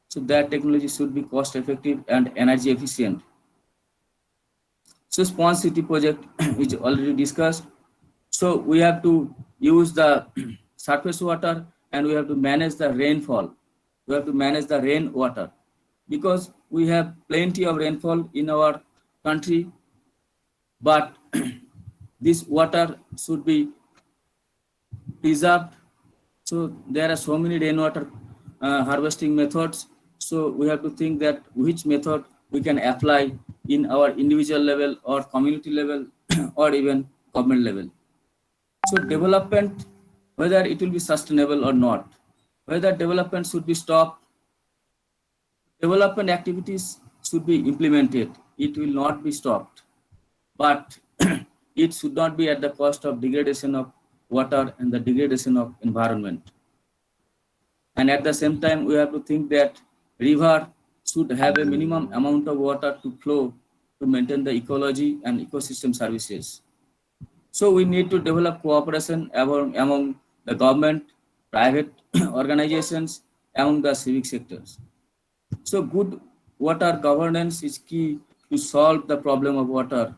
So that technology should be cost effective and energy efficient. So sponge city project is already discussed. So we have to use the surface water, and we have to manage the rainfall. We have to manage the rainwater, because we have plenty of rainfall in our country, but this water should be preserved. So there are so many rainwater harvesting methods. So we have to think that which method we can apply in our individual level or community level or even government level. So development, whether it will be sustainable or not, whether development should be stopped, development activities should be implemented. It will not be stopped, but it should not be at the cost of degradation of water and the degradation of environment. And at the same time, we have to think that river should have a minimum amount of water to flow to maintain the ecology and ecosystem services. So we need to develop cooperation among the government, private organizations, among the civic sectors. So good water governance is key to solve the problem of water.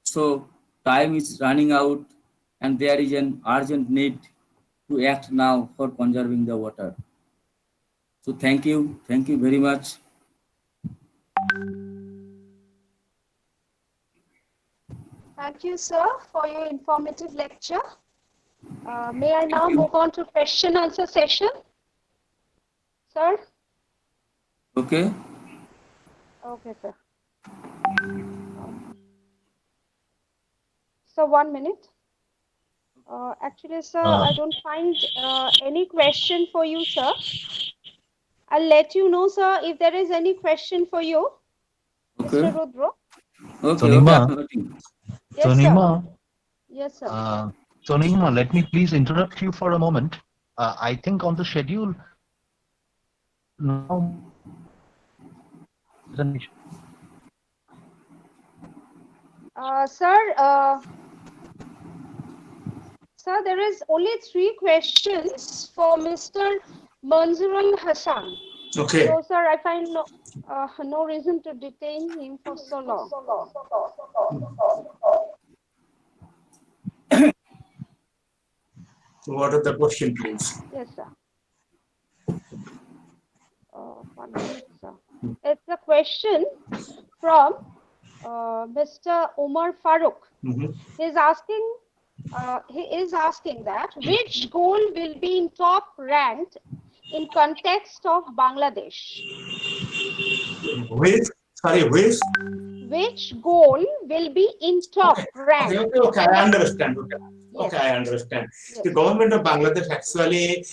So time is running out, and there is an urgent need to act now for conserving the water. So thank you very much. Thank you, sir, for your informative lecture. May I now move on to question answer session? Sir? Okay. Okay, sir. So 1 minute. Actually, sir, I don't find any question for you, sir. I'll let you know, sir, if there is any question for you, Okay. Mr. Rudra. Okay. Sonima, Yes, Sonima, sir. Yes, sir. Sonima, let me please interrupt you for a moment. I think on the schedule now. Sir, there is only 3 questions for Mr. Manzurul Hassan. Okay. So, sir, I find no reason to detain him for so long. What are the question, please? Yes, sir. 1 minute, sir. It's a question from Mr. Umar Farooq. He is asking that which goal will be in top ranked in context of Bangladesh? Which goal will be in top rank? Okay, I understand. Okay, I understand. Yes. The government of Bangladesh actually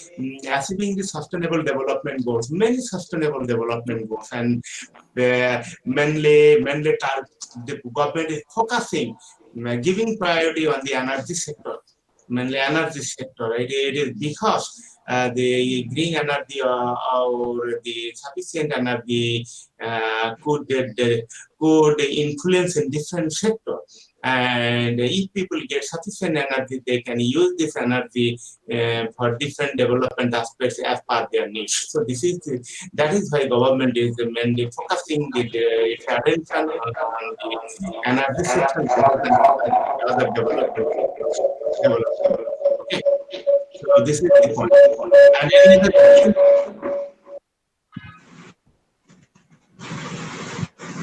achieving the sustainable development goals, many sustainable development goals, and mainly the government is focusing, giving priority on the energy sector, mainly energy sector. It is because the green energy or the sufficient energy could influence in different sectors. And if people get sufficient energy, they can use this energy for different development aspects as per their needs. So that is why government is mainly focusing its attention on the energy sector rather than other development. Okay. So this is the point. And any other question?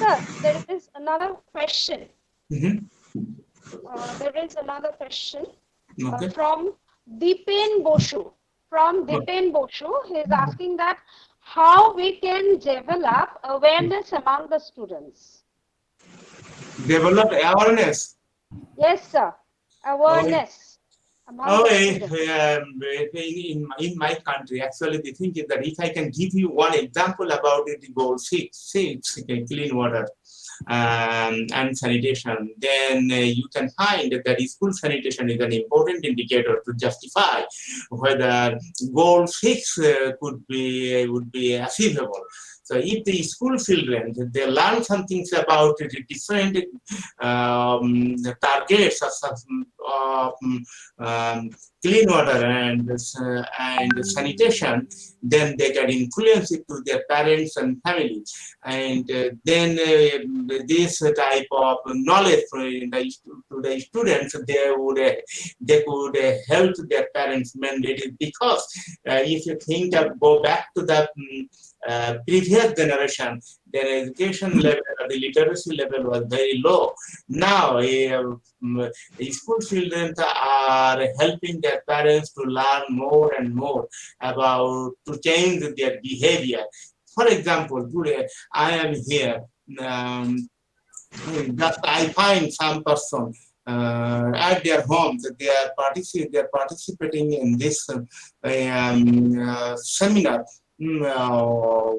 Sir, there is another question. There is another question okay. From Dipen Boshu. He is asking that how we can develop awareness among the students. Develop awareness. Yes, sir. Awareness. In my country, actually, the thing is that if I can give you one example about the goal 6, clean water and sanitation, then you can find that school sanitation is an important indicator to justify whether goal 6 would be achievable. So if the school children, they learn some things about the different targets of clean water and sanitation, then they can influence it to their parents and family. And then this type of knowledge to the students, they could help their parents mandate, because if you think of go back to the previous generation, their education level or the literacy level was very low. Now, school children are helping their parents to learn more and more about to change their behavior. For example, today I am here. Just I find some person at their homes, they are participating in this seminar.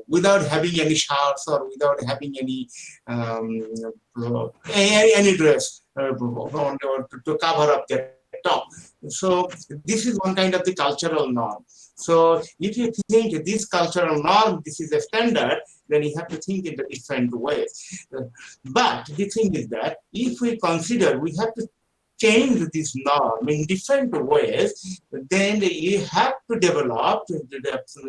Without having any shorts or without having any dress to cover up their top. So this is one kind of the cultural norm. So if you think this cultural norm, this is a standard, then you have to think in a different way. But the thing is that if we consider we have to change this norm in different ways, then you have to develop,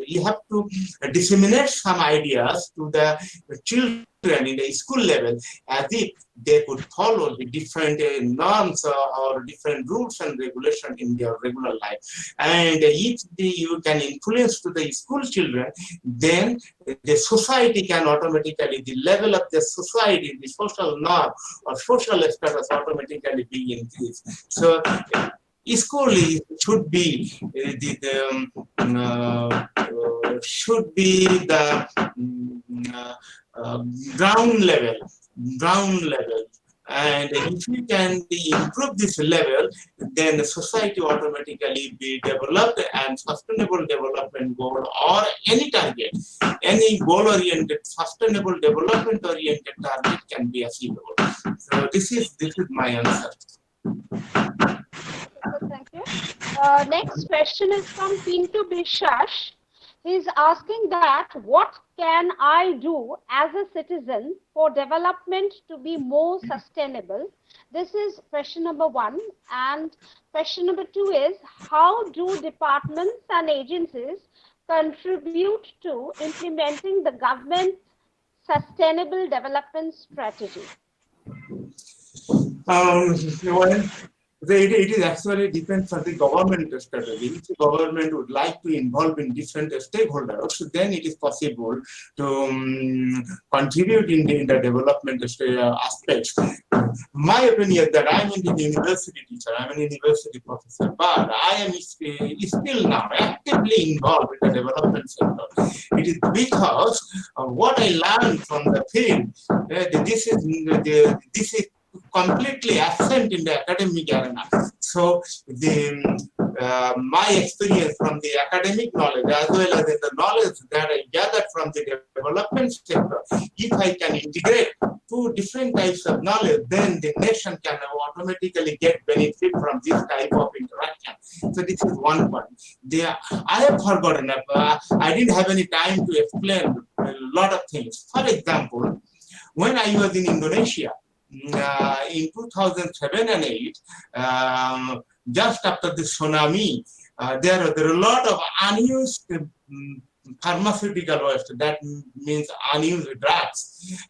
you have to disseminate some ideas to the children in the school level, as if they could follow the different norms or different rules and regulations in their regular life. And if you can influence to the school children, then the society can automatically, the level of the society, the social norm or social status automatically be increased. So school should be the ground level, and if we can improve this level, then the society automatically be developed, and sustainable development goal or any target, any goal-oriented, sustainable development-oriented target can be achievable. So this is my answer. Thank you. Next question is from Pintu Bishash. He is asking that what can I do as a citizen for development to be more sustainable? This is question number 1. And question number 2 is, how do departments and agencies contribute to implementing the government's sustainable development strategy? Well, it is actually depends on the government strategy. If the government would like to involve in different stakeholders, then it is possible to contribute in the development aspects. My opinion that I'm a university teacher, I'm a university professor, but I am still now actively involved in the development sector. It is because what I learned from the field, this is completely absent in the academic arena. So my experience from the academic knowledge as well as in the knowledge that I gathered from the development sector, if I can integrate two different types of knowledge, then the nation can automatically get benefit from this type of interaction. So this is one point. I have forgotten, I didn't have any time to explain a lot of things. For example, when I was in Indonesia, in 2007 and 8, just after the tsunami, there are a lot of unused pharmaceutical waste, that means unused drugs.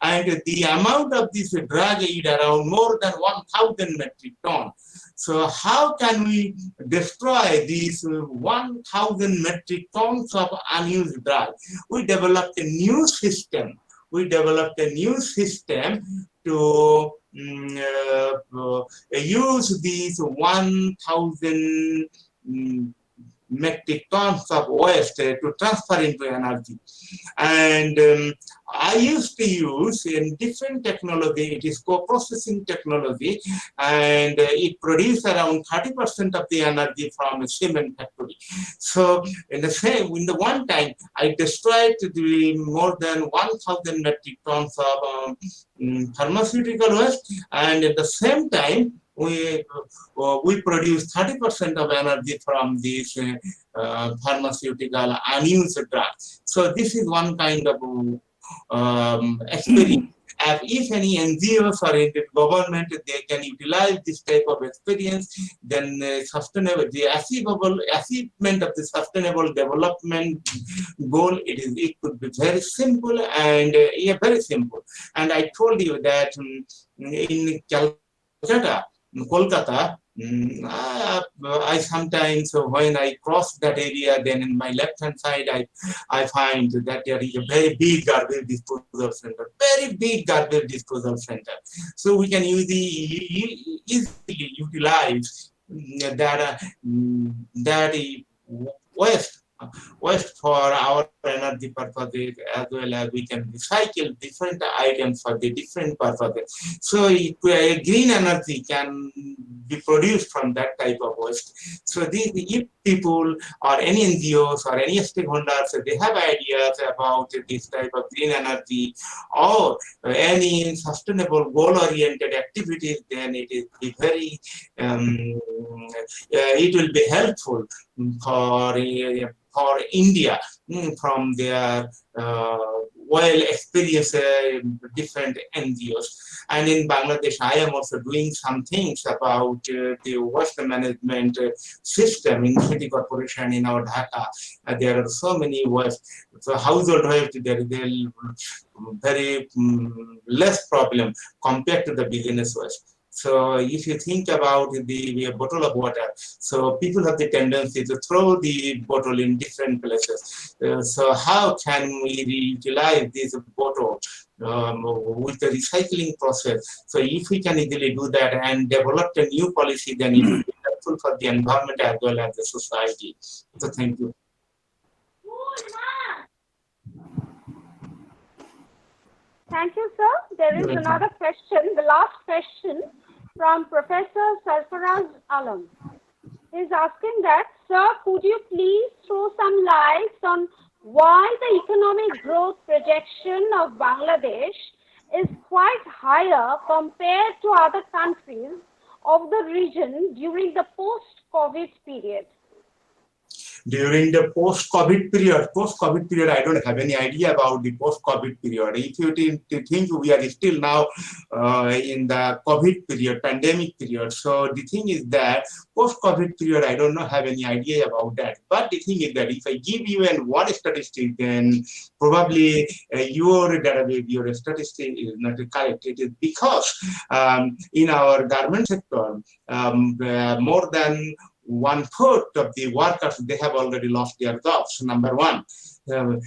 And the amount of this drug is around more than 1,000 metric tons. So how can we destroy these 1,000 metric tons of unused drugs? We developed a new system. To use these 1,000 metric tons of waste to transfer into energy. And I used to use a different technology, it is co-processing technology, and it produced around 30% of the energy from a cement factory. So in the one time, I destroyed more than 1,000 metric tons of pharmaceutical waste, and at the same time, we produce 30% of energy from these pharmaceutical unused drugs. So this is one kind of experience. If any NGOs or any government, they can utilize this type of experience, then the achievement of the sustainable development goal, it could be very simple and very simple. And I told you that in Kolkata, I sometimes, when I cross that area, then in my left hand side, I find that there is a very big garbage disposal center, So we can easily utilize that waste for our energy purposes, as well as we can recycle different items for the different purposes. So a green energy can be produced from that type of waste. So if people or any NGOs or any stakeholders, they have ideas about this type of green energy or any sustainable goal-oriented activities, then it is very it will be helpful for India from their well-experienced different NGOs. And in Bangladesh, I am also doing some things about the waste management system in city corporation in our Dhaka. There are so many waste. So household waste, there is very less problem compared to the business waste. So if you think about the bottle of water, so people have the tendency to throw the bottle in different places. So how can we reutilize this bottle with the recycling process? So if we can easily do that and develop a new policy, then it will be helpful for the environment as well as the society. So thank you. Thank you, sir. There is another question, the last question from Professor Sarfaraz Alam. He's asking that, sir, could you please throw some light on why the economic growth projection of Bangladesh is quite higher compared to other countries of the region during the post-COVID period? during the post-COVID period, I don't have any idea about the post-COVID period. If you think we are still now in the COVID period, pandemic period, so the thing is that post-COVID period, I don't know, have any idea about that. But the thing is that if I give you one statistic, then probably your database, your statistic is not correct. It is because in our garment sector, more than 1/4 of the workers, they have already lost their jobs, number one. There is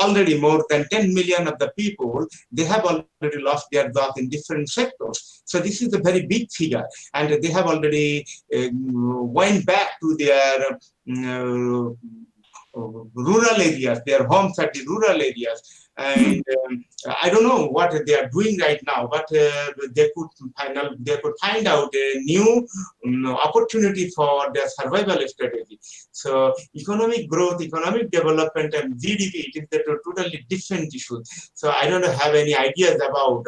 already more than 10 million of the people, they have already lost their jobs in different sectors. So this is a very big figure, and they have already went back to their rural areas, their homes at the rural areas. And I don't know what they are doing right now, but they could find out a new opportunity for their survival strategy. So economic growth, economic development, and GDP, it is a totally different issue. So I don't have any ideas about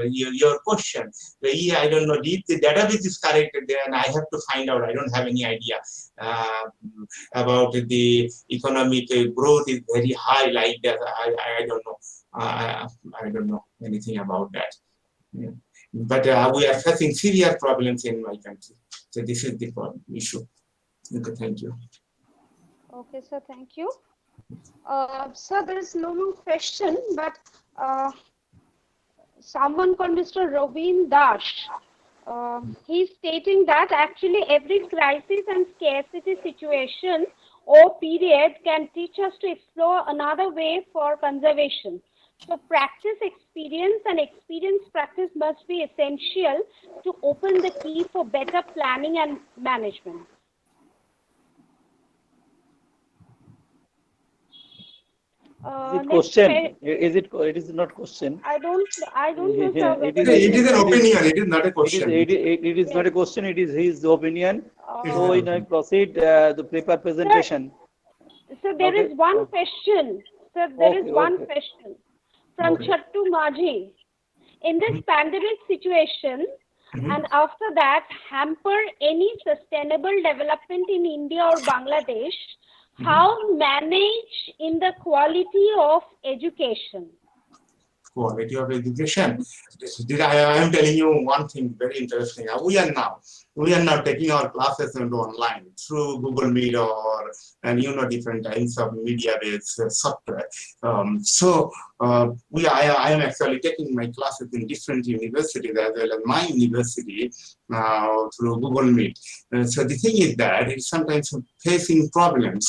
your question. I don't know if the database is correct, then I have to find out. I don't have any idea about the economic growth is very high like that. I don't know. I don't know anything about that. Yeah. But we are facing serious problems in my country. So this is the issue. Okay, thank you. Okay, sir, thank you. Sir, there is no more question, but someone called Mr. Rovin Dash, he's stating that actually every crisis and scarcity situation or period can teach us to explore another way for conservation. So practice experience and experience practice must be essential to open the key for better planning and management. Is it question? It is not question. I don't know, sir. It is an opinion. It is not a question. It is not a question. It is his opinion. So in I proceed the paper presentation. So there is one question. Sir, there is one question from Chattu Majhi. In this pandemic situation, and after that hamper any sustainable development in India or Bangladesh, how manage in the quality of education? Quality of education. I am telling you one thing very interesting. We are now taking our classes into online through Google Meet or different kinds of media-based software. I am actually taking my classes in different universities as well as my university through Google Meet. So the thing is that it's sometimes facing problems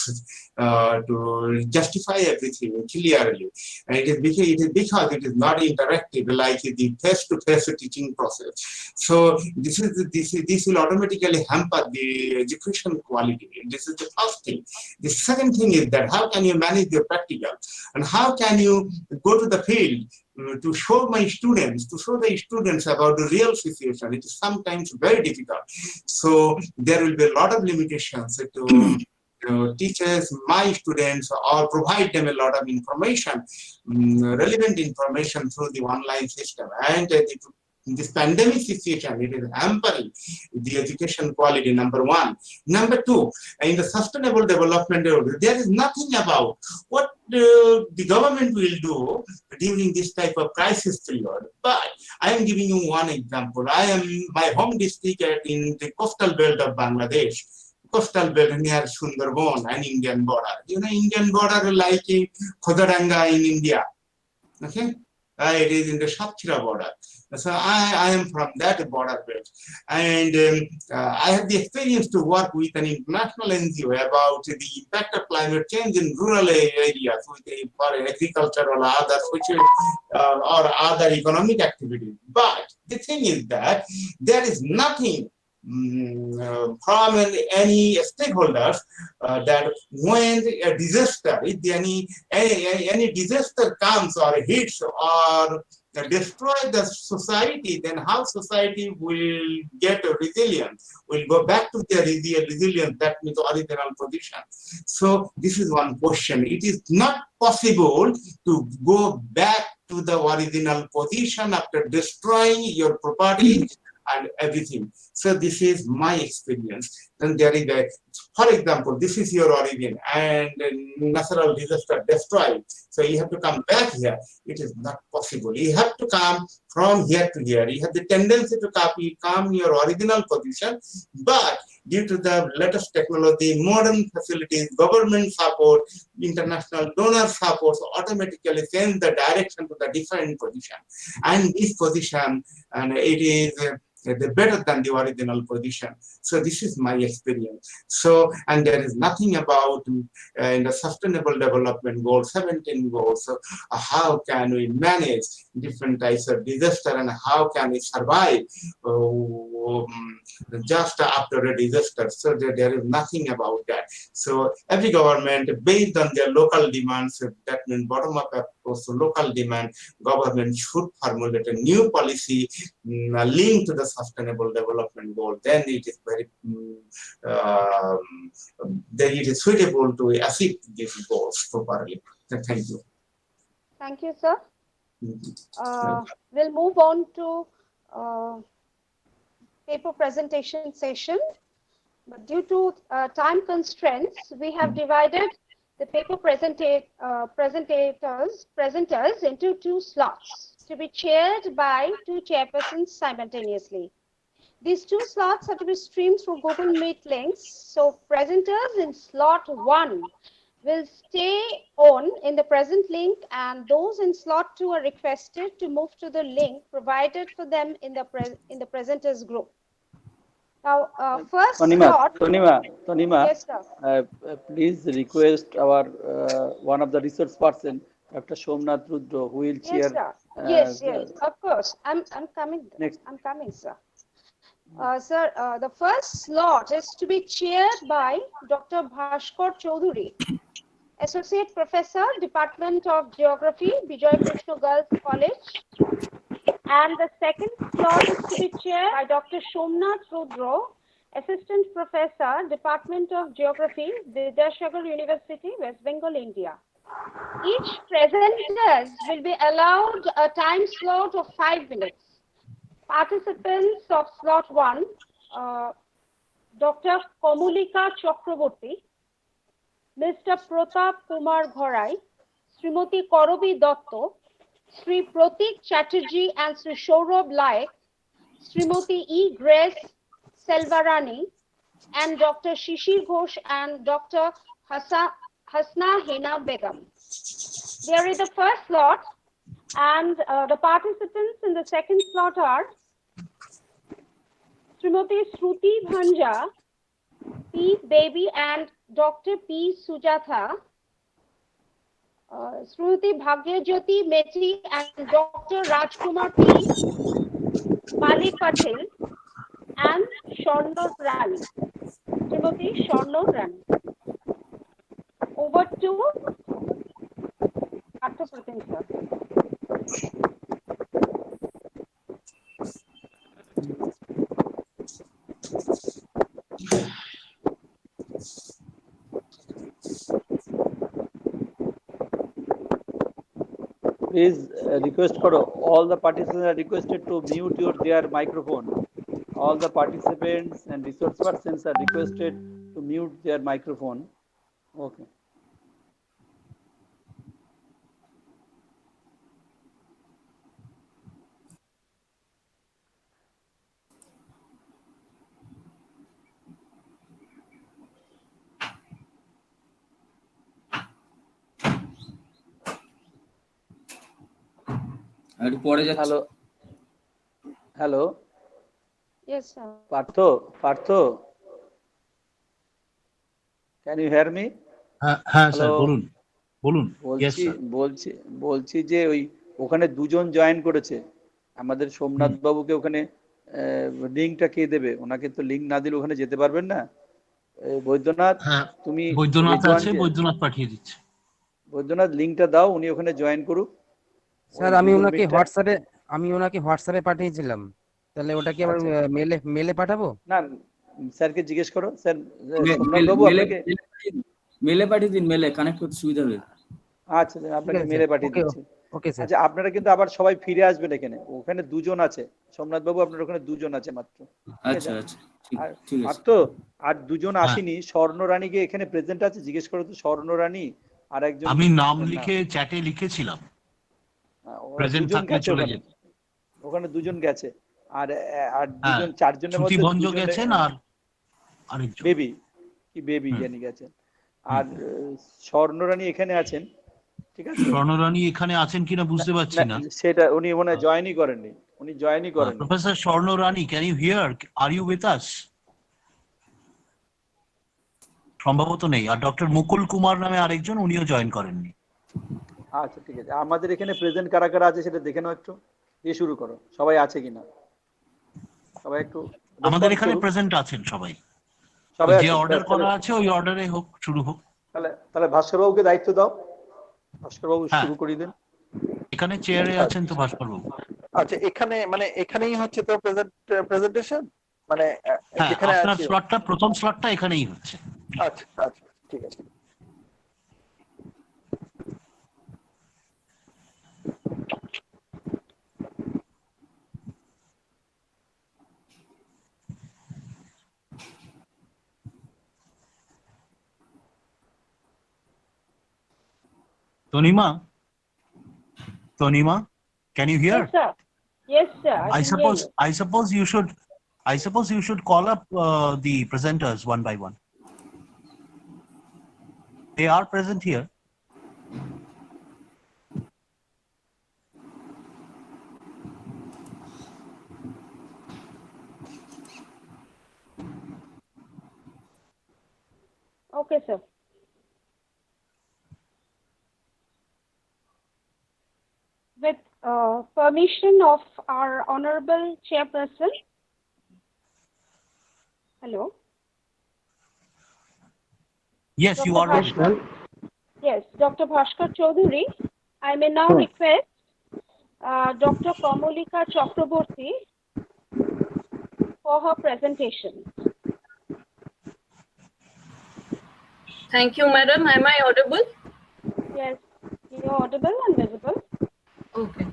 to justify everything clearly, and it is because it is not interactive like the face-to-face teaching process. So this will automatically hamper the education quality. This is the first thing. The second thing is that how can you manage your practical, and how can you go to the field to show the students about the real situation. It is sometimes very difficult. So there will be a lot of limitations to teachers, my students, or provide them a lot of information, relevant information through the online system. And this pandemic situation, it is hampering the education quality, number one. Number two, in the sustainable development, there is nothing about what the government will do during this type of crisis period. But I am giving you one example. My home district in the coastal belt of Bangladesh, coastal belt near Sundarban and Indian border. Indian border like Khodaranga in India. Okay? It is in the Satkhira border. So I am from that border belt, and I have the experience to work with an international NGO about the impact of climate change in rural areas for agriculture or other social or other economic activities. But the thing is that there is nothing from any stakeholders that when a disaster, if any disaster comes or hits or destroy the society, then how society will get resilient, will go back to their resilience, that means original position. So this is one question. It is not possible to go back to the original position after destroying your property and everything. So this is my experience. Then there is a, for example, this is your origin and natural disaster destroyed. So you have to come back here. It is not possible. You have to come from here to here. You have the tendency to come your original position, but due to the latest technology, modern facilities, government support, international donor support, so automatically change the direction to the different position. And this position, and it is better than the original position. So this is my experience. So, and there is nothing about in the sustainable development goals, 17 goals, so how can we manage different types of disaster and how can we survive just after a disaster. So there is nothing about that. So every government, based on their local demands, that means bottom-up approach to local demand, government should formulate a new policy linked to the sustainable development goal. Then it is very, then it is suitable to achieve these goals properly. Thank you. Thank you, sir. We'll move on to paper presentation session. But due to time constraints, we have divided the paper presenters into 2 slots to be chaired by 2 chairpersons simultaneously. These 2 slots are to be streamed through Google Meet links. So presenters in slot 1 will stay on in the present link, and those in slot 2 are requested to move to the link provided for them in the presenters group. Now, first slot. Tonima, Yes, sir. please request our one of the research person, Dr. Somnath Rudra, who will chair. Yes, sir. Yes, of course. I'm coming. Next. I'm coming, sir. Sir, the first slot is to be chaired by Dr. Bhaskar Choudhury, Associate Professor, Department of Geography, Bijoy Krishna Girls College. And the second slot is to be chaired by Dr. Somnath Rudra, Assistant Professor, Department of Geography, Vidyasagar University, West Bengal, India. Each presenters will be allowed a time slot of 5 minutes. Participants of slot 1, Dr. Komulika Chakraborty, Mr. Pratap Kumar Ghorai, Srimati Korobi Dotto, Sri Pratik Chatterjee and Sri Saurabh Laik, Srimati E. Grace Selvarani, and Dr. Shishir Ghosh and Dr. Hasna Hina Begum. They are in the first slot, and the participants in the second slot are Srimati Shruti Bhanja, P. Baby and Dr. P. Sujatha, Srimati Bhagyajyoti Mechi and Dr. Rajkumar P. Mali Patil, and Sharno Rani, Srimati Sharno Rani. Over to Dr. Pratim, sir. Please request for all the participants are requested to mute their microphone. All the participants and resource persons are requested to mute their microphone. Okay. Hello. Hello. Yes, sir. Partho. Can you hear me? হ্যাঁ sir বলুন বলছি যে ওখানে 2 জন join করেছে আমাদের সোমনাথ বাবুকে ওখানে লিংকটা কে দেবে ওনাকে তো লিংক না দিলে ওখানে যেতে পারবেন না বৈদ্যনাথ তুমি বৈদ্যনাথ আছে বৈদ্যনাথ পাঠিয়ে দিচ্ছে বৈদ্যনাথ লিংকটা দাও উনি ওখানে জয়েন করুক স্যার আমি ওনাকে হোয়াটসঅ্যাপে পাঠিয়েছিলাম তাহলে ওটা কি আবার মেলে পাঠাবো না স্যারকে জিজ্ঞেস করো স্যার সোমনাথ বাবু আপনাকে মেলে পাঠিয়ে দিন মেলে কানেক্ট করতে সুবিধা হবে আচ্ছা আপনাকে মেলে পাঠিয়ে দিচ্ছি ওকে স্যার। আচ্ছা আপনারা কিন্তু আবার সবাই ফিরে আসবেন এখানে, ওখানে দুজন আছে, সোমনাথ বাবু আপনার ওখানে দুজন আছে মাত্র, ঠিক আছে? আচ্ছা আচ্ছা ঠিক আর ঠিক আর আছে। তো আর দুজন হ্যাঁ। আসেনি, স্বর্ণরানীকে এখানে প্রেজেন্ট আছে, জিজ্ঞেস করো তো স্বর্ণরানী আর একজন আমি নাম না, লিখে চ্যাটে লিখেছিলাম, ওরা প্রেজেন্ট দুজন থাকলে গেছে চলে ওখানে, যেত। ওখানে দুজন গেছে। আর আর হ্যাঁ, দুজন, চারজনের শ্রুতি মধ্যে ভঞ্জ দুজনে গেছেন আর আরেকজন। বেবি কি বেবি হুম। জানি গেছেন। আর স্বর্ণরানী এখানে আছেন, ঠিক আছে? স্বর্ণরানী এখানে আছেন কিনা বুঝতে পারছি না। সেটা উনি মনে হয় জয়েনই করেননি, উনি জয়েনই করেননি। Professor Swarnarani, can you hear? Are you with us? সম্ভবত নেই। আর ডক্টর মুকুল কুমার নামে আরেকজন, উনিও জয়েন করেননি। আচ্ছা ঠিক আছে, আমাদের এখানে প্রেজেন্ট কারা কারা আছে সেটা দেখে নাও একটু, দিয়ে শুরু করো, সবাই আছে কিনা সবাই একটু আমাদের রেসপন্স এখানে করুন। প্রেজেন্ট আছেন সবাই, সবাই যে আছেন, অর্ডার তাহলে করা আছে ওই অর্ডারে হোক, শুরু হোক। তাহলে তাহলে ভাস্করবাবুকে দায়িত্ব দাও, ভাস্করবাবু হ্যাঁ, শুরু করিয়ে দেন। এখানে চেয়ারে আছেন তো ভাস্কর বাবু। আচ্ছা এখানে মানে এখানেই হচ্ছে তো প্রেজেন্টেশন মানে হ্যাঁ, যেখানে আপনার আছি। স্লটটা, প্রথম স্লটটা এখানেই হচ্ছে। আচ্ছা আচ্ছা ঠিক আছে। Tanima, Tanima, can you hear? Yes, sir. Yes, sir. I can hear you. suppose you should call up the presenters one by one. They are present here. Okay, sir. With permission of our honorable chairperson. Hello. Yes, you are ready. Yes, Dr. Bhaskar Chaudhary. I may now request Dr. Kamalika Chakraborty for her presentation. Thank you, madam. Am I audible? Yes, you're audible and visible. Okay.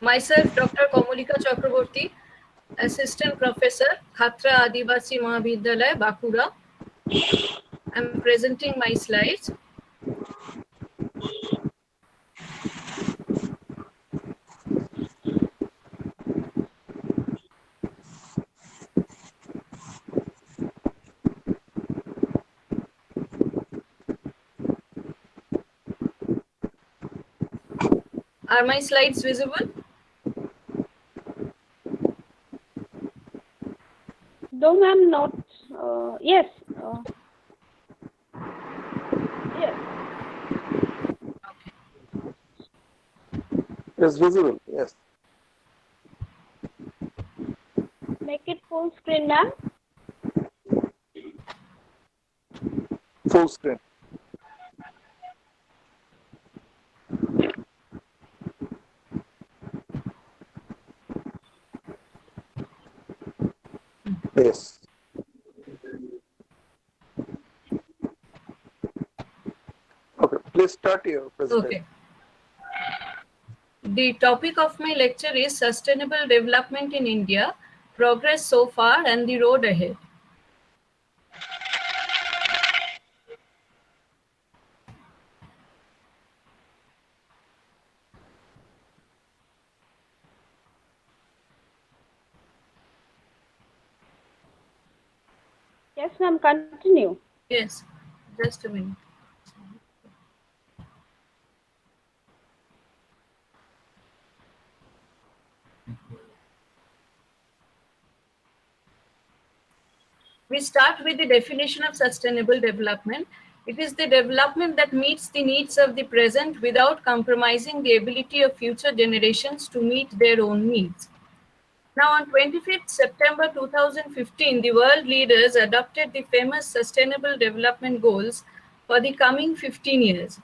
Myself, Dr. Kamalika Chakraborty, Assistant Professor, Khatra Adivasi Mahavidyalaya, Bakura. I'm presenting my slides. Are my slides visible? No, ma'am, not. Yes. Yes. It's visible, yes. Make it full screen, ma'am. Full screen. Yes. Okay, please start your presentation. Okay. The topic of my lecture is Sustainable Development in India, Progress so far and the Road Ahead. Yes, ma'am, continue. Yes, just a minute. We start with the definition of sustainable development. It is the development that meets the needs of the present without compromising the ability of future generations to meet their own needs. Now, on 25th September 2015, the world leaders adopted the famous Sustainable Development Goals for the coming 15 years.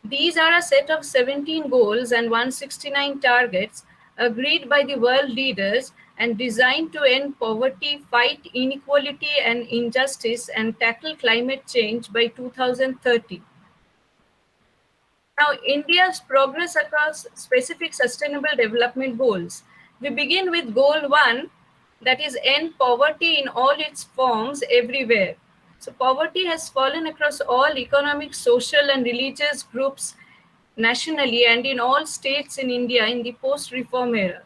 These are a set of 17 goals and 169 targets agreed by the world leaders and designed to end poverty, fight inequality and injustice, and tackle climate change by 2030. Now, India's progress across specific sustainable development goals. We begin with goal 1, that is end poverty in all its forms everywhere. So poverty has fallen across all economic, social and religious groups nationally and in all states in India in the post-reform era.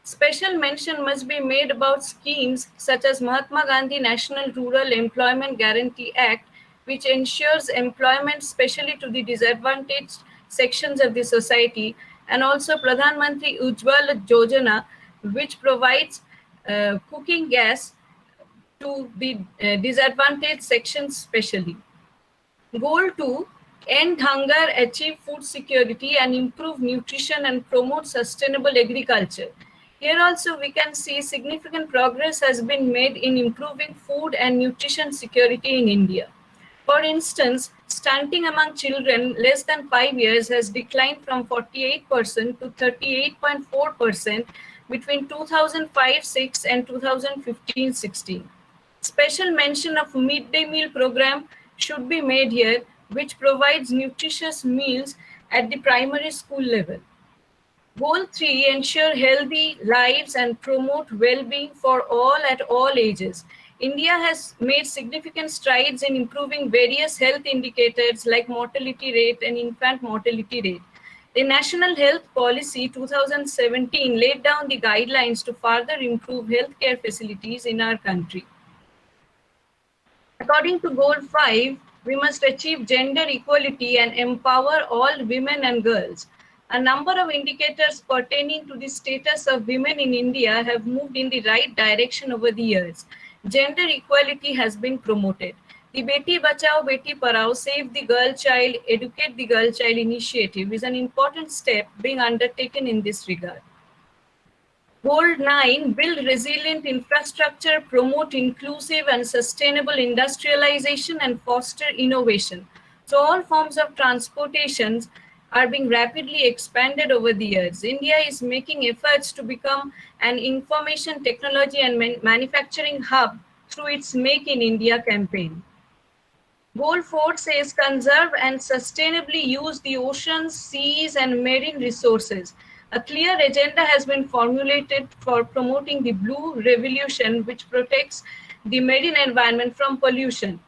Special mention must be made about schemes such as Mahatma Gandhi National Rural Employment Guarantee Act, which ensures employment especially to the disadvantaged sections of the society, and also Pradhan Mantri Ujjwala Yojana, which provides cooking gas to the disadvantaged sections specially. Goal 2, end hunger, achieve food security and improve nutrition and promote sustainable agriculture. Here also we can see significant progress has been made in improving food and nutrition security in India. For instance, stunting among children less than 5 years has declined from 48% to 38.4% between 2005-6 and 2015-16. Special mention of midday meal program should be made here, which provides nutritious meals at the primary school level. Goal 3, ensure healthy lives and promote well-being for all at all ages. India has made significant strides in improving various health indicators like mortality rate and infant mortality rate. The National Health Policy 2017 laid down the guidelines to further improve healthcare facilities in our country. According to Goal 5, we must achieve gender equality and empower all women and girls. A number of indicators pertaining to the status of women in India have moved in the right direction over the years. Gender equality has been promoted. The Beti Bachao, Beti Padhao, Save the Girl Child, Educate the Girl Child initiative is an important step being undertaken in this regard. Goal 9, build resilient infrastructure, promote inclusive and sustainable industrialization and foster innovation. So all forms of transportations are being rapidly expanded over the years. India is making efforts to become an information technology and manufacturing hub through its Make in India campaign. Goal 4 says conserve and sustainably use the oceans, seas, and marine resources. A clear agenda has been formulated for promoting the blue revolution, which protects the marine environment from pollution.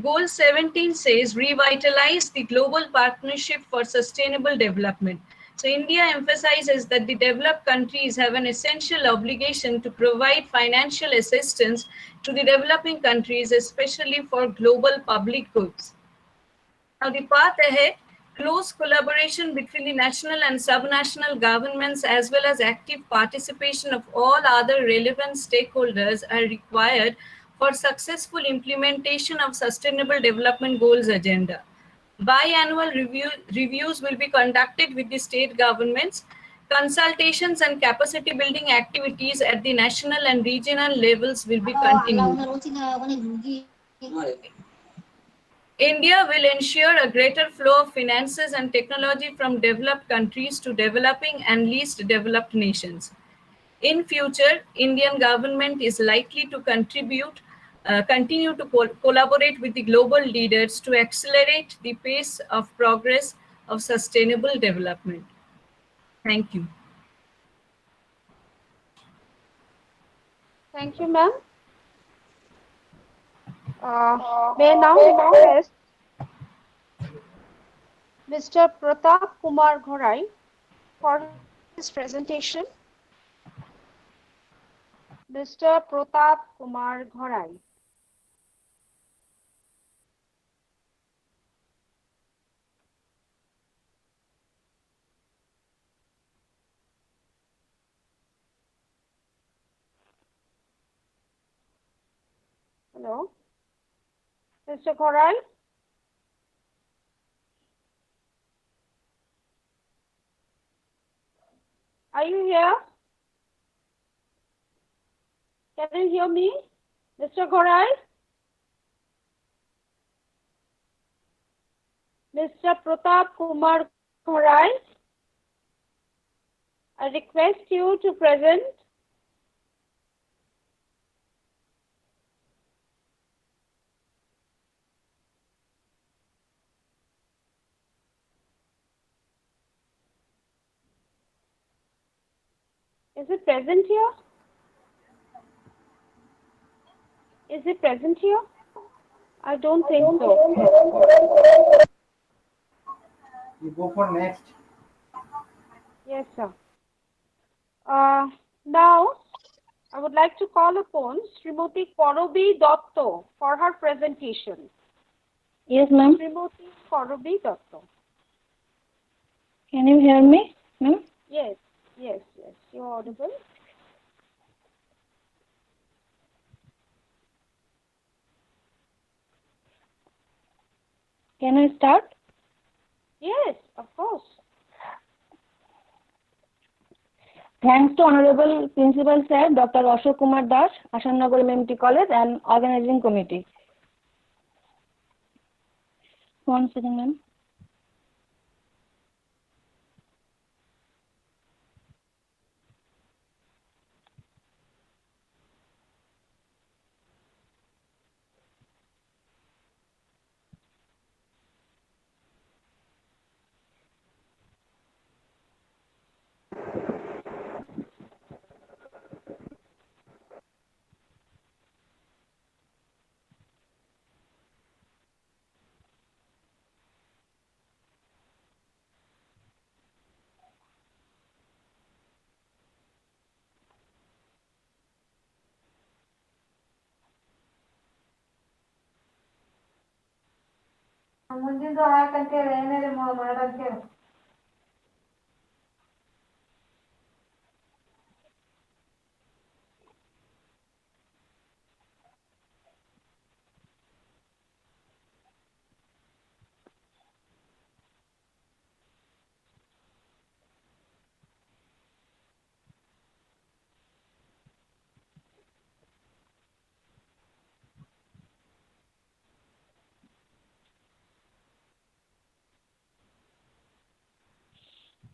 Goal 17 says revitalize the global partnership for sustainable development. So India emphasizes that the developed countries have an essential obligation to provide financial assistance to the developing countries, especially for global public goods. Now the path ahead, close collaboration between the national and subnational governments as well as active participation of all other relevant stakeholders are required for successful implementation of Sustainable Development Goals agenda. Biannual reviews will be conducted with the state governments. Consultations and capacity building activities at the national and regional levels will be continued. India will ensure a greater flow of finances and technology from developed countries to developing and least developed nations. In future, Indian government is likely to continue to collaborate with the global leaders to accelerate the pace of progress of sustainable development. Thank you. Thank you, ma'am. May I now request Mr. Pratap Kumar Ghorai for his presentation. Mr. Pratap Kumar Ghorai. Hello, Mr. Ghorai. Are you here? Can you hear me, Mr. Ghorai? Mr. Pratap Kumar Ghorai, I request you to present. Is it present here? Is it present here? I don't think so. You go for next. Yes, sir. Now, I would like to call upon Srimati Korobi Dotto for her presentation. Yes, ma'am. Srimati Korobi Dotto. Can you hear me, ma'am? Yes, yes, yes. You're audible. Can I start? Yes, of course. Thanks to Honorable Principal Sir Dr. Ashok Kumar Das, Asannagar MMT College and Organizing Committee. One second, ma'am.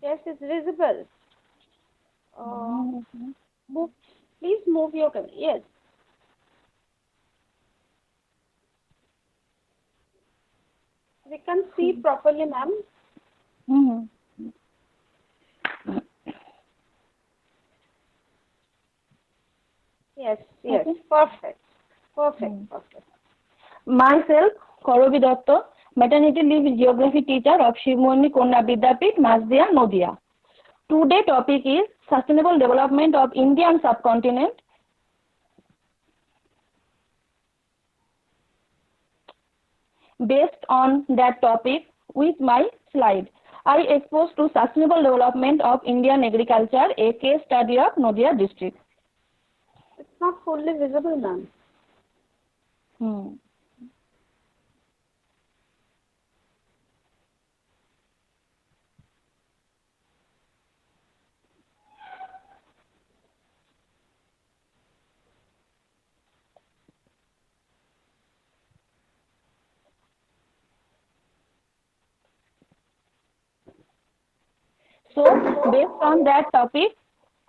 Yes, it's visible. Move, please move your camera. Yes. We can see properly, ma'am. Yes, yes. Okay. Perfect. Perfect, perfect. Myself, Korobi Dotto, maternity leave geography teacher of Shivmoni Konna Vidyapith, Masdia, Nodia. Today topic is sustainable development of Indian subcontinent. Based on that topic, with my slide, I expose to sustainable development of Indian agriculture, a case study of Nodia district. It's not fully visible, ma'am. So, based on that topic,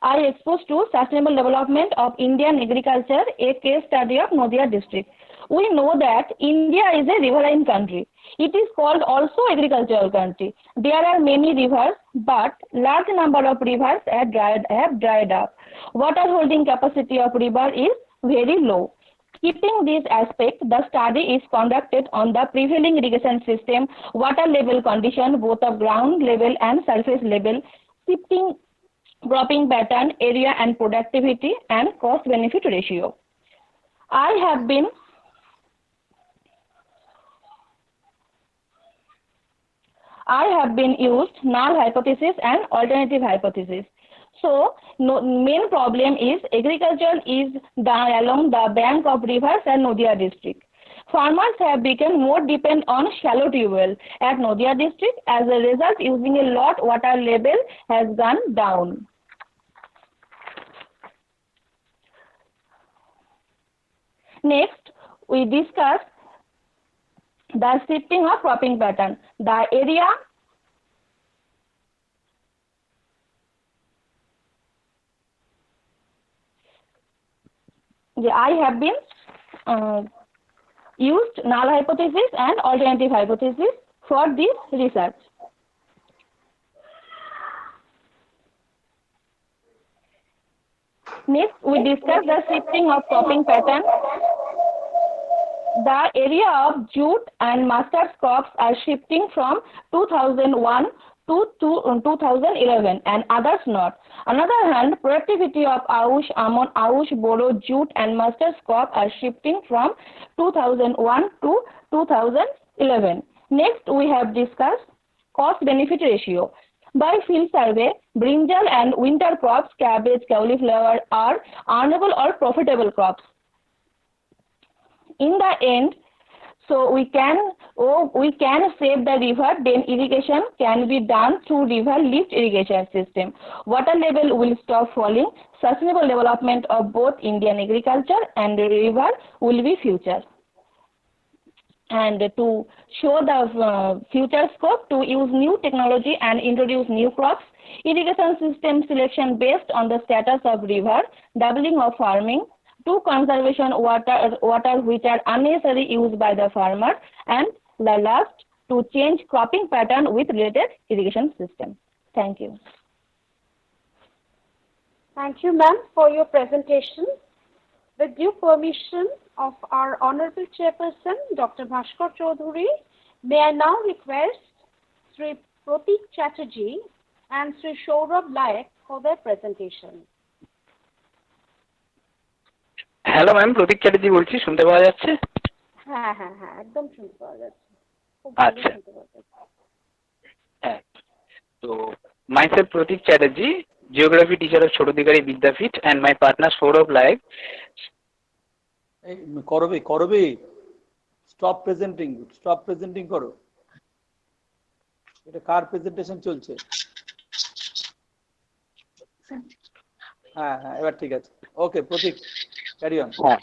I exposed to sustainable development of Indian agriculture, a case study of Nodia district. We know that India is a riverine country. It is called also agricultural country. There are many rivers, but large number of rivers have dried up. Water holding capacity of river is very low. Keeping this aspect, the study is conducted on the prevailing irrigation system, water level condition, both of ground level and surface level, shifting cropping pattern, area and productivity, and cost-benefit ratio. I have been used null hypothesis and alternative hypothesis. So, main problem is agriculture is done along the bank of rivers and Nodia district. Farmers have become more dependent on shallow tubewell at Nodia district. As a result, using a lot water level has gone down. Next, we discuss the shifting of cropping pattern. The area I have been used null hypothesis and alternative hypothesis for this research. Next, we discuss the shifting of cropping pattern. The area of jute and mustard crops are shifting from 2001 to 2011 and others not. On the other hand, productivity of Aush, Amon, Aush, Boro, jute and mustard crop are shifting from 2001 to 2011. Next, we have discussed cost-benefit ratio. By field survey, brinjal and winter crops, cabbage, cauliflower are earnable or profitable crops. In the end, so we can save the river, then irrigation can be done through river lift irrigation system. Water level will stop falling. Sustainable development of both Indian agriculture and the river will be future. And to show the future scope, to use new technology and introduce new crops, irrigation system selection based on the status of river, doubling of farming, to conservation water which are unnecessarily used by the farmer, and the last to change cropping pattern with related irrigation system. Thank you. Thank you, ma'am, for your presentation. With due permission of our Honorable Chairperson, Dr. Bhaskar Chaudhuri, may I now request Sri Pratik Chatterjee and Sri Saurabh Layak for their presentation. Hello ma'am, Pratik Chatterjee বলছি, শুনতে পাওয়া যাচ্ছে? হ্যাঁ হ্যাঁ হ্যাঁ, একদম শুনতে পাওয়া যাচ্ছে। আচ্ছা, হ্যাঁ, তো myself Pratik Chatterjee, geography teacher of Choudhary Vidyapith, and my partner Saurabh Layak. করবে স্টপ প্রেজেন্টিং করো। এটা কার প্রেজেন্টেশন চলছে? হ্যাঁ হ্যাঁ, এবার ঠিক আছে। Okay Pratik, carry on. হ্যাঁ,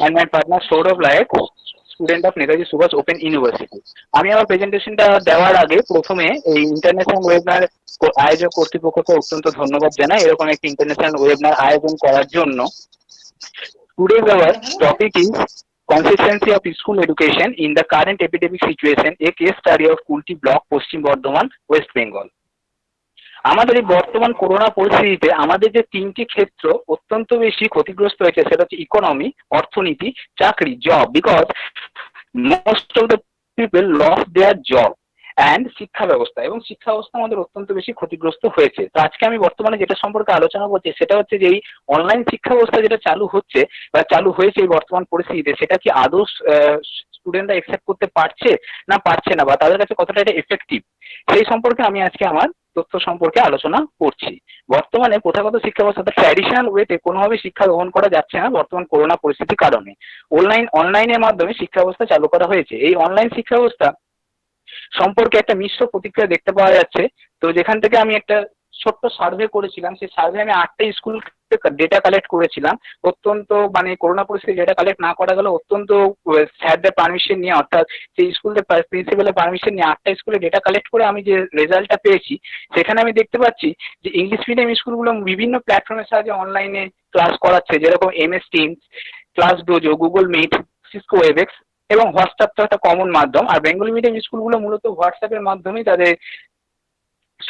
and my partner Saurabh Layak, student of Netaji Subhash open university. আমি আমার প্রেজেন্টেশনটা দেওয়ার আগে প্রথমে এই ইন্টারন্যাশনাল ওয়েবিনার আয়োজক কর্তৃপক্ষকে অত্যন্ত ধন্যবাদ জানাই এরকম একটি ইন্টারন্যাশনাল ওয়েবিনার আয়োজন করার জন্য। Today's our topic is consistency of school education in the current epidemic situation, a case study of Kulti block, Paschim Bardhaman, West Bengal. আমাদের এই বর্তমান করোনা পরিস্থিতিতে আমাদের যে তিনটি ক্ষেত্র অত্যন্ত বেশি ক্ষতিগ্রস্ত হয়েছে সেটা হচ্ছে ইকোনমি, অর্থনীতি, চাকরি, job, because most of the people loss their job, and শিক্ষা ব্যবস্থা, এবং শিক্ষা ব্যবস্থা আমাদের অত্যন্ত বেশি ক্ষতিগ্রস্ত হয়েছে। তো আজকে আমি বর্তমানে যেটা সম্পর্কে আলোচনা করছি সেটা হচ্ছে যে এই অনলাইন শিক্ষা ব্যবস্থা যেটা চালু হচ্ছে বা চালু হয়েছে এই বর্তমান পরিস্থিতিতে, সেটা কি আদৌ স্টুডেন্টরা অ্যাকসেপ্ট করতে পারছে না পারছে না, বা তাদের কাছে কতটা এটা এফেক্টিভ, সেই সম্পর্কে আমি আজকে আমার তথ্য সম্পর্কে আলোচনা করছি। বর্তমানে প্রথাগত শিক্ষা ব্যবস্থা ট্র্যাডিশনাল ওয়েতে কোনোভাবে শিক্ষা গ্রহণ করা যাচ্ছে না বর্তমান করোনা পরিস্থিতির কারণে। অনলাইনের মাধ্যমে শিক্ষা ব্যবস্থা চালু করা হয়েছে। এই অনলাইন শিক্ষা ব্যবস্থা সম্পর্কে একটা মিশ্র প্রতিক্রিয়া দেখতে পাওয়া যাচ্ছে। তো যেখান থেকে আমি একটা ছোট্ট সার্ভে করেছিলাম, সেই সার্ভে আমি 8টা স্কুল ডেটা কালেক্ট করেছিলাম। অত্যন্ত মানে করোনা পরিস্থিতি ডেটা কালেক্ট না করা গেলে অত্যন্ত স্যারদের পারমিশন নিয়ে, অর্থাৎ সেই স্কুলদের প্রিন্সিপালের পারমিশন নিয়ে 8টা স্কুলে ডেটা কালেক্ট করে আমি যে রেজাল্টটা পেয়েছি সেখানে আমি দেখতে পাচ্ছি যে ইংলিশ মিডিয়াম স্কুলগুলো বিভিন্ন প্ল্যাটফর্মের সাহায্যে অনলাইনে ক্লাস করাচ্ছে, যেরকম MS Teams, Class Dojo, Google Meet, Cisco Webex এবং হোয়াটসঅ্যাপ তো একটা কমন মাধ্যম। আর বেঙ্গলি মিডিয়াম স্কুলগুলো মূলত হোয়াটসঅ্যাপের মাধ্যমেই তাদের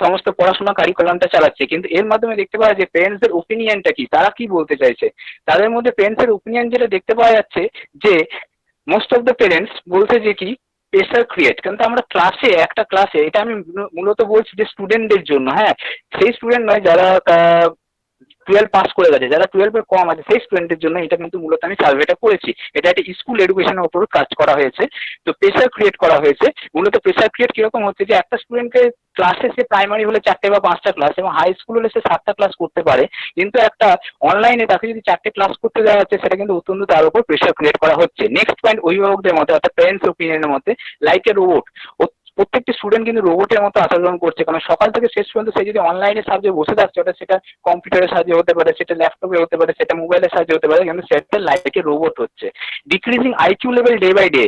সমস্ত পড়াশোনা কারিকুলামটা চালাচ্ছে। কিন্তু এর মাধ্যমে দেখতে পাওয়া যায় প্যারেন্টসদের ওপিনিয়নটা কি, তারা কি বলতে চাইছে। তাদের মধ্যে প্যারেন্টসের ওপিনিয়ন যেটা দেখতে পাওয়া যাচ্ছে যে মোস্ট অফ দ্য প্যারেন্টস বলছে যে কি প্রেশার ক্রিয়েট, কিন্তু আমরা একটা ক্লাসে এটা আমি মূলত বলছি যে স্টুডেন্টদের জন্য, হ্যাঁ সেই স্টুডেন্ট নয় যারা 12 পাস করে গেছে, যারা 12-এর কম আছে সেই স্টুডেন্টের জন্য এটা কিন্তু মূলত আমি সার্ভেটা করেছি। এটা একটা স্কুল এডুকেশনের উপর কাজ করা হয়েছে। তো প্রেশার ক্রিয়েট করা হয়েছে। মূলত প্রেশার ক্রিয়েট কিরকম হচ্ছে যে একটা স্টুডেন্টকে ক্লাসে সে প্রাইমারি হলে 4টে বা 5টা ক্লাস এবং হাই স্কুল হলে সে 7টা ক্লাস করতে পারে, কিন্তু একটা অনলাইনে তাকে যদি 4টে ক্লাস করতে দেওয়া হচ্ছে সেটা কিন্তু অত্যন্ত তার উপর প্রেশার ক্রিয়েট করা হচ্ছে। নেক্সট পয়েন্ট, অভিভাবকদের মতে অর্থাৎ প্যারেন্টস ওপিনিয়নের মতে লাইক এ রোবট, প্রত্যেকটি স্টুডেন্ট কিন্তু রোবটের মতো আচরণ করছে। কারণ সকাল থেকে শেষ পর্যন্ত সে যদি অনলাইনের সাহায্যে বসে থাকছে, ওটা সেটা কম্পিউটারের সাহায্যে হতে পারে, সেটা ল্যাপটপে হতে পারে, সেটা মোবাইলের সাহায্যে হতে পারে, কিন্তু সেটা লাইক এ রোবট হচ্ছে। Decreasing IQ level day by day,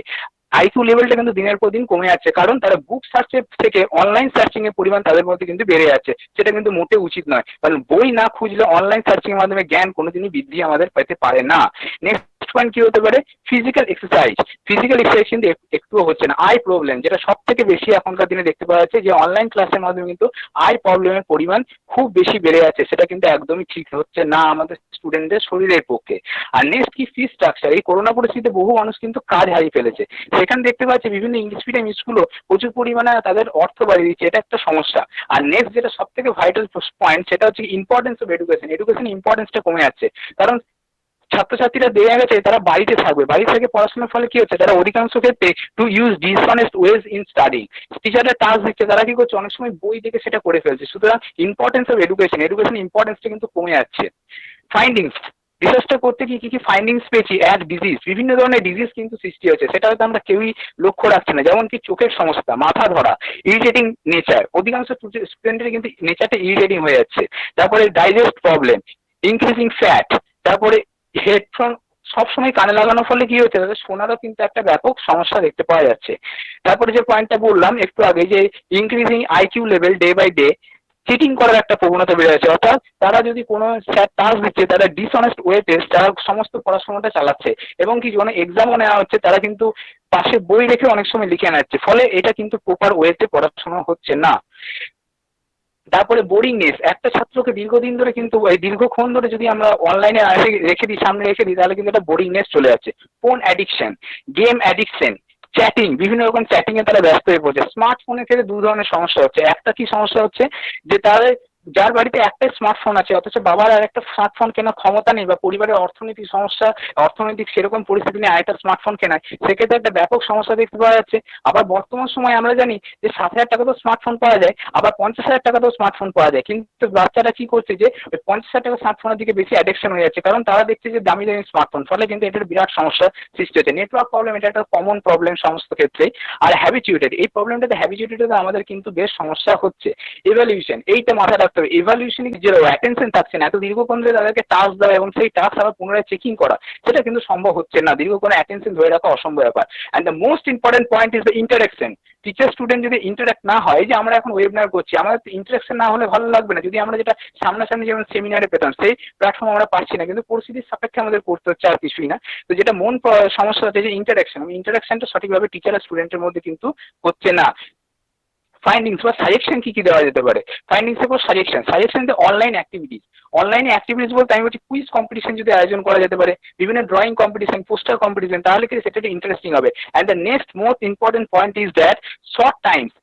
IQ লেভেলটা কিন্তু দিনের পর দিন কমে যাচ্ছে, কারণ তারা বুক সার্চের থেকে অনলাইন সার্চিং এর পরিমাণ তাদের মধ্যে কিন্তু বেড়ে যাচ্ছে। সেটা কিন্তু মোটে উচিত নয়, কারণ বই না খুঁজলে অনলাইন সার্চিং এর মাধ্যমে জ্ঞান কোনোদিনই বৃদ্ধি আমাদের পেতে পারে না। নেক্সট পয়েন্ট কি হতে পারে, ফিজিক্যাল এক্সারসাইজ। ফিজিক্যাল এক্সারসাইজ কিন্তু একটুও হচ্ছে না। আই প্রবলেম, যেটা সব থেকে বেশি এখনকার দিনে দেখতে পাওয়া যাচ্ছে, যে অনলাইন ক্লাসের মাধ্যমে কিন্তু আই প্রবলেমের পরিমাণ খুব বেশি বেড়ে যাচ্ছে, সেটা কিন্তু একদমই ঠিক হচ্ছে না আমাদের স্টুডেন্টদের শরীরের পক্ষে। আর নেক্সট কি, ফি স্ট্রাকচার। এই করোনা পরিস্থিতিতে বহু মানুষ কিন্তু কাজ হারিয়ে ফেলেছে, সেখানে দেখতে পাচ্ছি বিভিন্ন ইংলিশ মিডিয়াম স্কুলও প্রচুর পরিমাণে তাদের অর্থ বাড়িয়ে দিচ্ছে, এটা একটা সমস্যা। আর নেক্সট যেটা সব থেকে ভাইটাল পয়েন্ট, সেটা হচ্ছে ইম্পর্টেন্স অফ এডুকেশন। এডুকেশন ইম্পর্টেন্সটা কমে যাচ্ছে, কারণ ছাত্রছাত্রীরা দেখা গেছে তারা বাড়িতে থাকবে, বাড়ি থেকে পড়াশোনার ফলে কি হচ্ছে, তারা অধিকাংশ ক্ষেত্রে to use dishonest ways in studying. টিচাররা টাস্ক দিচ্ছে, তারা কি করছে, অনেক সময় বই দেখে সেটা করে ফেলছে। সুতরাং ইম্পর্টেন্স অফ এডুকেশন, এডুকেশন ইম্পর্টেন্সটা কিন্তু কমে যাচ্ছে। ফাইন্ডিংস, রিসার্চটা করতে গিয়ে কি ফাইন্ডিংস পেয়েছি, এক ডিজিজ, বিভিন্ন ধরনের ডিজিজ কিন্তু সৃষ্টি হচ্ছে, সেটা হয়তো আমরা কেউই লক্ষ্য রাখছি না। যেমন কি চোখের সমস্যা, মাথা ধরা, ইরিটেটিং নেচার, অধিকাংশ স্টুডেন্টের কিন্তু নেচারটা ইরিটেটিং হয়ে যাচ্ছে। তারপরে ডাইজেস্ট প্রবলেম, ইনক্রিজিং ফ্যাট, তারপরে হেডফোন সবসময় কানে লাগানোর ফলে কি হচ্ছে, তাদের শোনারও কিন্তু একটা ব্যাপক সমস্যা দেখতে পাওয়া যাচ্ছে। তারপরে যে পয়েন্টটা বললাম একটু আগে, যে increasing IQ level day by day, cheating করার একটা প্রবণতা বেড়ে যাচ্ছে। অর্থাৎ তারা যদি কোনো স্যার টাস্ক দিচ্ছে, তারা ডিসঅনেস্ট ওয়েতে তারা সমস্ত পড়াশোনাটা চালাচ্ছে, এবং কি কোনো এক্সামও নেওয়া হচ্ছে, তারা কিন্তু পাশে বই রেখে অনেক সময় লিখে আনাচ্ছে, ফলে এটা কিন্তু প্রপার ওয়েতে পড়াশোনা হচ্ছে না। তারপরে বোরিংনেস, একটা ছাত্রকে দীর্ঘদিন ধরে কিন্তু দীর্ঘক্ষণ ধরে যদি আমরা অনলাইনে রেখে দিই, সামনে রেখে দিই, তাহলে কিন্তু একটা বোরিংনেস চলে যাচ্ছে। Phone addiction, game addiction, chatting, বিভিন্ন রকম চ্যাটিং এ তারা ব্যস্ত হয়ে পড়ছে। স্মার্টফোনের ক্ষেত্রে দু ধরনের সমস্যা হচ্ছে। একটা কি সমস্যা হচ্ছে, যে তাদের যার বাড়িতে একটাই স্মার্টফোন আছে, অথচ বাবার আর একটা স্মার্টফোন কেনার ক্ষমতা নেই, বা পরিবারের অর্থনৈতিক সমস্যা, অর্থনৈতিক সেরকম পরিস্থিতি নিয়ে আরেকটা স্মার্টফোন কেনায়, সেক্ষেত্রে একটা ব্যাপক সমস্যা দেখতে পাওয়া যাচ্ছে। আবার বর্তমান সময় আমরা জানি যে 7,000 টাকা তো স্মার্টফোন পাওয়া যায়, আবার 50,000 টাকা তো স্মার্টফোন পাওয়া যায়, কিন্তু বাচ্চারা কি করছে, যে 50,000 টাকা স্মার্টফোনের দিকে বেশি অ্যাডিকশন হয়ে যাচ্ছে, কারণ তারা দেখছে যে দামি দামি স্মার্টফোন, ফলে কিন্তু এটার বিরাট সমস্যা সৃষ্টি হচ্ছে। নেটওয়ার্ক প্রবলেম, এটা একটা কমন প্রবলেম সমস্ত ক্ষেত্রে। আর হ্যাবিচুয়েটেড, এই প্রবলেমটাতে হ্যাবিচুয়েটেড আমাদের কিন্তু বেশ সমস্যা হচ্ছে। ইভ্যালুয়েশন, এইটা মাথায় রাখতে হবে। ইভ্যালুয়েশন যে অ্যাটেনশন থাকছে না, এত দীর্ঘক্ষণ ধরে তাদেরকে টাস্ক দেওয়া এবং সেই টাস্ক আবার পুনরায় চেকিং করা, সেটা কিন্তু সম্ভব হচ্ছে না। দীর্ঘক্ষণ অ্যাটেনশন ধরে রাখা অসম্ভব ব্যাপার। And the most important point is the interaction. Teacher student যদি ইন্টারাক্ট না হয়, যে আমরা এখন ওয়েবিনার করছি, আমাদের ইন্টারাকশন না হলে ভালো লাগবে না। যদি আমরা যেটা সামনাসামনি যেমন সেমিনারে পেতাম, সেই প্ল্যাটফর্ম আমরা পাচ্ছি না, কিন্তু পরিস্থিতির সাপেক্ষে আমাদের করতে হচ্ছে, আর কিছুই না। তো যেটা মন সমস্যা হচ্ছে, যে ইন্টারাকশন, ইন্টারাকশনটা সঠিকভাবে টিচার আর স্টুডেন্টের মধ্যে কিন্তু হচ্ছে না। ফাইন্ডিংস বা সাজেকশন কি কি দেওয়া যেতে পারে, ফাইন্ডিংস এর পর সাজেকশন অনলাইন অ্যাক্টিভিটিস। অনলাইনে অ্যাক্টিভিটিস বলতে আমি বলছি কুইজ কম্পিটিশন যদি আয়োজন করা যেতে পারে, বিভিন্ন ড্রয়িং কম্পিটিশন, পোস্টার কম্পিটিশন, তাহলে কি সেটা ইন্টারেস্টিং হবে। And the next most important point is that short Times,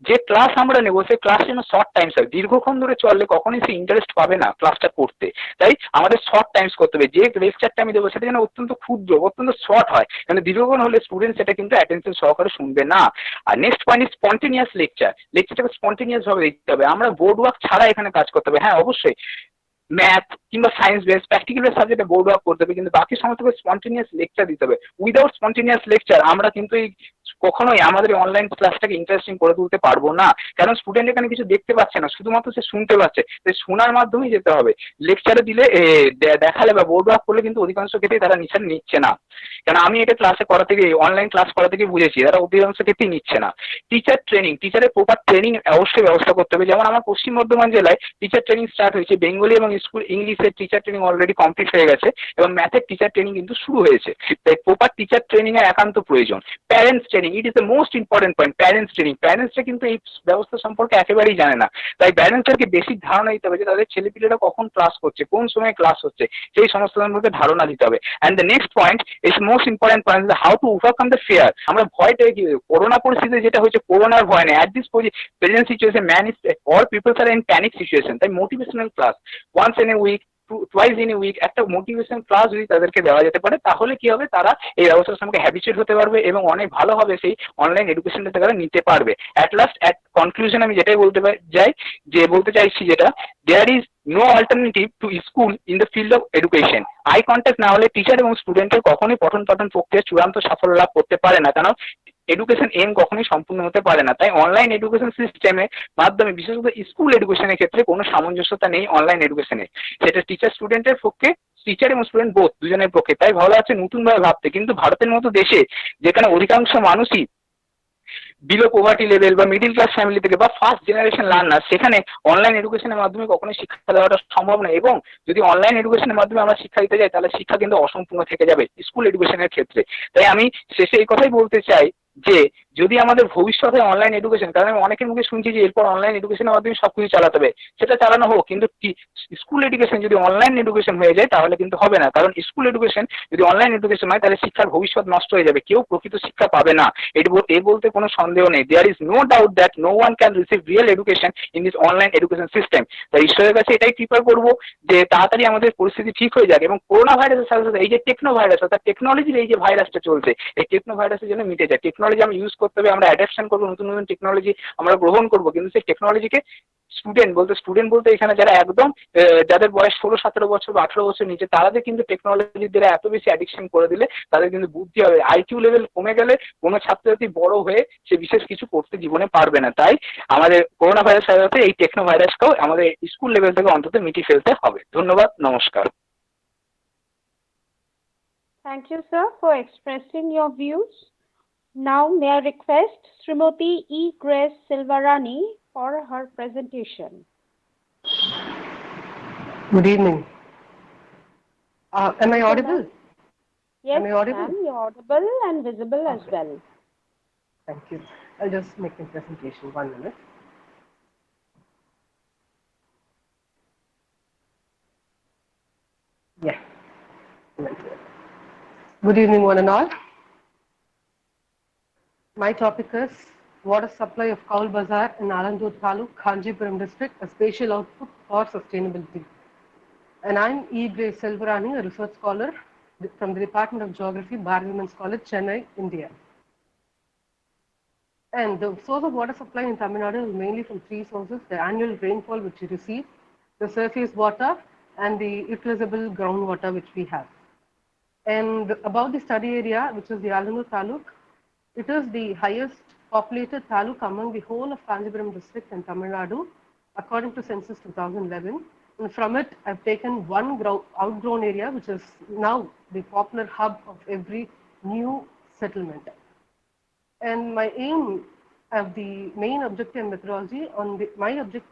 যে ক্লাস আমরা নেবো সেই ক্লাস যেন শর্ট টাইমস হয়। দীর্ঘক্ষণ ধরে চললে কখনোই সে ইন্টারেস্ট পাবে না ক্লাসটা করতে, তাই আমাদের শর্ট টাইমস করতে হবে। যে লেকচারটা আমি দেবো সেটা যেন অত্যন্ত ক্ষুদ্র, অত্যন্ত শর্ট হয়, কারণ দীর্ঘক্ষণ হলে স্টুডেন্ট সেটা কিন্তু অ্যাটেনশন সহকারে শুনবে না। আর নেক্সট পয়েন্ট ইজ স্পন্টেনিয়াস লেকচারটাকে স্পন্টেনিয়াস ভাবে দিতে হবে। আমরা বোর্ড ওয়ার্ক ছাড়া এখানে কাজ করতে হবে। হ্যাঁ অবশ্যই ম্যাথ কিংবা সায়েন্স বেস প্র্যাকটিক্যাল বেস সাবজেক্টে বোর্ড ওয়ার্ক করতে হবে, কিন্তু বাকি সমস্ত স্পন্টেনিয়াস লেকচার দিতে হবে। উইদাউট স্পন্টেনিয়াস লেকচার আমরা কিন্তু এই কখনোই আমাদের অনলাইন ক্লাসটাকে ইন্টারেস্টিং করে তুলতে পারবো না, কারণ স্টুডেন্ট এখানে কিছু দেখতে পাচ্ছে না, শুধুমাত্র সে শুনতে পাচ্ছে। তাই শোনার মাধ্যমেই যেতে হবে। লেকচারে দিলে দেখালে বা বোর্ড ওয়ার্ক করলে কিন্তু অধিকাংশ ক্ষেত্রেই তারা নিচ্ছে না, কারণ আমি এটা ক্লাসে করা থেকে, অনলাইন ক্লাস করা থেকে বুঝেছি, তারা অধিকাংশ ক্ষেত্রেই নিচ্ছে না। টিচার ট্রেনিং, টিচারের প্রপার ট্রেনিং অবশ্যই ব্যবস্থা করতে হবে। যেমন আমার পশ্চিম বর্ধমান জেলায় টিচার ট্রেনিং স্টার্ট হয়েছে, বেঙ্গলি এবং স্কুল ইংলিশের টিচার ট্রেনিং অলরেডি কমপ্লিট হয়ে গেছে, এবং ম্যাথের টিচার ট্রেনিং কিন্তু শুরু হয়েছে। তাই প্রপার টিচার ট্রেনিং এর একান্ত প্রয়োজন। Parents training, it is the most important point. Parents training, প্যারেন্টসরা কিন্তু এই ব্যবস্থা সম্পর্কে একেবারেই জানে না, তাই প্যারেন্টসদেরকে বেসিক ধারণা দিতে হবে যে তাদের ছেলেপিলেরা কখন ক্লাস করছে, কোন সময় ক্লাস হচ্ছে, সেই সমস্ত সম্পর্কে ধারণা দিতে হবে। And the next point is most important point, how to overcome the fear. আমরা ভয়টা কি, করোনা পরিস্থিতিতে যেটা হচ্ছে, করোনার ভয় নেই। At this present situation man is all peoples are in panic situation. তাই motivational class once in a week, twice in a week একটা মোটিভেশন ক্লাস যদি তাদেরকে দেওয়া যেতে পারে, তাহলে কি হবে, তারা এই ব্যবস্থার সঙ্গে হ্যাবিচুয়েট হতে পারবে এবং অনেক ভালোভাবে সেই অনলাইন এডুকেশনটা তারা নিতে পারবে। অ্যাট লাস্ট অ্যাট কনক্লুশন আমি যেটাই বলতে চাইছি, যেটা there is no alternative to school in the field of education. Eye contact না হলে টিচার এবং স্টুডেন্টের কখনোই পঠন পাঠন প্রক্রিয়া চূড়ান্ত সাফল্য লাভ করতে পারে না, কারণ এডুকেশন এম কখনোই সম্পূর্ণ হতে পারে না। তাই অনলাইন এডুকেশন সিস্টেমের মাধ্যমে, বিশেষত স্কুল এডুকেশনের ক্ষেত্রে কোনো সামঞ্জস্যতা নেই অনলাইন এডুকেশনে, সেটা টিচার স্টুডেন্টের পক্ষে, টিচার এবং স্টুডেন্ট বোথ দুজনের পক্ষে। তাই ভালো আছে নতুনভাবে ভাবতে, কিন্তু ভারতের মতো দেশে যেখানে অধিকাংশ মানুষই বিলো পোভার্টি লেভেল বা মিডিল ক্লাস ফ্যামিলি থেকে বা ফার্স্ট জেনারেশন লার্নার, সেখানে অনলাইন এডুকেশনের মাধ্যমে কখনোই শিক্ষা দেওয়াটা সম্ভব নয়। এবং যদি অনলাইন এডুকেশনের মাধ্যমে আমরা শিক্ষা দিতে যাই তাহলে শিক্ষা কিন্তু অসম্পূর্ণ থেকে যাবে স্কুল এডুকেশনের ক্ষেত্রে। তাই আমি শেষে এই কথাই বলতে চাই যে যদি আমাদের ভবিষ্যতে অনলাইন এডুকেশন, কারণ আমি অনেকের মুখে শুনছি যে এরপর অনলাইন এডুকেশনের মাধ্যমে সবকিছু চালাতে হবে, সেটা চালানো হোক, কিন্তু স্কুল এডুকেশন যদি অনলাইন এডুকেশন হয়ে যায় তাহলে কিন্তু হবে না। কারণ স্কুল এডুকেশন যদি অনলাইন এডুকেশন হয় তাহলে শিক্ষার ভবিষ্যৎ নষ্ট হয়ে যাবে, কেউ প্রকৃত শিক্ষা পাবে না। এ বলতে কোনো সন্দেহ নেই। There is no doubt that no one can receive real education in this online education system. তাই ঈশ্বরের কাছে এটাই প্রিপেয়ার করবো যে তাড়াতাড়ি আমাদের পরিস্থিতি ঠিক হয়ে যাক এবং করোনা ভাইরাসের সাথে সাথে এই যে টেকনো ভাইরাস অর্থাৎ টেকনোলজির এই যে ভাইরাসটা চলছে, এই টেকনো ভাইরাসের জন্য মিটে যায়। টেকনোলজি আমরা ইউজ করতে হবে, আমরা অ্যাডাপশন করবো, নতুন নতুন টেকনোলজি আমরা গ্রহণ করবো, কিন্তু সেই টেকনোলজিকে স্টুডেন্ট বলতে এখানে যারা একদম যাদের বয়স 16-17 বছর বা 18 বছর নিচে, তাদের কিন্তু টেকনোলজির দ্বারা এত বেশি অ্যাডিকশন করে দিলে তাদের কিন্তু বুদ্ধি হবে, আইকিউ লেভেল কমে গেলে কোনো ছাত্রছাত্রী বড় হয়ে সে বিশেষ কিছু করতে জীবনে পারবে না। তাই আমাদের করোনা ভাইরাস সাথে এই টেকনো ভাইরাসটাও আমাদের স্কুল লেভেল থেকে অন্তত মিটিয়ে ফেলতে হবে। ধন্যবাদ, নমস্কার। Thank you, sir, for expressing your views. Now, may I request Srimati E. Grace Silvarani for her presentation. Good evening. Am I audible? Yes, Am I audible? ma'am, you're audible and visible as well. Thank you. I'll just make my presentation. 1 minute. Yeah. Good evening, one and all. My topic is water supply of Kaul Bazar in Alandur Taluk, Kanjipuram district, a spatial output for sustainability. And I'm E. Grace Silvarani, a research scholar from the Department of Geography, Bharat Women's College, Chennai, India. And the source of water supply in Tamil Nadu is mainly from 3 sources: the annual rainfall which we receive, the surface water, and the utilizable groundwater which we have. And about the study area, which is the Alandur Taluk, it is the highest populated taluk among the whole of Kanjipuram district in Tamil Nadu, according to census 2011. And from it, I've taken one outgrown area, which is now the popular hub of every new settlement. And my aim of the main objective and methodology on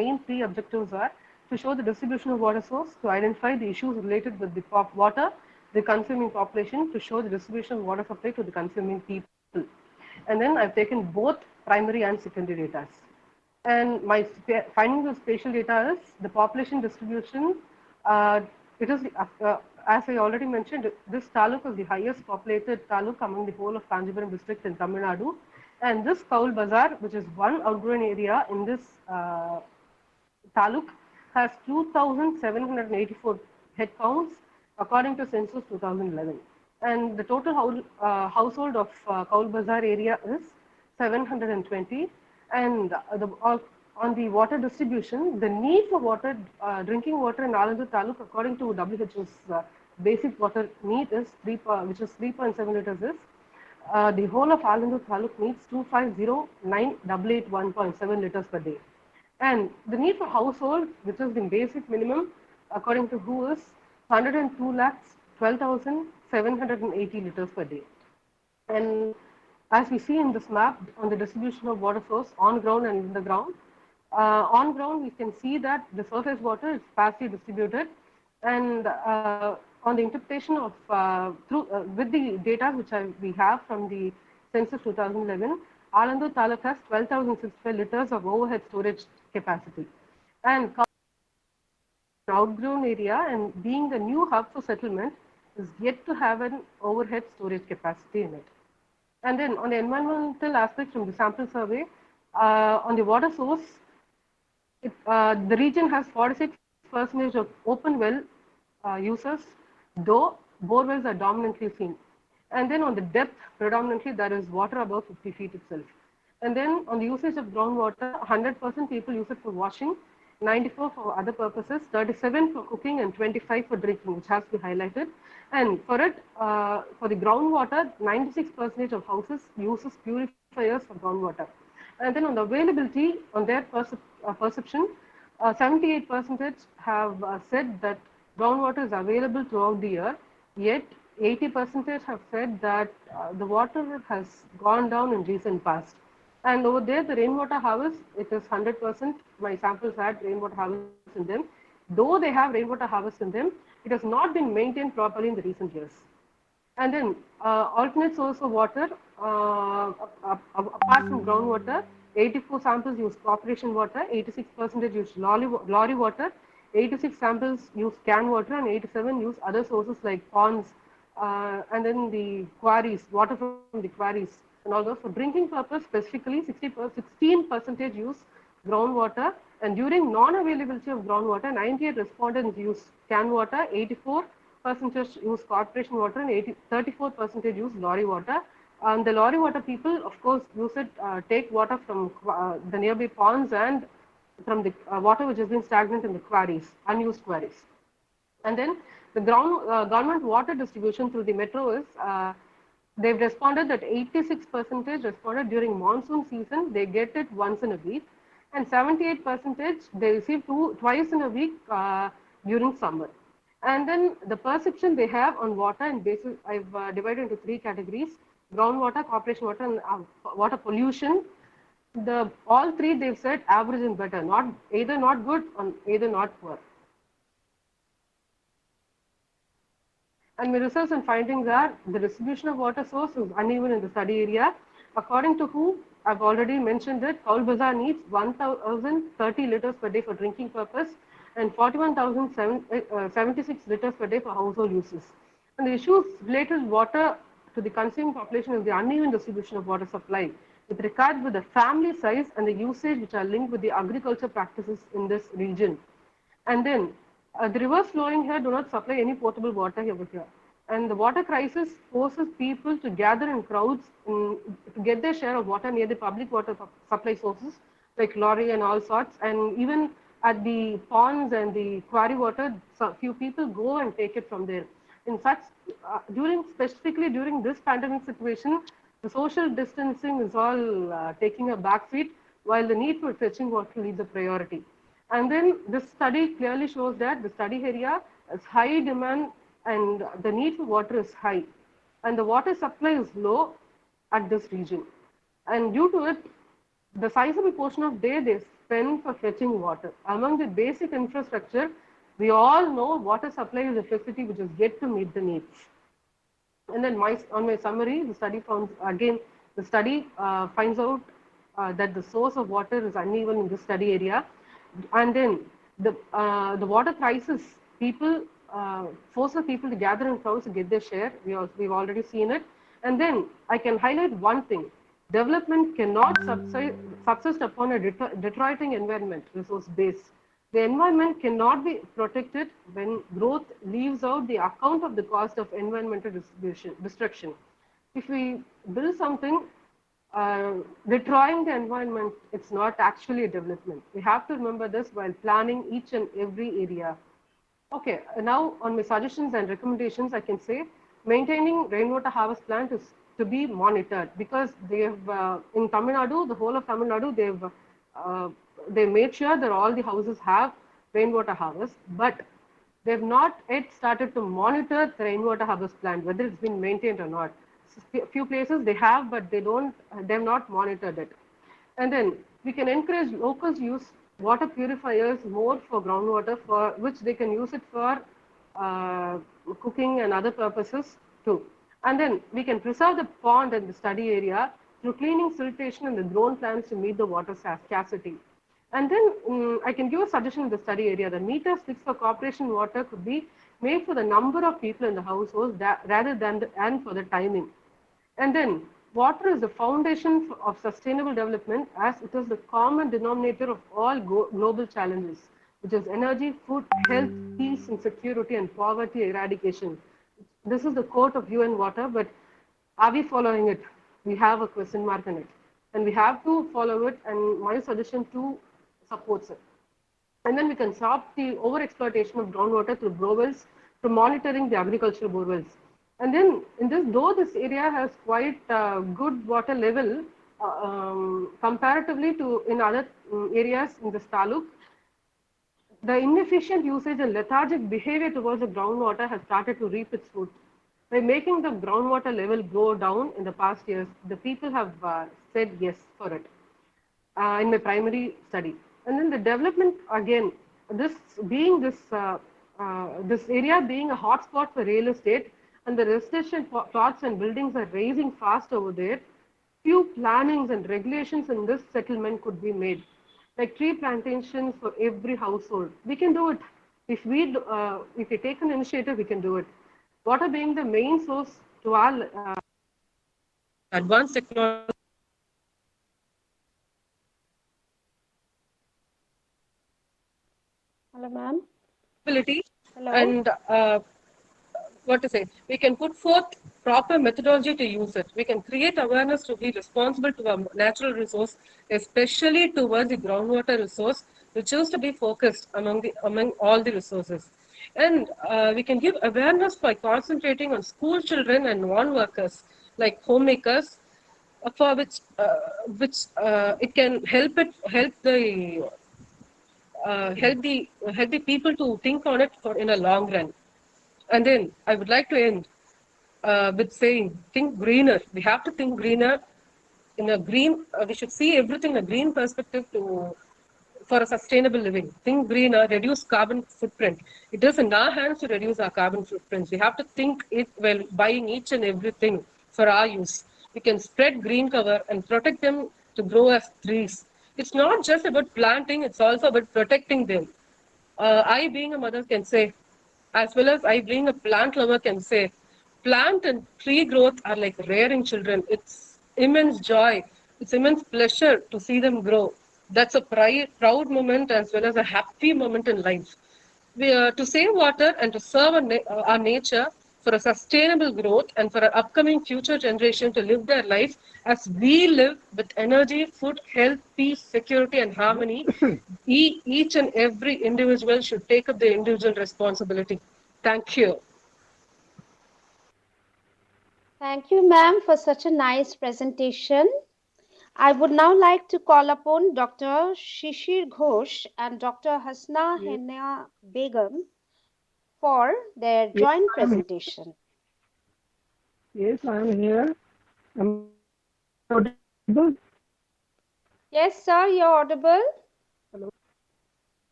main 3 objectives are to show the distribution of water source, to identify the issues related with the water, the consuming population, to show the distribution of water supply to the consuming people. And then I've taken both primary and secondary data. And my findings of spatial data is the population distribution. It is as I already mentioned, this taluk is the highest populated taluk among the whole of Kanjipuram district in Tamil Nadu. And this Kaul Bazar, which is one outgrown area in this taluk, has 2,784 head counts according to census 2011. And the total household of Kaul Bazar area is 720. And on the water distribution, the need for water, drinking water in Alandur Taluk, according to WHO's basic water need is which is 3.7 liters. The whole of Alandur Taluk needs 2509881.7 liters per day. And the need for household, which is the basic minimum, according to WHO, is 102,12,780 liters per day. And as we see in this map on the distribution of water source on ground and in the ground, on ground we can see that the surface water is sparsely distributed, and on the interpretation of with the data which we have from the census 2011, Alandur Taluk has 12,065 liters of overhead storage capacity. And outgrown area, and being a new hub for settlement, is yet to have an overhead storage capacity in it. And then on the environmental aspect from the sample survey, on the water source, the region has 46% of open well users, though bore wells are dominantly seen. And then on the depth, predominantly there is water above 50 feet itself. And then on the usage of groundwater, 100% people use it for washing, 94 for other purposes, 37 for cooking, and 25 for drinking, which has to be highlighted. And for it, for the groundwater, 96% of houses uses purifiers for groundwater. And then on the availability, on their perception, 78% have said that groundwater is available throughout the year, yet 80% have said that the water has gone down in recent past. And over there, the rainwater harvest, it is 100%. My samples had rainwater harvest in them. Though they have rainwater harvest in them, it has not been maintained properly in the recent years. And then alternate source of water, apart from groundwater, 84 samples use corporation water, 86% use lorry water, 86 samples use can water, and 87 use other sources like ponds, and then the quarries, water from the quarries, and all those. For drinking purpose, specifically, 16% use groundwater, and during non-availability of groundwater, 98 respondents use can water, 84% use corporation water, and 34% use lorry water. The lorry water people, of course, use it, take water from the nearby ponds and from the water which has been stagnant in the quarries, unused quarries. And then the government water distribution through the metro is, they've responded that 86% responded during monsoon season, they get it once in a week, and 78% they receive twice in a week during summer. And then the perception they have on water and basis, I've divided into three categories: groundwater, corporation water, and water pollution. All three they've said average and better, not either not good or either not poor. And my results and findings are the distribution of water source is uneven in the study area. According to who, I've already mentioned that Kaul Bazaar needs 1,030 liters per day for drinking purpose and 41,076 liters per day for household uses. And the issues related to water to the consuming population is the uneven distribution of water supply with regard with the family size and the usage which are linked with the agriculture practices in this region. And then the rivers flowing here do not supply any potable water over here. And the water crisis forces people to gather in crowds to get their share of water near the public water supply sources like lorry and all sorts. And even at the ponds and the quarry water, few people go and take it from there. In fact, specifically during this pandemic situation, the social distancing is all taking a backseat while the need for fetching water leads a priority. And then this study clearly shows that the study area has high demand and the need for water is high. And the water supply is low at this region. And due to it, the sizable portion of day they spend for fetching water. Among the basic infrastructure, we all know water supply is a facility which is yet to meet the needs. And then on my summary, the study finds out that the source of water is uneven in this study area. And then the water crisis, forces people to gather in crowds to get their share. We've already seen it. And then I can highlight one thing: development cannot subsist upon a deteriorating environment, resource base. The environment cannot be protected when growth leaves out the account of the cost of environmental destruction. If we build something destroying the environment, it's not actually a development. We have to remember this while planning each and every area. Okay, now on my suggestions and recommendations, I can say maintaining rainwater harvest plant is to be monitored, because they have in Tamil Nadu, the whole of Tamil Nadu, they made sure that all the houses have rainwater harvest, but they've not yet started to monitor the rainwater harvest plant, whether it's been maintained or not. Few places they have, but they've not monitored it. And then we can encourage locals to use water purifiers more for groundwater, for which they can use it for cooking and other purposes too. And then we can preserve the pond and the study area through cleaning siltation and the grown plants to meet the water scarcity. And then I can give a suggestion in the study area. The meter sticks for corporation water could be made for the number of people in the household rather than and for the timing. And then water is the foundation of sustainable development, as it is the common denominator of all global challenges, which is energy, food, health, peace and security, and poverty eradication. This is the quote of UN Water, but are we following it? We have a question mark in it. And we have to follow it, and my suggestion too supports it. And then we can stop the overexploitation of groundwater through borewells, through monitoring the agricultural borewells. And then, though this area has quite good water level comparatively to in other areas in this taluk, the inefficient usage and lethargic behavior towards the groundwater has started to reap its fruit. By making the groundwater level go down in the past years, the people have said yes for it. in my primary study. And then the development again, this being this area being a hotspot for real estate, and the residential plots and buildings are raising fast over there. Few plannings and regulations in this settlement could be made, like tree plantations for every household. We can do it if we take an initiative. We can do it. Water being the main source to our advanced technology. Hello, ma'am. Hello. And what to say, we can put forth proper methodology to use it. We can create awareness to be responsible to our natural resource, especially towards the groundwater resource, which is to be focused among all the resources. And we can give awareness by concentrating on school children and non-workers like homemakers, for which it can help the people to think on it for in a long run. And then I would like to end with saying, think greener. We have to think greener. In a green, we should see everything in a green perspective for a sustainable living. Think greener, reduce carbon footprint. It is in our hands to reduce our carbon footprints. We have to think it while buying each and everything for our use. We can spread green cover and protect them to grow as trees. It's not just about planting, it's also about protecting them. I, being a mother, can say, as well as I, being a plant lover, can say, plant and tree growth are like rearing children. It's immense joy. It's immense pleasure to see them grow. That's a proud moment as well as a happy moment in life. To save water and to serve our nature for a sustainable growth and for our upcoming future generation to live their life as we live with energy, food, health, peace, security, and harmony. Each and every individual should take up their individual responsibility. Thank you. Thank you, ma'am, for such a nice presentation. I would now like to call upon Dr. Shishir Ghosh and Dr. Hasna Hena Begum for their joint presentation. Yes, I am here. Am I audible? Yes, sir, you're audible. Hello.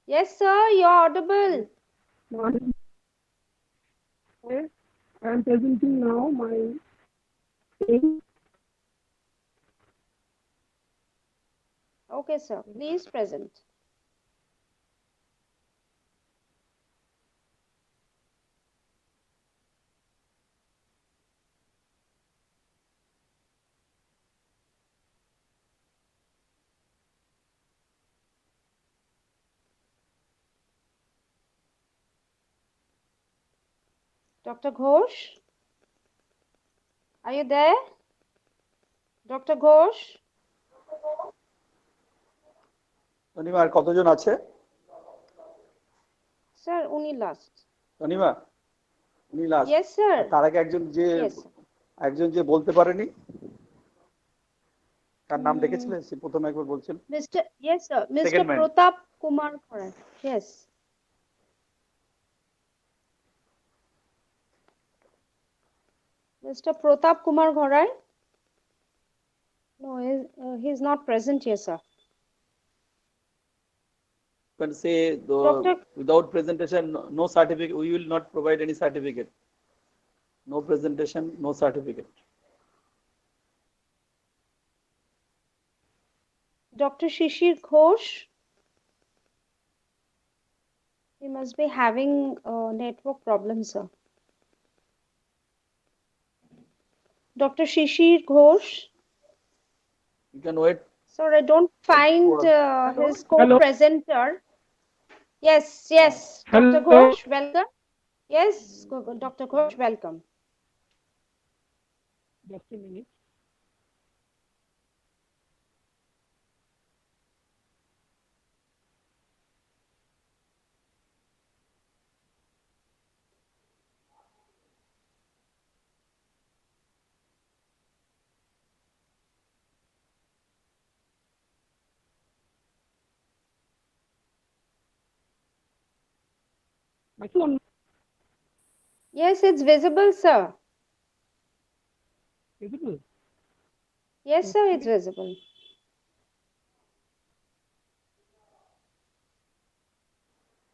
Yes, sir, you're audible. Okay. I am presenting now my screen. Okay, sir, please present. Dr. Ghosh, are you there? Dr. Ghosh? Tanima আর কতজন আছে? Sir, উনি last. Tanima উনি last? Yes, sir. তার আগে একজন যে বলতে পারেনি, তার নাম ডেকেছিলেন? সে প্রথমে একবার বলছেন। Yes, sir. Mr. Pratap Kumar Khorai. Yes. Mr. Pratap Kumar Ghorai? No, he's not present here, sir. You can say without presentation, no certificate. We will not provide any certificate. No presentation, no certificate. Dr. Shishir Ghosh? He must be having network problems, sir. Dr. Shishir Ghosh? You can wait. Sir, I don't find his co-presenter. Yes. Hello. Dr. Ghosh, welcome. Yes, Dr. Ghosh, welcome. Just a minute. Yes, it's visible, sir. Visible? Yes, sir, it's visible.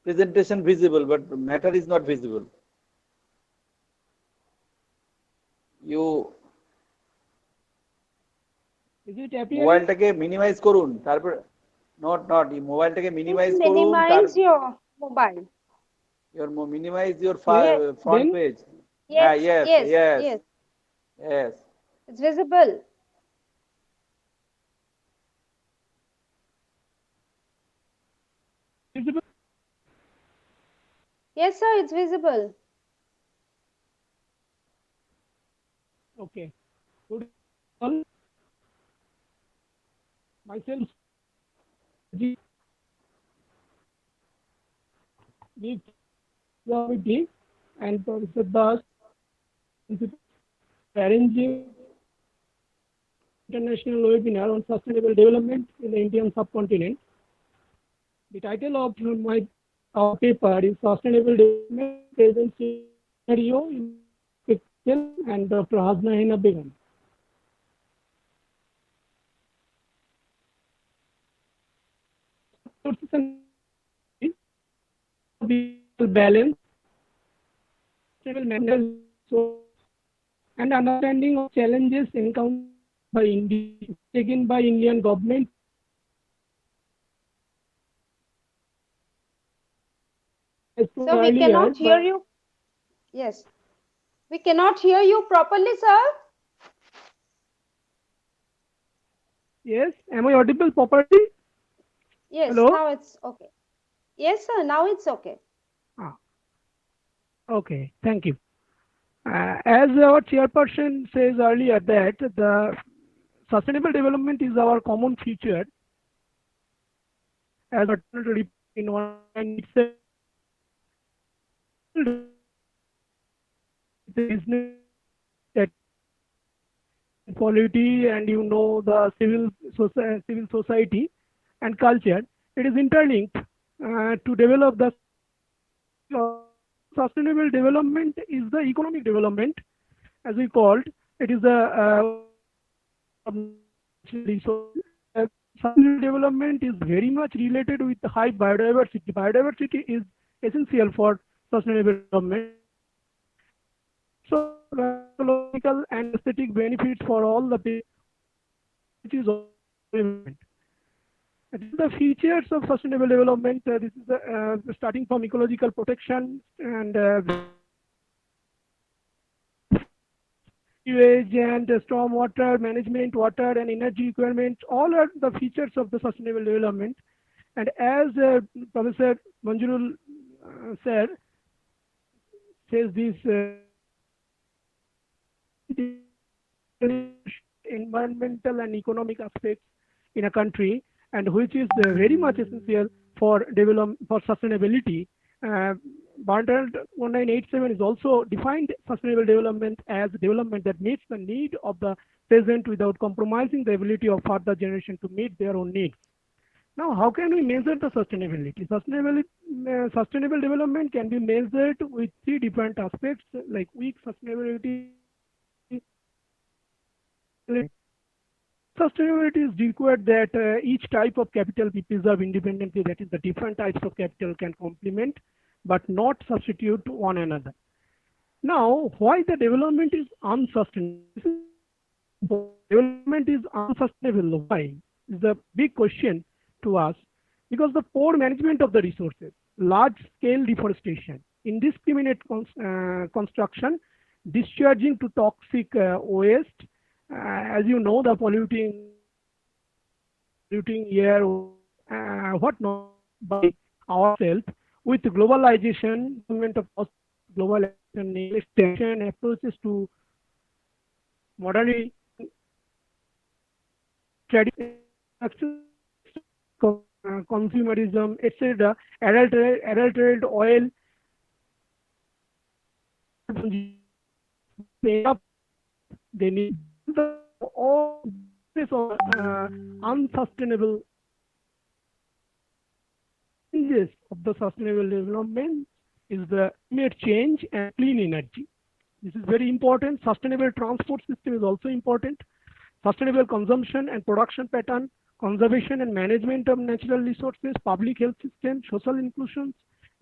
presentation visible, but matter is not visible. You Is it appearing? মোবাইলটাকে minimize করুন, তারপর not মোবাইলটাকে minimize Please করুন, minimize your mobile. your minimize your Yes, front then? page. Yes, Yes, yes, yes, yes. yes. It's visible. Visible? Yes, sir, it's visible. Okay. Good. All. Myself, with and Professor Das arranging international webinar on sustainable development in the Indian subcontinent. The title of our paper is Sustainable Development Present Scenario in and Dr. Hasna Hina Begum. Balance, and understanding of challenges encountered by India, taken by Indian government. Sir, we cannot hear you. Yes. We cannot hear you properly, sir. Yes. Am I audible properly? Yes, Hello? now it's okay. Yes, sir, now it's okay. Okay, thank you. As our chairperson says earlier that the sustainable development is our common future, as in one business that polity and the civil society and culture, it is interlinked to develop the sustainable development is the economic development, as we called. It is the sustainable development is very much related with the high biodiversity. Biodiversity is essential for sustainable development. So, ecological and aesthetic benefits for all the people, which is development. The features of sustainable development. This is starting from ecological protection and sewage and stormwater management, water and energy requirements. All are the features of the sustainable development. And as Professor Manjurul says this environmental and economic aspects in a country, and which is very much essential for sustainability. Barnard 1987 is also defined sustainable development as development that meets the need of the present without compromising the ability of further generation to meet their own needs. Now, how can we measure the sustainability? Sustainable development can be measured with three different aspects, like weak sustainability. Sustainability is required that each type of capital be preserved independently, that is, the different types of capital can complement but not substitute one another. Now, why the development is unsustainable? Development is unsustainable. Why? Is the big question to us. Because the poor management of the resources, large-scale deforestation, indiscriminate construction, discharging to toxic waste, as you know, the polluting air, what not by ourselves, with globalization, movement of globalization, extension, approaches to modernity, traditional consumerism, etc., adulterated oil, they need all this unsustainable changes of the sustainable development is the climate change and clean energy. This is very important. Sustainable transport system is also important. Sustainable consumption and production pattern, conservation and management of natural resources, public health system, social inclusion,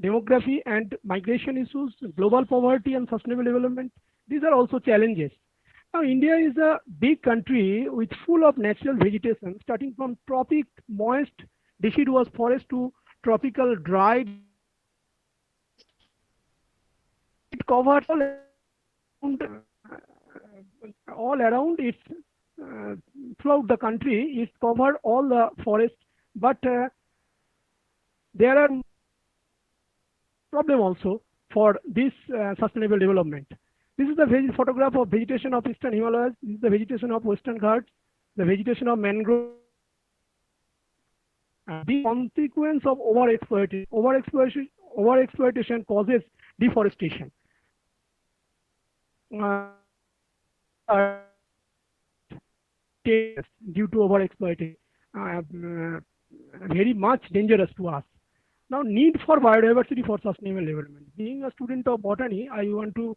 demography and migration issues, global poverty and sustainable development. These are also challenges. Now, India is a big country with full of natural vegetation, starting from tropic moist deciduous forest to tropical dry. It covers all around its throughout the country. It covered all the forests, but there are problem also for this sustainable development. This is the photograph of vegetation of eastern Himalayas. This is the vegetation of western Ghats, the vegetation of mangrove. The consequence of overexploitation causes deforestation. Due to overexploitation, very much dangerous to us. Now, need for biodiversity for sustainable development. Being a student of botany, I want to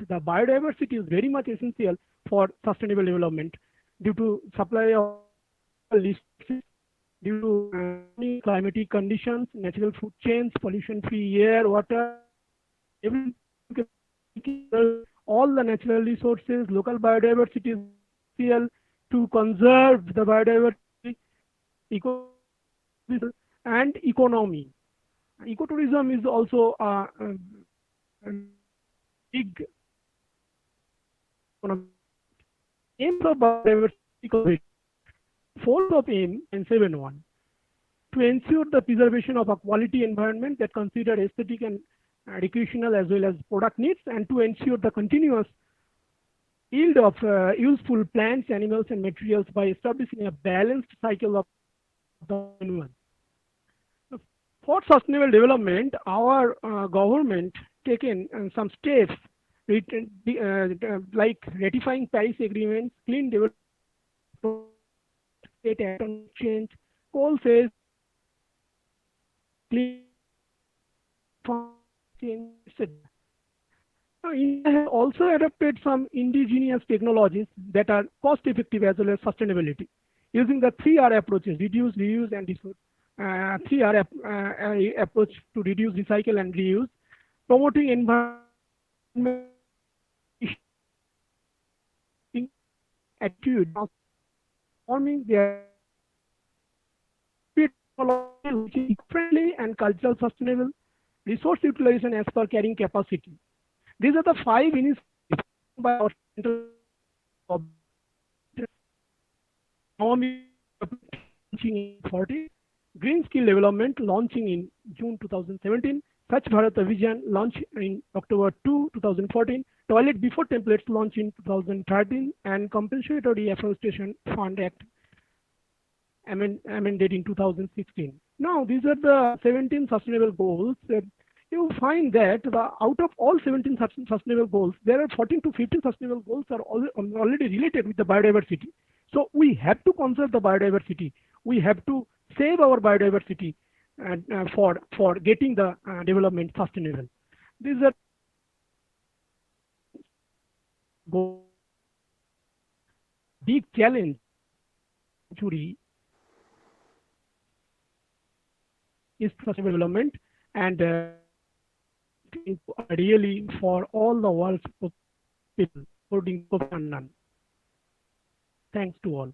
the biodiversity is very much essential for sustainable development due to supply of due to climatic conditions, natural food chains, pollution-free air, water, all the natural resources, local biodiversity is essential to conserve the biodiversity, and economy. Ecotourism is also a big aim of biodiversity. 4th of aim in 7.1 to ensure the preservation of a quality environment that consider aesthetic and recreational as well as product needs, and to ensure the continuous yield of useful plants, animals, and materials by establishing a balanced cycle of the annual. For sustainable development, our government taken some steps like ratifying Paris agreements, clean development, state act on change, coal phase, clean change, etc. Now, India has also adopted some indigenous technologies that are cost-effective as well as sustainability, using the 3R approaches: reduce, reuse, and dispose. 3R approach to reduce, recycle, and reuse, promoting environment attitude, forming their which is friendly and cultural sustainable, resource utilization as per carrying capacity. These are the 5 initiatives by our central launching in 40, green skill development launching in June 2017, Swachh Bharat Vision launch in October 2, 2014, toilet before templates launch in 2013, and compensatory afforestation fund act amended in 2016. Now, these are the 17 sustainable goals. You find that out of all 17 sustainable goals, there are 14 to 15 sustainable goals are already related with the biodiversity. So we have to conserve the biodiversity. We have to save our biodiversity for getting the development sustainable. These are big challenge is sustainable development, and really for all the world's people, including none. Thanks to all.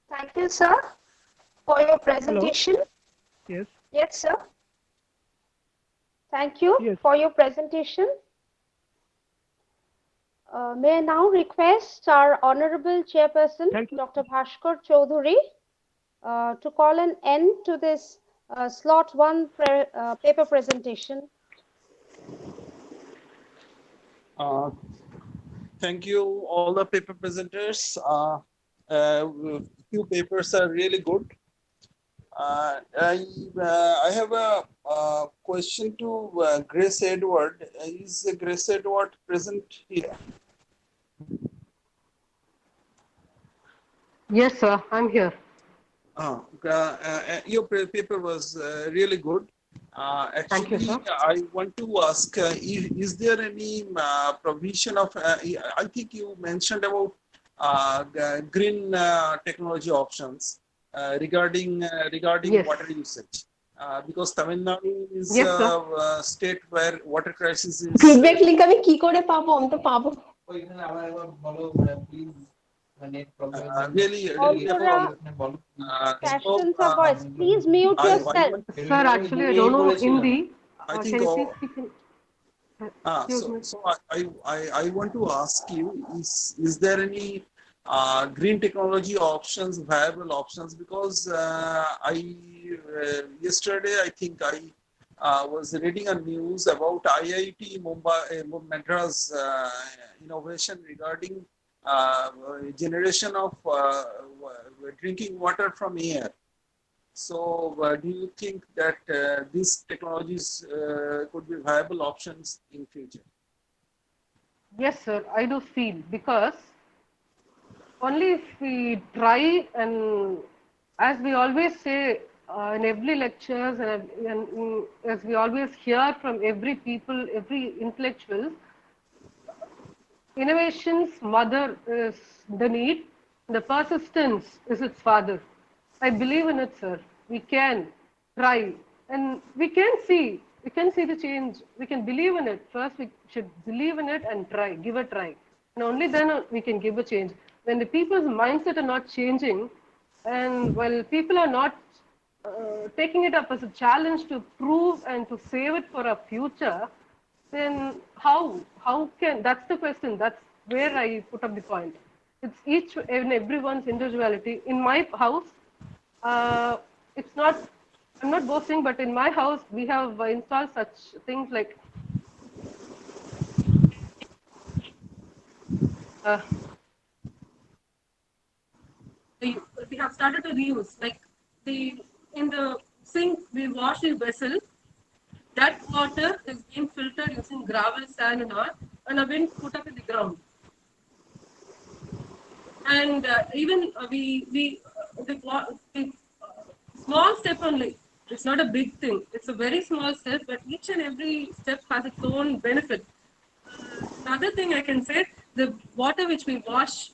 Thank you, sir, for your presentation. Hello? Yes. Yes, sir. Thank you for your presentation. May I now request our Honorable Chairperson, Dr. Bhaskar Choudhury, to call an end to this slot 1 paper presentation. Thank you, all the paper presenters. Few papers are really good. I have a question to Grace Edward. Is Grace Edward present here? Yes, sir, I'm here. Your paper was really good. Actually, Thank you, sir. I want to ask, is there any provision of, I think you mentioned about green technology options regarding Yes. water usage. Because Tamil Nadu is Yes, sir. a state where water crisis is feedback link আমি কি করে পাবো? আমি তো পাবো। really Passion for voice. Please mute yourself. Sir, actually, I don't know Hindi. I Can think you please speak in? so I want to ask you, is there any green technology options, viable options? Because yesterday I think I was reading a news about IIT Mumbai Madras innovation regarding generation of drinking water from air. So do you think that these technologies could be viable options in future? Yes, sir, I do feel, because only if we try, and as we always say in every lectures, and as we always hear from every people, every intellectual, innovation's mother is the need, the persistence is its father. I believe in it, sir. We can try, and we can see the change. We can believe in it. First, we should believe in it and try, give a try. And only then we can give a change. When the people's mindset are not changing, and while people are not taking it up as a challenge to prove and to save it for our future, then how can, that's the question. That's where I put up the point. It's each and everyone's individuality. In my house, it's not, I'm not boasting, but in my house we have installed such things like we have started to reuse, like in the sink we wash the vessel, that water is being filtered using gravel, sand and all, and have been put up in the ground. And even the small step only, it's not a big thing, it's a very small step, but each and every step has its own benefit. Another thing I can say, the water which we wash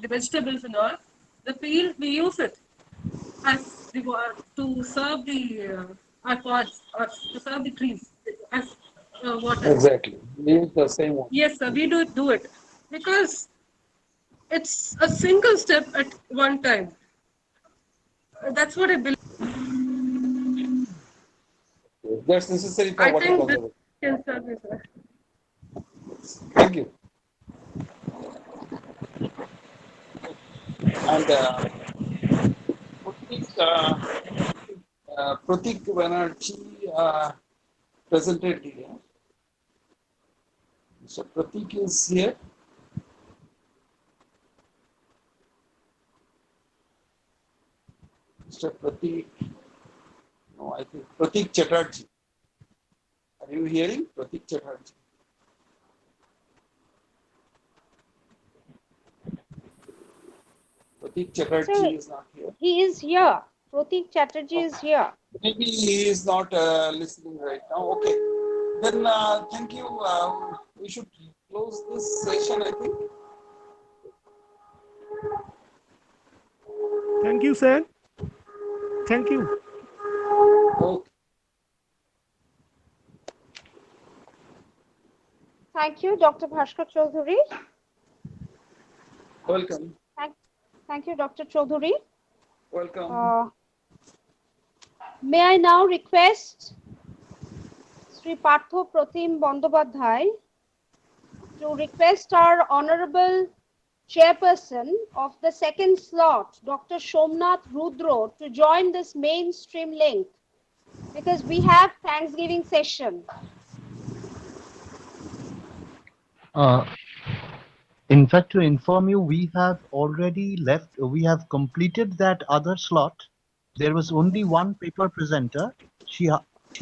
the vegetables and all, the peel, we use it as to serve the our pots, or to serve the trees as water. Exactly, we use the same one. Yes, sir, we do it because it's a single step at one time. That's what I believe. That's necessary for I water think conservation. this can serve me, sir. Thank you. And Pratik Banerjee presented here. So Pratik is here. Mr. Pratik, no, I think Pratik Chatterjee. Are you hearing? Pratik Chatterjee. Pratik Chatterjee is not here. He is here. Pratik Chatterjee is here. Maybe he is not listening right now. Okay. Then thank you. We should close this session, I think. Thank you, sir. Thank you. Okay. Thank you, Dr. Bhaskar Choudhury. Welcome. Thank you, Dr. Choudhury. Welcome. May I now request Sri Partho Pratim Bandyopadhyay to request our Honorable Chairperson of the second slot, Dr. Somnath Rudro, to join this mainstream link because we have Thanksgiving session. In fact, to inform you, we have already left, we have completed that other slot. There was only one paper presenter. She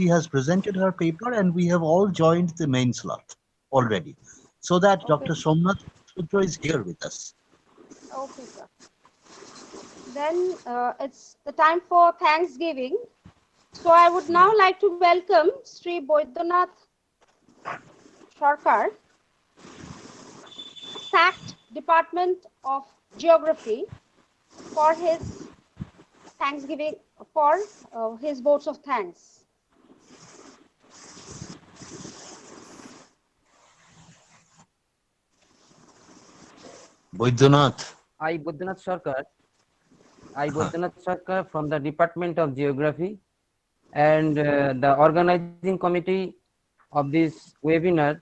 has presented her paper and we have all joined the main slot already. So that Okay. Dr. Somnath Rudro is here with us. Okay, sir. Then it's the time for Thanksgiving. So I would now like to welcome Sri Boidyanath Sarkar, sacked Department of Geography for his Thanksgiving, for his votes of thanks. Baidyanath. I, Baidyanath Sarkar from the Department of Geography and the organizing committee of this webinar.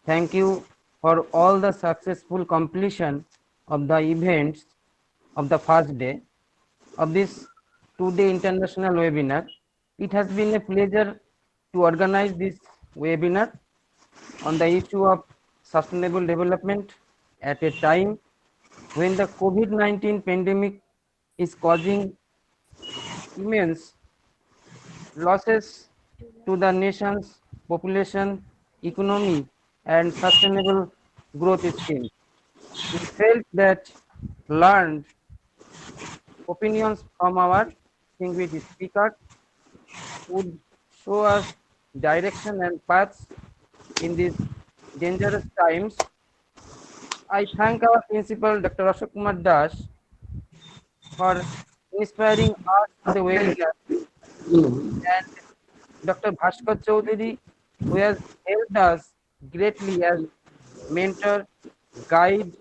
Thank you for all the successful completion of the events of the first day of this two-day international webinar. It has been a pleasure to organize this webinar on the issue of sustainable development at a time when the COVID-19 pandemic is causing immense losses to the nation's population, economy, and sustainable growth schemes. We felt that learned opinions from our distinguished speakers would show us direction and paths in these dangerous times. I thank our principal, Dr. Ashok Kumar Das, for inspiring us to the webinar, and Dr. Bhaskar Chaudhary, who has helped us greatly as mentor, guide,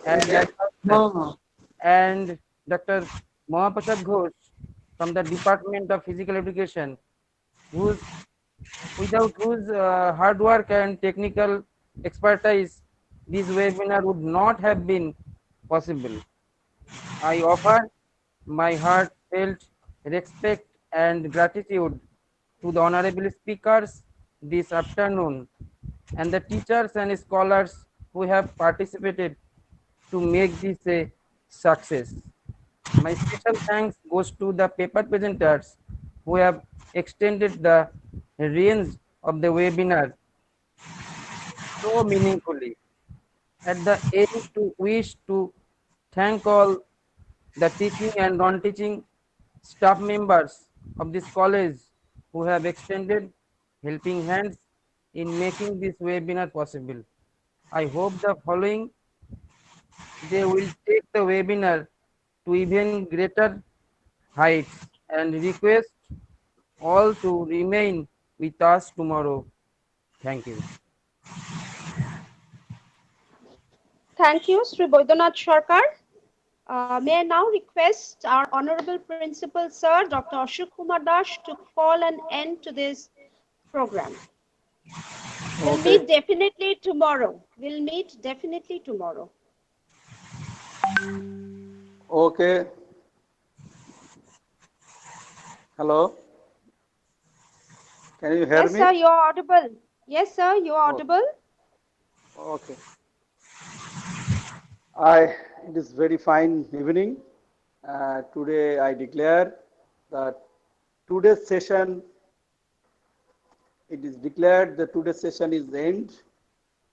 and advisor, and Dr. Mahaprasad Ghosh from the Department of Physical Education, without whose hard work and technical expertise, this webinar would not have been possible. I offer my heartfelt respect and gratitude to the honorable speakers this afternoon and the teachers and scholars who have participated to make this a success. My special thanks goes to the paper presenters who have extended the range of the webinar so meaningfully. At the end, to wish to thank all the teaching and non-teaching staff members of this college who have extended helping hands in making this webinar possible. I hope the following they will take the webinar to even greater heights and request all to remain with us tomorrow. Thank you. Thank you, Sri Boidonath Sarkar. May I now request our Honorable Principal Sir, Dr. Ashok Kumar Das, to call an end to this program. We'll meet definitely tomorrow. We'll meet definitely tomorrow. Okay. Hello. Can you hear Yes, me? sir, you're audible. Yes, sir, you're audible. Okay. It is very fine evening. Today I declare that today's session, it is declared that today's session is the end.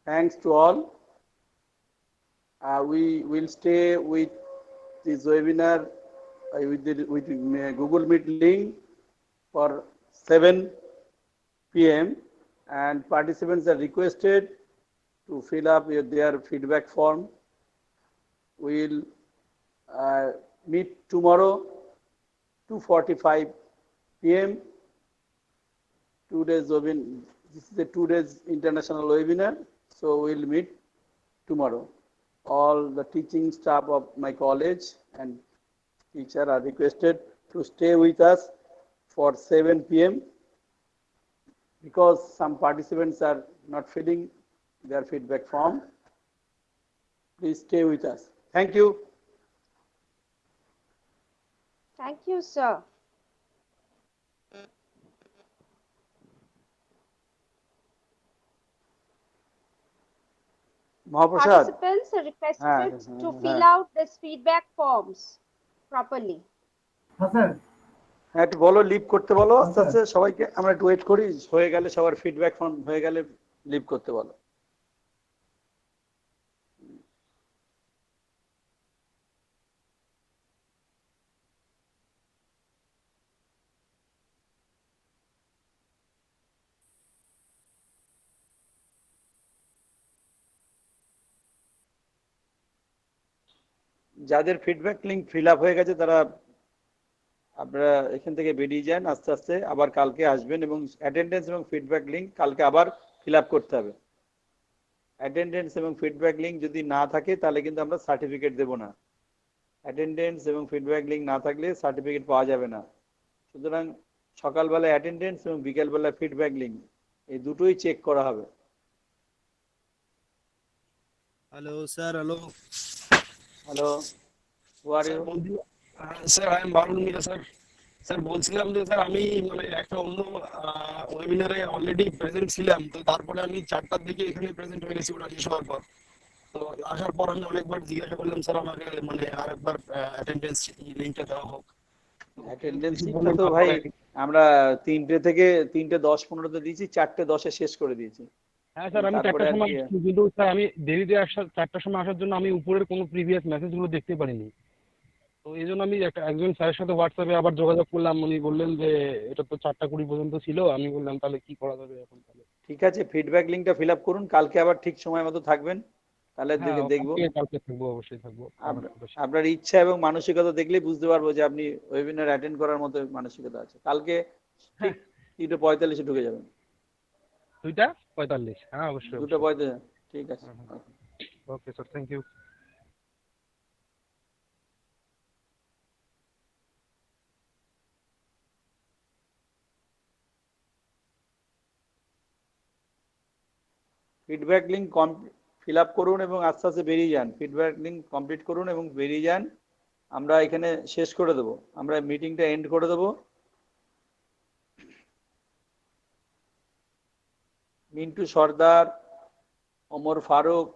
Thanks to all. We will stay with this webinar with Google Meet link for 7 p.m. and participants are requested to fill up their feedback form. We'll meet tomorrow 2:45 p.m. 2 days webinar. This is a 2 days international webinar, so we'll meet tomorrow. All the teaching staff of my college and teacher are requested to stay with us for 7 p.m. because some participants are not filling their feedback form. Please stay with us. Thank you. Thank you, sir. Participants are requested to fill out these feedback forms properly. একটু বলো leave করতে বলো আস্তে আস্তে সবাইকে আমরা একটু wait করি হয়ে গেলে সবার ফিডব্যাক ফর্ম হয়ে গেলে লিভ করতে বলো যাদের ফিডব্যাক লিঙ্ক ফিল আপ হয়ে গেছে তারা আপনারা এখান থেকে বেরিয়ে যান, আস্তে আস্তে আবার কালকে আসবেন এবং অ্যাটেন্ডেন্স এবং ফিডব্যাক লিঙ্ক কালকে আবার ফিল আপ করতে হবে। অ্যাটেন্ডেন্স এবং ফিডব্যাক লিঙ্ক যদি না থাকে তাহলে কিন্তু আমরা সার্টিফিকেট দেব না। অ্যাটেন্ডেন্স এবং ফিডব্যাক লিঙ্ক না থাকলে সার্টিফিকেট পাওয়া যাবে না। সুতরাং সকালবেলা অ্যাটেন্ডেন্স এবং বিকেলবেলা ফিডব্যাক লিঙ্ক এই দুটোই চেক করা হবে। Hello, sir. Hello. Hello, who are you? Sir I am Barul Miya sir. Sir বলছিলাম যে স্যার আমি মানে একটা অন্য ওয়েবিনারে অলরেডি প্রেজেন্ট ছিলাম, তো তারপরে আমি 4টার দিকে এখানে প্রেজেন্ট হয়ে গেছি ওটা শেষ হওয়ার পর। তো আসার পর আমি অনেকবার জিজ্ঞাসা করলাম স্যার আমাকে মানে আরেকবার অ্যাটেন্ডেন্স লিঙ্কটা দেওয়া হোক। অ্যাটেন্ডেন্স লিঙ্কটা তো ভাই আমরা 3টে থেকে 3:10-15 দিয়েছি, 4:10 শেষ করে দিয়েছি। হ্যাঁ স্যার, আমি 4টার সময় কিন্তু স্যার আমি দেরিতে 4টার সময় আসার জন্য আমি উপরের কোনো প্রিভিয়াস মেসেজগুলো দেখতে পারিনি। তো এই জন্য আমি একজন স্যারের সাথে হোয়াটসঅ্যাপে আবার যোগাযোগ করলাম, উনি বললেন যে এটা তো 4:20 পর্যন্ত ছিল। আমি বললাম তাহলে কি করা যাবে এখন? তাহলে ঠিক আছে, ফিডব্যাক লিঙ্কটা ফিল আপ করুন, কালকে আবার ঠিক সময় মতো থাকবেন, তাহলে দেখবো। কালকে থাকবো, অবশ্যই থাকবো। আপনার ইচ্ছা এবং মানসিকতা দেখলেই বুঝতে পারবো যে আপনি ওয়েবিনার অ্যাটেন্ড করার মতো মানসিকতা আছে। কালকে ঠিক 2:45 ঢুকে যাবেন। 2:45? হ্যাঁ অবশ্যই। 2:45, ঠিক আছে। Okay sir, thank you. Feedback link fill up করুন এবং আস্তে আস্তে বেরিয়ে যান। ফিডব্যাক লিঙ্ক কমপ্লিট করুন এবং বেরিয়ে যান। আমরা এখানে শেষ করে দেব, আমরা মিটিংটা এন্ড করে দেব। মিন্টু সর্দার, ওমর ফারুক,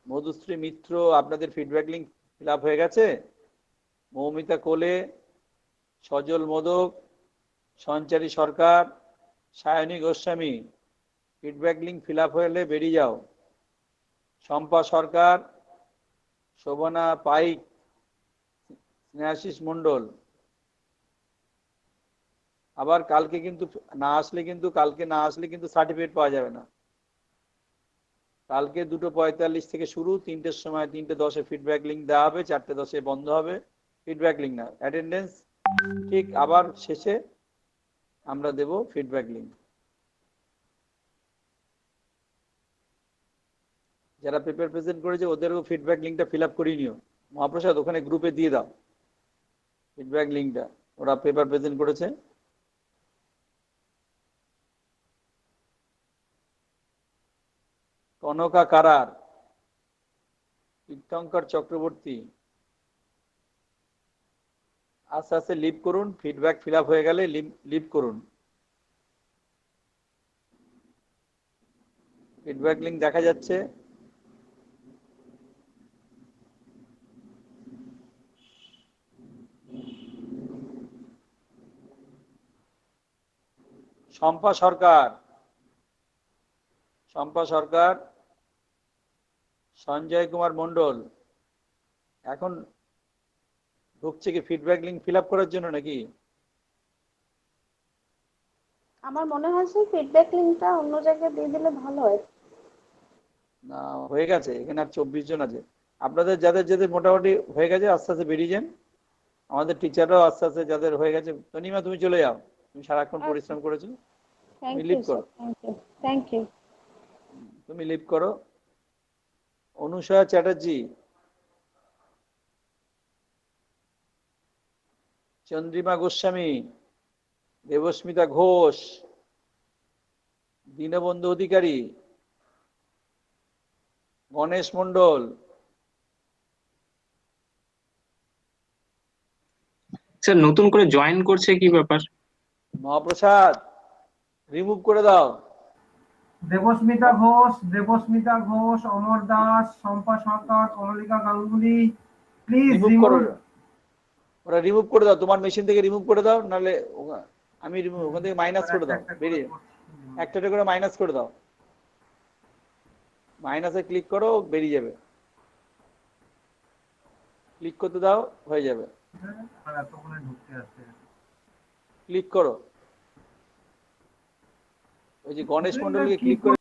মধুশ্রী মিত্র, আপনাদের ফিডব্যাক লিঙ্ক ফিল আপ হয়ে গেছে? Moumita Kole, Sajal Modak, Sanchari Sarkar, Sayani Goswami, feedback link fill up হলে বেরিয়ে যাও। শম্পা সরকার, শোভনা পাইক, স্নেহাশিস মন্ডল। আবার কালকে কিন্তু কালকে না আসলে কিন্তু সার্টিফিকেট পাওয়া যাবে না। কালকে 2:45 থেকে শুরু, 3টের সময় 3:10 ফিডব্যাক লিঙ্ক দেওয়া হবে, 4:10 বন্ধ হবে। ফিডব্যাক লিঙ্ক না, অ্যাটেন্ডেন্স ঠিক আবার শেষে আমরা দেব ফিডব্যাক লিঙ্ক। যারা পেপার প্রেজেন্ট করেছে ওদেরও ফিডব্যাক লিঙ্কটা ফিল আপ করিয়ে নিও। মহাপ্রসাদ ওখানে গ্রুপে দিয়ে দাও ফিডব্যাক লিঙ্কটা, ওরা পেপার প্রেজেন্ট করেছে। কনকা কারার, তীর্থঙ্কর চক্রবর্তী, আস্তে আস্তে লিভ করুন। ফিডব্যাক ফিল আপ হয়ে গেলে লিভ করুন। ফিডব্যাক লিঙ্ক দেখা যাচ্ছে। শম্পা সরকার, সঞ্জয় কুমার মন্ডল এখন ঢুকছে কি ফিডব্যাক লিঙ্ক ফিল আপ করার জন্য নাকি? আমার মনে হয় যে ফিডব্যাক লিংকটা অন্য জায়গায় দিয়ে দিলে ভালো হয়। না, হয়ে গেছে, এখানে আর 24 জন আছে। আপনাদের যাদের যাদের মোটামুটি হয়ে গেছে আস্তে আস্তে বেরিয়ে যান। আমাদের টিচাররাও আস্তে আস্তে যাদের হয়ে গেছে। তনিমা তুমি চলে যাও, তুমি সারাক্ষণ পরিশ্রম করেছো, তুমি লিভ করো। Thank you. তুমি লিভ করো। অনুষয়া চ্যাটার্জি, চন্দ্রিমা গোস্বামী, দেবস্মিতা ঘোষ, দীনবন্ধু অধিকারী, গণেশ মন্ডল। স্যার নতুন করে জয়েন করছে, কি ব্যাপার? মহাপ্রসাদ রিমুভ করে দাও। দেবস্মিতা ঘোষ, অমর দাস, শম্পা সরকার, কমলিকা গাঙ্গুলি, প্লিজ রিমুভ করো, ওরা রিমুভ করে দাও। তোমার মেশিন থেকে রিমুভ করে দাও, নাহলে আমি ওখান থেকে মাইনাস করে দাও। বেরিয়ে একটা করে মাইনাস করে দাও। মাইনাসে ক্লিক করো, বেরিয়ে যাবে। ক্লিক করতে দাও, হয়ে যাবে। ক্লিক করো, ওই যে গণেশ মন্ডলকে ক্লিক করে